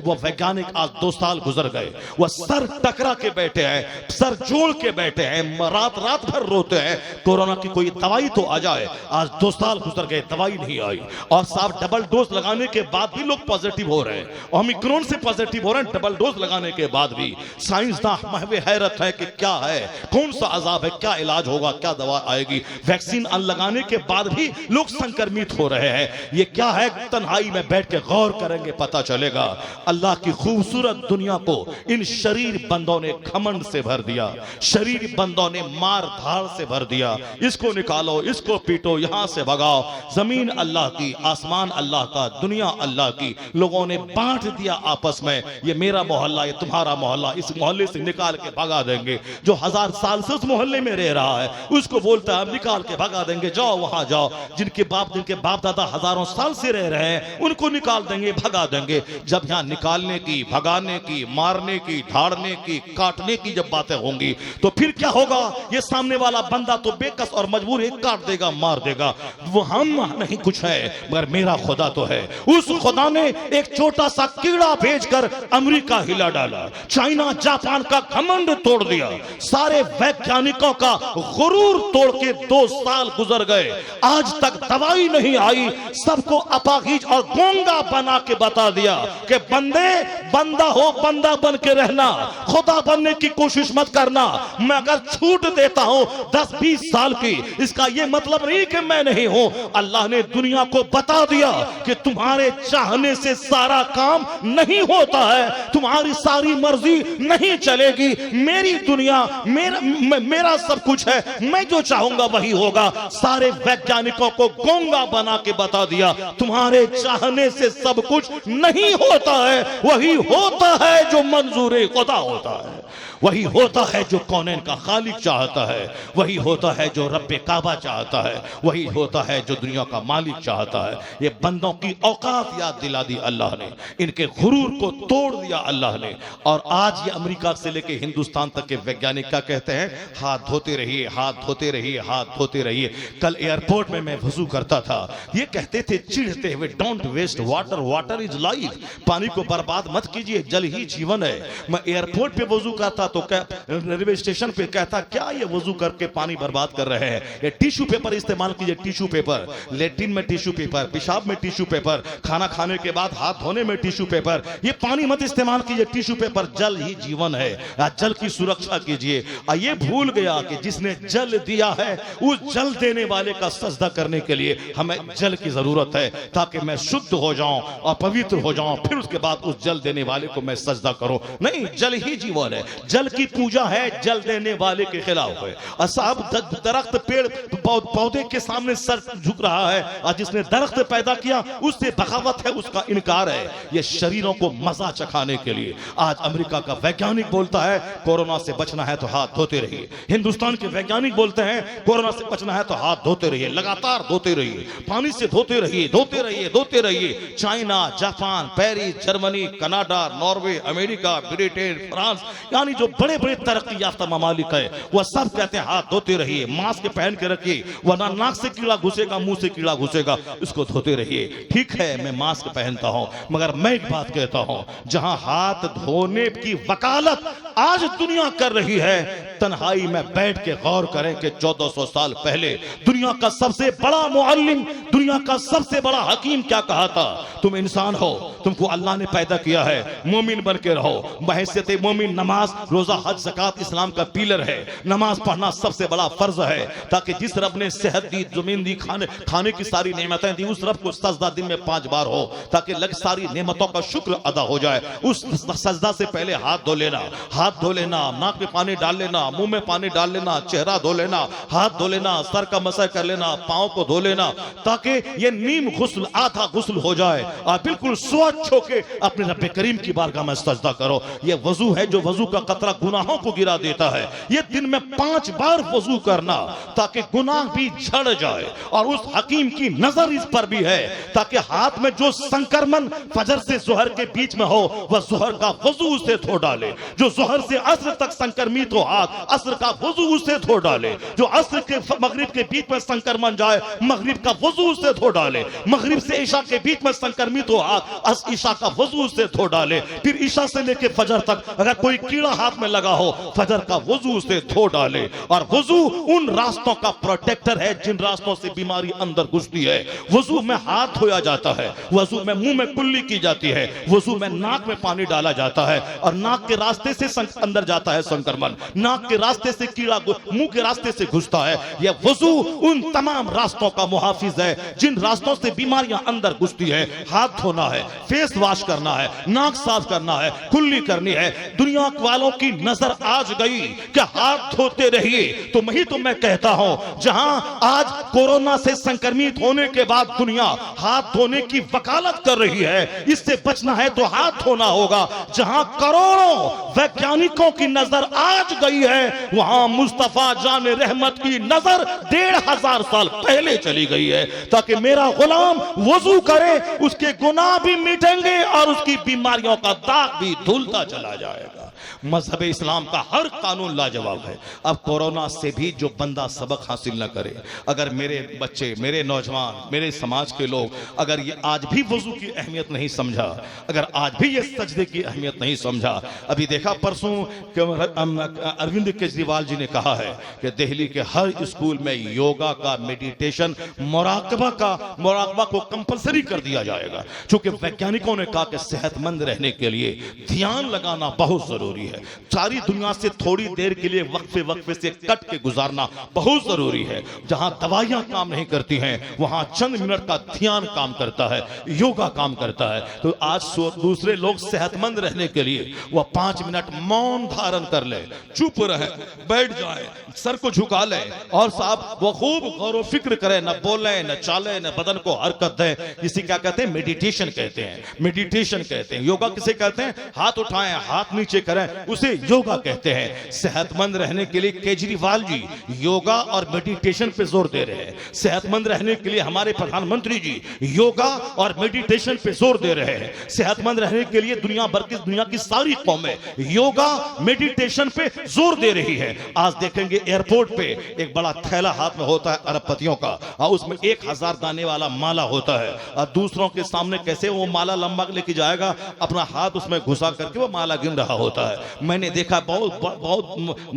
वो वैज्ञानिक आज 2 साल गुजर गए, वह सर टकरा के बैठे हैं, सर जोड़ के बैठे हैं, रात रात भर रोते हैं कोरोना की कोई दवाई तो आ जाए। आज 2 साल गुजर गए, दवाई नहीं आई। और साहब डबल डोज लगाने के बाद भी लोग पॉजिटिव हो रहे हैं, ओमिक्रॉन से पॉजिटिव हो रहे हैं डबल डोज लगाने के बाद भी। साइंसदान महवे हैरत है कि क्या है, कौन सा अजाब है, क्या इलाज होगा, क्या दवा आएगी। वैक्सीन लगाने के बाद भी लोग संक्रमित हो रहे हैं। ये क्या है, तन्हाई में बैठ के गौर करेंगे पता चलेगा। अल्लाह की खूबसूरत दुनिया को इन शरीर बंदों ने घमंड से भर दिया, शरीर बंदों ने मार धाड़ से भर दिया। इसको निकालो, इसको पीटो, यहां से भगाओ। जमीन अल्लाह की, आसमान अल्लाह का, दुनिया अल्लाह की। लोगों ने बांट दिया आपस में, ये मेरा मोहल्ला, ये तुम्हारा मोहल्ला, इस मोहल्ले से निकाल के भगा देंगे। जो 1000 साल से उस मोहल्ले में रह रहा है उसको बोलता है हम निकाल के भगा देंगे, जाओ वहां जाओ। जिनके बाप दादा हजारों साल से रह रहे हैं उनको निकाल देंगे, भगा देंगे। जब यहां निकालने की, भगाने की, मारने की, धाड़ने की, काटने की जब बातें होंगी तो फिर क्या होगा। ये सामने वाला बंदा तो बेकस और मजबूर है, काट देगा, मार देगा। वो हम नहीं कुछ है मगर मेरा खुदा तो है। उस खुदा ने एक छोटा सा कीड़ा भेजकर अमेरिका हिला डाला, चाइना जापान का घमंड तोड़ दिया, सारे वैज्ञानिकों का गुरूर तोड़ के 2 साल गुजर गए। आज तक दवाई नहीं आई। सबको अपाहिज और गूंगा बना के बता दिया कि बंदे बंदा हो, बंदा बन के रहना, खुदा बनने की कोशिश मत करना। मैं अगर छूट देता हूं 10-20 साल की, इसका यह मतलब नहीं कि मैं नहीं हूं। अल्लाह ने दुनिया को बता दिया कि तुम्हारे चाहने से सारा काम नहीं होता है, तुम्हारी सारी मर्जी नहीं चलेगी। मेरी दुनिया मेरा सब कुछ है, मैं जो चाहूंगा वही होगा। सारे वैज्ञानिकों को गूंगा बना के बता दिया तुम्हारे चाहने से सब कुछ नहीं होता है, वही होता है जो मंजूर खुदा होता है, वही होता है जो कौनैन का खालिक चाहता है, वही होता है जो रब्बे काबा चाहता है, वही होता है जो दुनिया का मालिक चाहता है। ये बंदों की औकात याद दिला दी अल्लाह ने, इनके गुरूर को तोड़ दिया अल्लाह ने। और आज ये अमेरिका से लेके हिंदुस्तान तक के वैज्ञानिक क्या कहते हैं, हाथ धोते रहिए, हाथ धोते रहिए, हाथ धोते रहिए। कल एयरपोर्ट में मैं वजू करता था, ये कहते थे चिढ़ते हुए, don't waste water, water is life, पानी को बर्बाद मत कीजिए, जल ही जीवन है। मैं एयरपोर्ट पे वजू करता तो रेलवे स्टेशन पे कहता क्या ये वजू करके पानी बर्बाद कर रहे हैं, ये टिश्यू पेपर इस्तेमाल कीजिए, टिश्यू पेपर, लेट्रिन में टिश्यू पेपर, पेशाब में टिश्यू पेपर, खाना खाने के बाद हाथ धोने में टिश्यू पेपर, ये पानी मत इस्तेमाल कीजिए, टिश्यू पेपर, जल ही जीवन है, जल की सुरक्षा कीजिए। ये भूल गया कि जिसने जल दिया है उस जल देने वाले का सजदा करने के लिए हमें जल की जरूरत है, ताकि मैं शुद्ध हो जाऊं और पवित्र हो जाऊं, फिर उसके बाद उस जल देने वाले को मैं सजदा करूं। नहीं, जल ही जीवन है, जल की पूजा है, जल देने वाले के खिलाफ है। और साहब दरख्त पेड़ पौधे के सामने सर झुक रहा है, और जिसने दरख्त पैदा किया उससे बगावत है, उसका इनकार है। ये शरीरों को मजा चखाने के लिए आज अमेरिका का वैज्ञानिक बोलता है कोरोना से बचना है तो हाथ धोते रहिए, हिंदुस्तान के वैज्ञानिक बोलते हैं कोरोना से बचना है तो हाथ धोते रहिए, लगातार धोते रहिए, पानी से धोते रहिए, धोते रहिए, धोते रहिए। China, Japan, Paris, Germany, Canada, Norway, America, Britain, France, यानी जो बड़े बड़े तरक्की याफ्ता ममालिक है वह सब कहते हैं हाथ धोते रहिए, मास्क पहन के रखिए, वरना नाक से कीड़ा घुसेगा, मुंह से कीड़ा घुसेगा, इसको धोते रहिए। ठीक है, मैं मास्क पहनता हूं, मगर मैं एक बात कहता हूं, जहां हाथ धोने की वकालत आज दुनिया कर रही है, तन्हाई में बैठ के गौर करें कि 1400 साल पहले दुनिया का सबसे बड़ा मुअल्लिम, दुनिया का सबसे बड़ा हकीम क्या कहा था, तुम इंसान हो, तुमको अल्लाह ने पैदा किया है, मोमिन बन के रहो। बहैसियत मोमिन नमाज, रोजा, हज, ज़कात इस्लाम का पिलर है। नमाज पढ़ना सबसे बड़ा फर्ज है, ताकि जिस रब ने सेहत दी, जमीन दी, खाने की सारी नेमतें दी, उस रब को सजदा दिन में 5 बार हो, ताकि लग सारी नेमतों का शुक्र अदा हो जाए। उस सजदा से पहले हाथ धो लेना, हाथ धो लेना, नाक में पानी डाल लेना, मुंह में पानी डाल लेना, चेहरा धो लेना, हाथ धो लेना, सर का मसा कर लेना, पांव को धो लेना, ताकि ये नीम गुस्ल, आधा गुस्ल हो जाए और बिल्कुल स्वच्छ होके अपने रब्बे करीम की बारगाह में सजदा करो। ये वजू है जो वजू का कतरा गुनाहों को गिरा देता है। ये दिन में 5 बार वजू करना ताकि गुनाह भी झड़ जाए। और उस हकीम की नजर इस पर भी है ताकि हाथ में जो संक्रमण फजर से जोहर के बीच में हो वह जोहर का वजू से धो डाले। जो जोहर से असर तक संक्रमित हो हाथ, असर का वजू से धो डाले। जो असर के मगरिब के बीच में संक्रमण जाए, मगरिब का वजू से धो डाले। मगरिब से ईशा के बीच में संक्रमित हो हाथ, ईशा का वजू से धो डाले। फिर ईशा से लेकर फजर तक अगर कोई कीड़ा हाथ में लगा हो, फजर का वजू से धो डाले। और वजू उन रास्तों का प्रोटेक्टर है जिन रास्तों से बीमारी अंदर घुसती है। वजू में हाथ धोया जाता है, वजू में मुंह में कुल्ली की जाती है, वजू में नाक में पानी डाला जाता है और नाक के रास्ते से अंदर जाता है संक्रमण, नाक के रास्ते से कीड़ा मुंह के रास्ते से घुसता है। यह वजू उन तमाम रास्तों का मुहाफिज है जिन रास्तों से बीमारियां अंदर घुसती है। हाथ धोना है, फेस वॉश करना है, नाक साफ करना है, कुल्ली करनी है। दुनिया वालों की नजर आज गई कि हाथ धोते रहिए, तो वही तो मैं कहता हूं जहां आज कोरोना से संक्रमित होने के बाद दुनिया हाथ धोने की वकालत कर रही है, इससे बचना है तो हाथ धोना होगा। जहां करोड़ों वैज्ञानिकों की नजर आज गई है, वहां मुस्तफा जान रहमत की नजर 1500 साल पहले चली गई है, ताकि मेरा गुलाम वजू करे, उसके गुनाह भी मिटेंगे और उसकी बीमारियों का दाग भी धुलता चला जाएगा। मजहब इस्लाम का हर कानून लाजवाब है। अब कोरोना से भी जो बंदा सबक हासिल न करे, अगर मेरे बच्चे, मेरे नौजवान, मेरे समाज के लोग अगर ये आज भी वजू की अहमियत नहीं समझा, अगर आज भी ये सजदे की अहमियत नहीं समझा। अभी देखा परसों अरविंद केजरीवाल जी ने कहा है कि दिल्ली के हर स्कूल में योगा का, मेडिटेशन, मुराकबा को कंपलसरी कर दिया जाएगा, क्योंकि वैज्ञानिकों ने कहा कि सेहतमंद रहने के लिए ध्यान लगाना बहुत जरूरी है। सारी दुनिया से थोड़ी देर के लिए वक्फे से कट के गुजारना बहुत जरूरी है। जहां दवाइयां काम नहीं करती हैं, वहां चंद मिनट का ध्यान काम करता है, योगा काम करता है। तो आज दूसरे लोग सेहतमंद रहने के लिए वह 5 मिनट मौन धारण कर ले, चुप रहे, बैठ जाए, सर को झुका ले और साहब वो खूब गौर फिक्र करे, न बोले, न चाले, न बदन को हरकत दे। इसी क्या कहते हैं? मेडिटेशन कहते हैं, मेडिटेशन कहते हैं। योगा किसे कहते हैं? हाथ उठाएं, हाथ नीचे करें, उसे योगा कहते हैं। सेहतमंद रहने के लिए केजरीवाल जी योगा और मेडिटेशन पे जोर दे रहे हैं। सेहतमंद रहने के लिए हमारे प्रधानमंत्री जी योगा और मेडिटेशन पे जोर दे रहे हैं। सेहतमंद रहने के लिए दुनिया की सारी कौमें योगा, मेडिटेशन पे जोर दे रही है। आज देखेंगे एयरपोर्ट पे एक बड़ा थैला हाथ में होता है अरबपतियों का, और उसमें 1000 दाने वाला माला होता है, और दूसरों के सामने कैसे वो माला लंबा लेके जाएगा, अपना हाथ उसमें घुसा करके वो माला गिन रहा होता है। मैंने देखा बहुत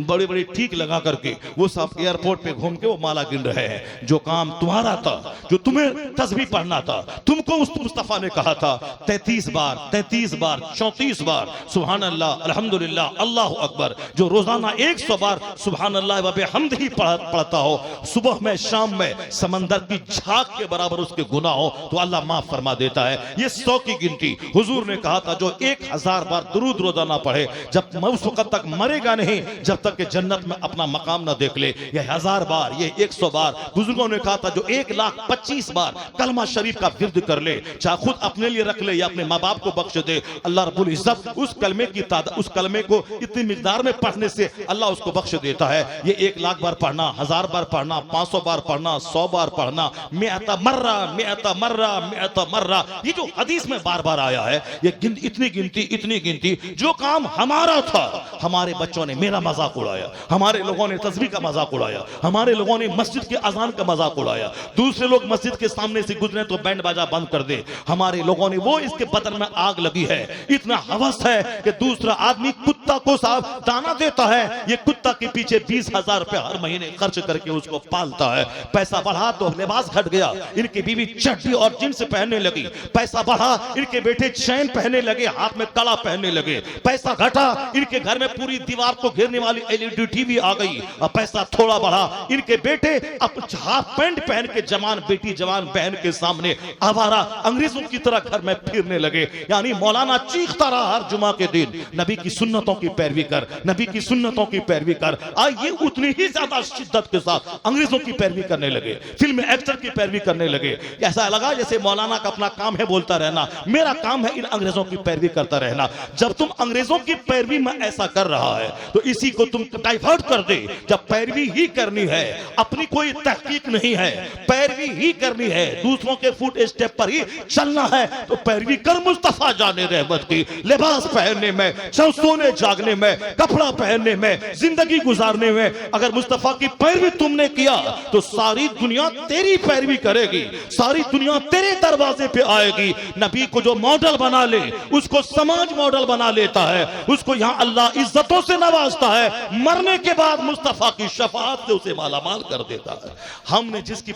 बड़ी ठीक लगा करके वो सब एयरपोर्ट पे घूम के वो माला गिन रहे हैं। जो काम तुम्हारा था, जो तुम्हें तस्बीह पढ़ना था, तुमको मुस्तफा ने कहा था 33 बार 34 बार सुभान अल्लाह, अल्हम्दुलिल्लाह, अल्लाह अकबर, जो रोजाना 100 बार सुभान अल्लाह व बिहम्दिही पढ़ता हो, सुबह में शाम में समंदर की झाग के बराबर उसके गुनाह हो तो अल्लाह माफ फरमा देता है। ये 100 की गिनती हुजूर ने कहा था जो 1000 बार दुरूद रोजाना पढ़े, जब उस वक्त तक मरेगा नहीं जब तक कि जन्नत में अपना मकाम न देख ले। ये 1000 बार, ये 100 बार। बुजुर्गों ने कहा था जो 1,25,000 बार कलमा शरीफ का विर्द कर ले, चाहे खुद अपने लिए रख ले या अपने माँ बाप को बख्श दे, अल्लाह रब्बुल इज्जत उस कलमे को इतनी मिकदार में पढ़ने से अल्लाह उसको बख्श देता है। ये 1,00,000 बार पढ़ना, 1000 बार पढ़ना, 500 बार पढ़ना, 100 बार पढ़ना, मिअता मर्रा, ये जो हदीस में बार बार आया है, ये इतनी गिनती। जो काम हमारा था, हमारे बच्चों ने मेरा मजाक उड़ाया, हमारे लोगों ने तस्बीह का मजाक उड़ाया, हमारे लोगों ने मस्जिद के अजान का मजाक उड़ाया। दूसरे लोग मस्जिद के सामने से गुजरे तो बैंड बाजा बंद कर दे, हमारे लोगों ने वो इसके बदन में आग लगी है। इतना हवस है कि दूसरा आदमी कुत्ता को साहब दाना देता है, ये कुत्ता के पीछे 20,000 रुपए हर महीने खर्च करके उसको पालता है। पैसा बढ़ा तो लिबास घट गया, इनकी बीवी चड्डी और जींस पहनने लगी। पैसा बढ़ा, इनके बेटे चैन पहनने लगे, हाथ में कड़ा पहनने लगे। पैसा घटा घटा, इनके घर में पूरी दीवार को घेरने वाली LED टीवी आ गई। अब पैसा थोड़ा बढ़ा, इनके बेटे अब हाफ पैंट पहन के जवान बेटी जवान बहन के सामने आवारा अंग्रेजों की तरह घर में फिरने लगे। यानी मौलाना चीखता रहा हर जुमा के दिन, नबी की सुन्नतों की पैरवी कर, नबी की सुन्नतों की पैरवी कर। ये उतनी ही ज्यादा शिद्दत के साथ अंग्रेजों की पैरवी करने लगे, फिल्म एक्टर की पैरवी करने लगे। ऐसा लगा जैसे मौलाना का अपना काम है बोलता रहना, मेरा काम है इन अंग्रेजों की पैरवी करता रहना। जब तुम अंग्रेजों की पैरवी में ऐसा कर रहा है तो इसी को तुम डाइवर्ट कर दे। जब पैरवी ही करनी है, अपनी कोई तहकीक नहीं है, पैरवी ही करनी है, दूसरों के फुट स्टेप पर ही चलना है, तो पैरवी कर मुस्तफा जाने रहमत की। लिबास पहनने में, सोने जागने में, कपड़ा पहनने में, जिंदगी गुजारने में अगर मुस्तफा की पैरवी तुमने किया तो सारी दुनिया तेरी पैरवी करेगी, सारी दुनिया तेरे दरवाजे पे आएगी। नबी को जो मॉडल बना ले उसको समाज मॉडल बना लेता है, उसको यहां अल्लाह इज्जतों से नवाजता है, मरने के बाद मुस्तफा की शफाअत से उसे मालामाल कर देता है। हमने जिसकी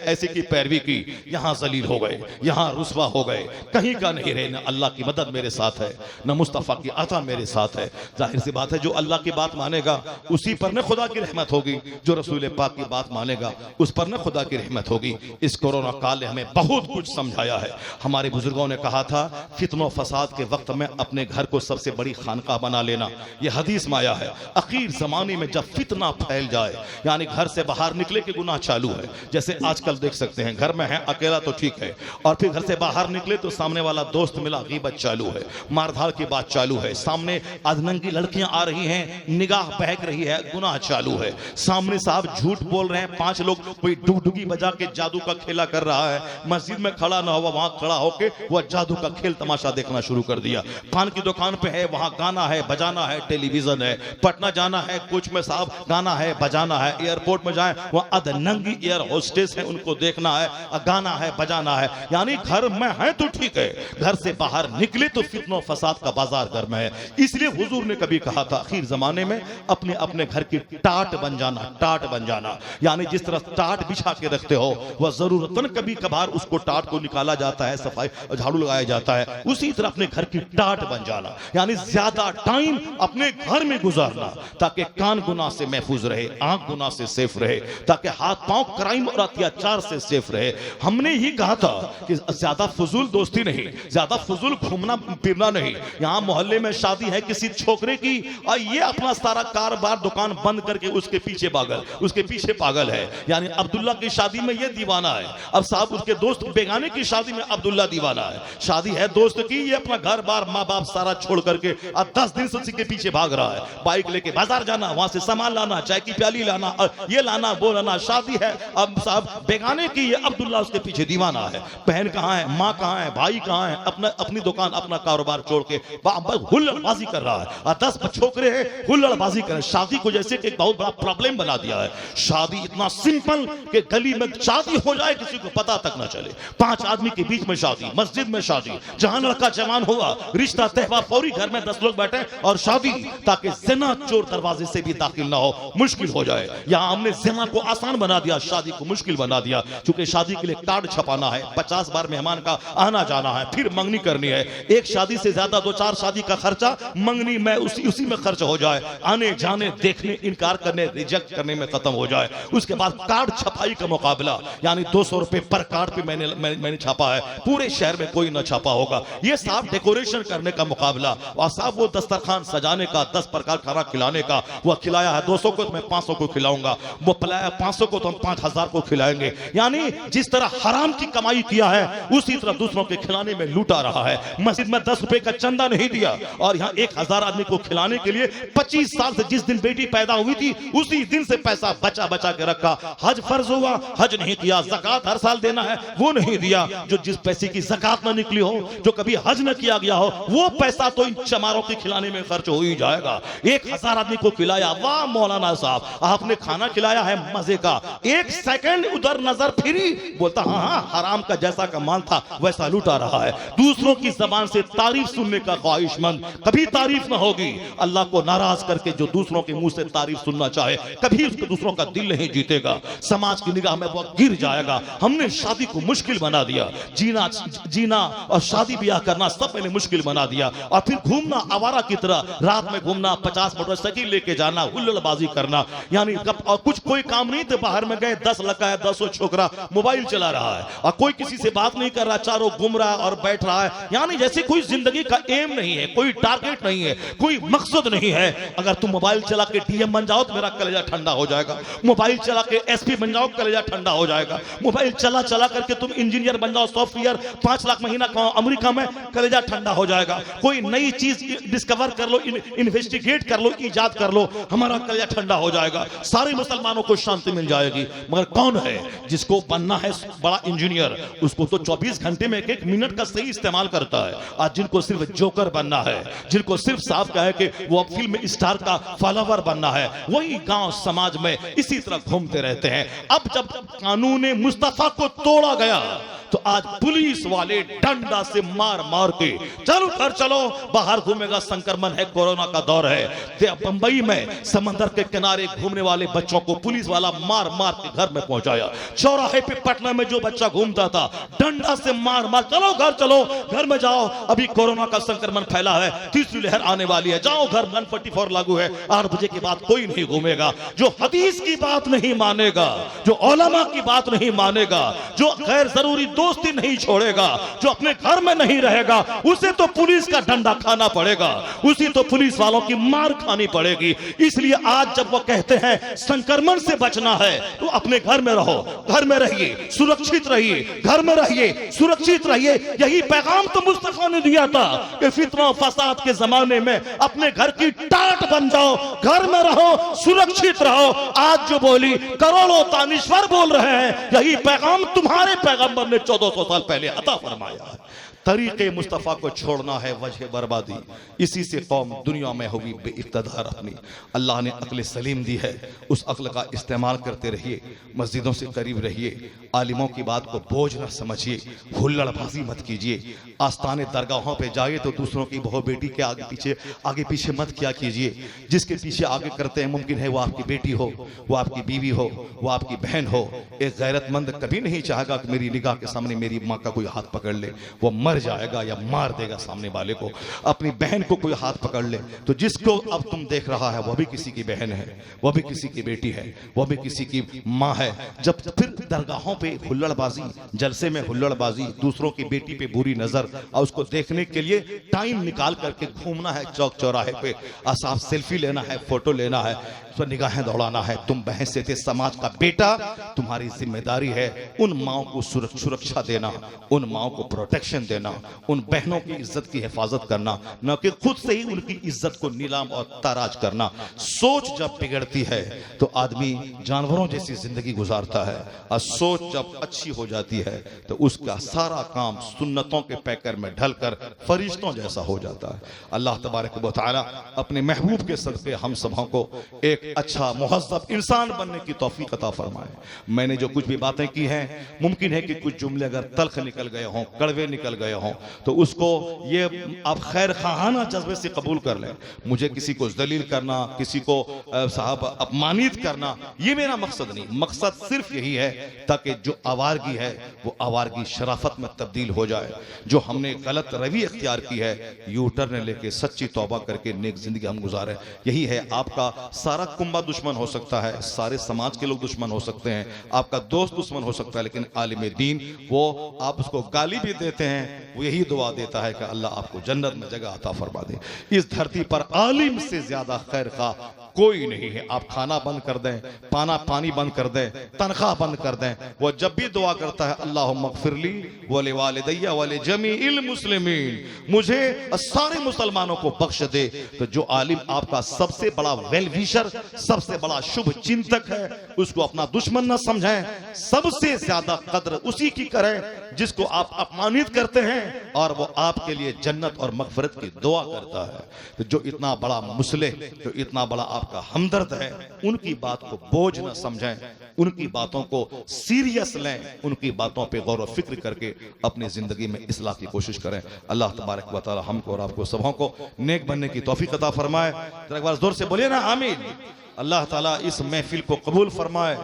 ऐसे की पैरवी की, यहां जलील हो गए, यहां रुसवा हो गए, कहीं का नहीं रहे। न अल्लाह की मदद मेरे साथ है, न मुस्तफा की अता मेरे साथ है। जाहिर सी बात है जो अल्लाह की बात मानेगा उसी पर न खुदा की रहमत होगी, जो रसूल पाक की बात मानेगा उस पर न खुदा की रहमत होगी। इस कोरोना काल ने हमें बहुत कुछ समझाया है। हमारे बुजुर्गों ने कहा था फित्नो फसाद के वक्त में अपने घर को सबसे बड़ी खानका बना लेना, यह हदीस में आया है। आखिर जमाने में जब फितना फैल जाए, यानी घर से बाहर निकले के गुनाह चालू है, जैसे आजकल देख सकते हैं घर में है अकेला तो ठीक है, और फिर घर से बाहर निकले तो सामने वाला दोस्त मिला, गीबत चालू है, मारधाड़ की बात चालू है, सामने अधनंगी लड़कियां आ रही हैं, निगाह बहक रही है, गुनाह चालू है, सामने साहब झूठ बोल रहे हैं, 5 लोग कोई डुगडुगी बजा के जादू का खेला कर रहा है, मस्जिद में खड़ा ना हुआ, वहां खड़ा होके वह जादू का खेल तमाशा देखना शुरू कर दिया। पान की दुकान पे है, वहां गाना है, बजाना है, टेलीविजन है, पटना जाना है, कोच में साहब गाना है, बजाना है, एयरपोर्ट में जाए वह अधनंगी एयर होस्टेस है, उनको देखना है, गाना है, बजाना है। यानी घर में है तो ठीक है, घर से बाहर निकले तो फित्नो फसाद का बाजार घर में है। इसलिए हुजूर ने कभी कहा था आखिर जमाने में अपने अपने घर की टाट बन जाना, टाट बन जाना, यानी जिस तरह टाट बिछा के रखते हो वह जरूरतन कभी कभार उसको टाट को निकाला जाता है, सफाई झाड़ू लगाया जाता है, उसी तरह अपने घर की टाट बन जाना, यानी ज्यादा टाइम अपने घर में गुजारना ताकि कान गुनाह से महफूज रहे, आंख गुनाह से सेफ रहे, ताकि हाथ पांव क्राइम और अत्याचार से सेफ रहे। हमने ही कहा था कि ज्यादा फजूल दोस्ती नहीं, ज्यादा फजूल घूमना फिरना नहीं। यहां मोहल्ले में शादी है किसी छोकरे की और ये अपना सारा कारोबार दुकान बंद करके उसके पीछे पागल है, यानी अब्दुल्ला की शादी में ये दीवाना है, अब साहब उसके दोस्त बेगाने की शादी में अब्दुल्ला दीवाना है। शादी है दोस्त की, ये अपना घर बार माँ बाप सारा छोड़ करके अब 10 दिन से उसी के पीछे भाग रहा है, बाइक लेके बाजार जाना, वहां से सामान लाना, चाय की प्याली लाना, ये लाना वो लाना, शादी है अब साहब बेगाने की, ये अब्दुल्ला उसके पीछे दीवाना है। बहन कहाँ है, माँ कहाँ है, भाई कहाँ है, अपनी दुकान अपना कारोबार छोड़ के हुल्लड़बाजी कर रहा है, और 10 छोकरे हैं हुल्लड़बाजी कर रहे हैं। शादी को जैसे कि एक बहुत बड़ा प्रॉब्लम बना दिया है। शादी इतना सिंपल कि गली में शादी हो जाए किसी को पता तक ना चले, 5 आदमी के बीच में शादी, मस्जिद में शादी, जहां लड़का जवान होगा रिश्ता तहवा फौरी, घर में 10 लोग बैठे और शादी, ताकि जिना चोर दरवाजे से भी दाखिल ना हो, मुश्किल हो जाए। यहां हमने जिना को आसान बना दिया, शादी को मुश्किल बना दिया, क्योंकि शादी के लिए कार्ड छपाना है, 50 बार मेहमान का आना जाना है, फिर मंगनी करनी है, एक शादी से ज्यादा 2-4 शादी का खर्चा मंगनी में उसी में खर्च हो जाए, आने जाने देखने इनकार करने रिजेक्ट करने में खत्म हो जाए। उसके बाद कार्ड छपाई का मुकाबला, यानी 200 रुपए पर कार्ड पे मैंने छापा है, पूरे शहर में कोई ना छापा होगा। ये साहब डेकोरेशन करने का मुकाबला, और साहब वो दस्तरखान सजाने का, 10 प्रकार खाना खिलाने का, वो खिलाया है 200 को तो मैं 500 को खिलाऊंगा, वो पिलाया 500 को तो हम 5000 को खिलाएंगे। यानी जिस तरह हराम की कमाई किया है उसी तरह दूसरों के खिलाने में लूटा रहा है। मस्जिद में 10 रुपए का चंदा नहीं दिया और यहाँ 1000 आदमी को खिलाने के लिए 25 साल से जिस दिन बेटी पैदा हुई थी उसी दिन से पैसा बचा बचा के रखा। हज फर्ज हुआ, हज नहीं किया, ज़कात हर साल देना है वो नहीं दिया, जो जिस पैसे की ज़कात ना निकली हो, जो कभी हज न किया गया हो, वो पैसा तो इन चमारों के खिलाने में खर्च हो ही जाएगा। 1000 आदमी को खिलाया, वाह मौलाना साहब आपने खाना खिलाया है मजे का, 1 सेकंड उधर नजर फिरी, बोलता हाँ हराम का जैसा का माल था वैसा लूटा रहा है। दूसरों की जबान से तारीफ सुनने का ख्वाहिशमंद, कभी तारीफ ना होगी। अल्लाह को नाराज करके जो दूसरों के मुंह से तारीफ सुनना चाहे कभी उसको दूसरों का दिल नहीं जीतेगा, समाज की निगाह में वो गिर जाएगा। हमने शादी को मुश्किल बना दिया, जीना और शादी ब्याह करना सब मैंने मुश्किल बना दिया, और फिर घूमना घूमना आवारा की तरह, रात में घूमना, 50 मोटरसाइकिल लेके जाना, हुल्लड़बाजी करना, यानी और कुछ कोई काम नहीं थे, बाहर में गए 10 लड़का है, 10 छोकरा मोबाइल चला रहा है और कोई किसी से बात नहीं कर रहा, चारों घूम रहा है और बैठ रहा है, यानी जैसे कोई जिंदगी का एम नहीं है, कोई टारगेट नहीं है, कोई मकसद नहीं है। अगर तुम मोबाइल चला के डीएम बन जाओ तो मेरा कलेजा ठंडा हो जाएगा, मोबाइल चला के एसपी बन जाओ कलेजा ठंडा हो जाएगा, मोबाइल चला चला करके तुम इंजीनियर बन जाओ, सॉफ्टवेयर 5 लाख महीना कमाओ अमेरिका में, कलेजा ठंडा हो जाएगा। कोई नई चीज डिस्कवर कर लो, इन्वेस्टिगेट कर लो, इजाद कर लो, हमारा कलेजा ठंडा हो जाएगा, सारे मुसलमानों को शांति मिल जाएगी। मगर कौन है जिसको बनना है बड़ा इंजीनियर, उसको तो 24 घंटे में 1 मिनट का सही इस्तेमाल करता है। आज जिनको सिर्फ जोकर बनना है, जिनको सिर्फ साफ कहे कि वो फिल्म स्टार का फॉलोवर बनना है, वही गांव समाज में इसी तरह घूमते रहते हैं। अब जब कानून मुस्तफा को तोड़ा गया तो आज पुलिस वाले डंडा से मार मार के चलो घर चलो, बाहर घूमेगा, संक्रमण है, कोरोना का दौर है। बंबई में समंदर के किनारे घूमने वाले बच्चों को पुलिस वाला मार मार के घर में पहुंचाया। चौराहे पे पटना में जो बच्चा घूमता था, डंडा से मार मार, चलो घर चलो, घर में जाओ, अभी कोरोना का संक्रमण फैला है, तीसरी लहर आने वाली है, जाओ घर, 144 लागू है, 8 बजे के बाद कोई नहीं घूमेगा। जो हदीस की बात नहीं मानेगा, जो उलमा की बात नहीं मानेगा, जो गैर जरूरी दोस्ती नहीं छोड़ेगा, जो अपने घर में नहीं रहेगा, उसे तो पुलिस का डंडा खाना पड़ेगा, उसी तो पुलिस वालों की मार खानी पड़ेगी। इसलिए आज जब वो कहते हैं संक्रमण से बचना है तो अपने घर में रहो, घर में रहिए, सुरक्षित रहिए, घर में रहिए, सुरक्षित रहिए। यही पैगाम तो मुस्तफा ने दिया था कि फितना फसाद के जमाने में अपने घर की टाट बन जाओ, घर में रहो, सुरक्षित रहो। आज जो बोली करोड़ों तानिश्वर बोल रहे हैं, यही पैगाम तुम्हारे पैगंबर ने 1400 साल पहले अता फरमाया है। तरीके मुस्तफ़ा को छोड़ना है वजह बर्बादी, इसी से कौम दुनिया में होगी बेइक़्तिदार। अपनी अल्लाह ने अक्ल सलीम दी है, उस अक्ल का इस्तेमाल करते रहिए, मस्जिदों से करीब रहिए, आलिमों की बात को बोझ न समझिए, हुल्लड़बाजी मत कीजिए, आस्थाने दरगाहों पे जाइए तो दूसरों की बहू बेटी के आगे पीछे मत किया कीजिए। जिसके पीछे आगे करते हैं मुमकिन है वो आपकी बेटी हो, वो आपकी बीवी हो, वो आपकी बहन हो। एक गैरतमंद कभी नहीं चाहेगा कि मेरी निगाह के सामने मेरी माँ का कोई हाथ पकड़ ले, वो मर जाएगा या मार देगा सामने वाले को। अपनी बहन को कोई हाथ पकड़ ले तो जिसको अब तुम देख रहा है वो भी किसी की बहन है, वो भी किसी की बेटी है, वो भी किसी की माँ है। जब फिर दरगाहों पे हुल्लड़बाजी, जलसे में हुल्लड़बाजी, दूसरों की बेटी पे बुरी नजर, और उसको देखने के लिए टाइम निकाल करके घूमना है चौक चौराहे पे, साफ सेल्फी लेना है, फोटो लेना है, उस पर निगाहें दौड़ाना है। तुम बहन से थे, समाज का बेटा, तुम्हारी जिम्मेदारी है उन माओं को सुरक्षा देना, उन माओं को प्रोटेक्शन देना, उन बहनों की इज्जत की हिफाजत करना, न कि खुद से ही उनकी इज्जत को नीलाम और ताराज करना। सोच जब बिगड़ती है तो आदमी जानवरों जैसी जिंदगी गुजारता है, और सोच जब अच्छी हो जाती है तो उसका सारा काम सुन्नतों के पैकर में ढलकर फरिश्तों जैसा हो जाता है। अल्लाह तबारक व तआला अपने महबूब के सदक़े हम सबों को एक अच्छा मुहज़्ज़ब इंसान बनने की तौफीक अता फरमाए। मैंने जो कुछ भी बातें की हैं, मुमकिन है कि कुछ जुमले अगर तल्ख निकल गए हों, कड़वे निकल गए हों, तो उसको ये आप खैर खाना जज्बे से कबूल कर लें। मुझे किसी को जलील करना, किसी को साहब अपमानित करना, ये मेरा मकसद नहीं। मकसद सिर्फ यही है ताकि जो आवारगी है वो आवारगी शराफत में तब्दील हो जाए। जो हमने गलत रवि अख्तियार की है, यू टर्न लेके सच्ची तौबा करके नेक जिंदगी हम गुजारें। यही है। आपका सारा कुंबा दुश्मन हो सकता है, सारे समाज के लोग दुश्मन हो सकते हैं, आपका दोस्त दुश्मन हो सकता है, लेकिन आलिम दीन वो आप उसको गाली भी देते हैं, वो यही दुआ देता है कि अल्लाह आपको जन्नत में जगह अता फरमा दे। इस धरती पर आलिम से ज्यादा खैर खा कोई नहीं है। आप खाना बंद कर दें, पानी बंद कर दें, तनख्वाह बंद कर दें, वो जब भी दुआ करता है अल्लाहुम्मा ग़फ़िरली वले वालिदैया वले जमीइल मुस्लिमीन, मुझे सारे मुसलमानों को बख्श दे। तो जो आलिम आपका सबसे बड़ा वेल विशर, सबसे बड़ा शुभ चिंतक है, उसको अपना दुश्मन न समझें, सबसे ज्यादा कद्र उसी की करें जिसको आप अपमानित करते हैं और वो आपके लिए जन्नत और मग़फ़िरत की दुआ करता है। तो जो इतना बड़ा मुसलिह, जो इतना बड़ा आपका हमदर्द है, उनकी बात को बोझ न समझें, उनकी बातों को सीरियस लें, उनकी बातों पे गौर व फिक्र करके अपनी जिंदगी में इस्लाह की कोशिश करें। अल्लाह तबारक व तआला हमको और आपको सबों को नेक बनने की तौफीक अता फरमाए। एक बार जोर से बोलिए ना आमीन। अल्लाह ताला इस महफिल को कबूल फरमाए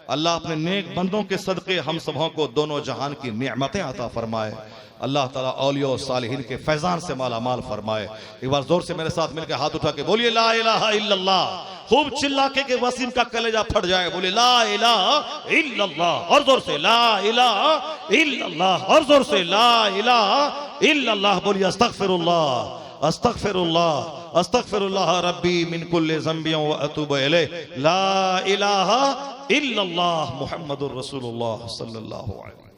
अल्लाह अपने नेक बंदों के सदक़े हम सबों को दोनों जहान की नेमतें अता फरमाए। अल्लाह ताला औलिया और सालिहीन के फैजान से माला माल फरमाए। एक बार जोर से मेरे साथ मिलकर हाथ उठा के बोलिए ला इलाहा इल्लल्लाह। खूब चिल्ला के वसीम का कलेजा फट जाए। बोले ला इलाहा इल्लल्लाह और जोर से ला इलाहा इल्लल्लाह और जोर से ला इलाहा इल्लल्लाह। बोलिए अस्तगफिरुल्लाह अस्तगफिरुल्लाह अस्तगफिरुल्लाह रब्बी मिन कुल्लि ज़ंबिन व अतूबु इलैह। ला इलाहा इल्लल्लाह मुहम्मदुर रसूलुल्लाह सल्लल्लाहु अलैहि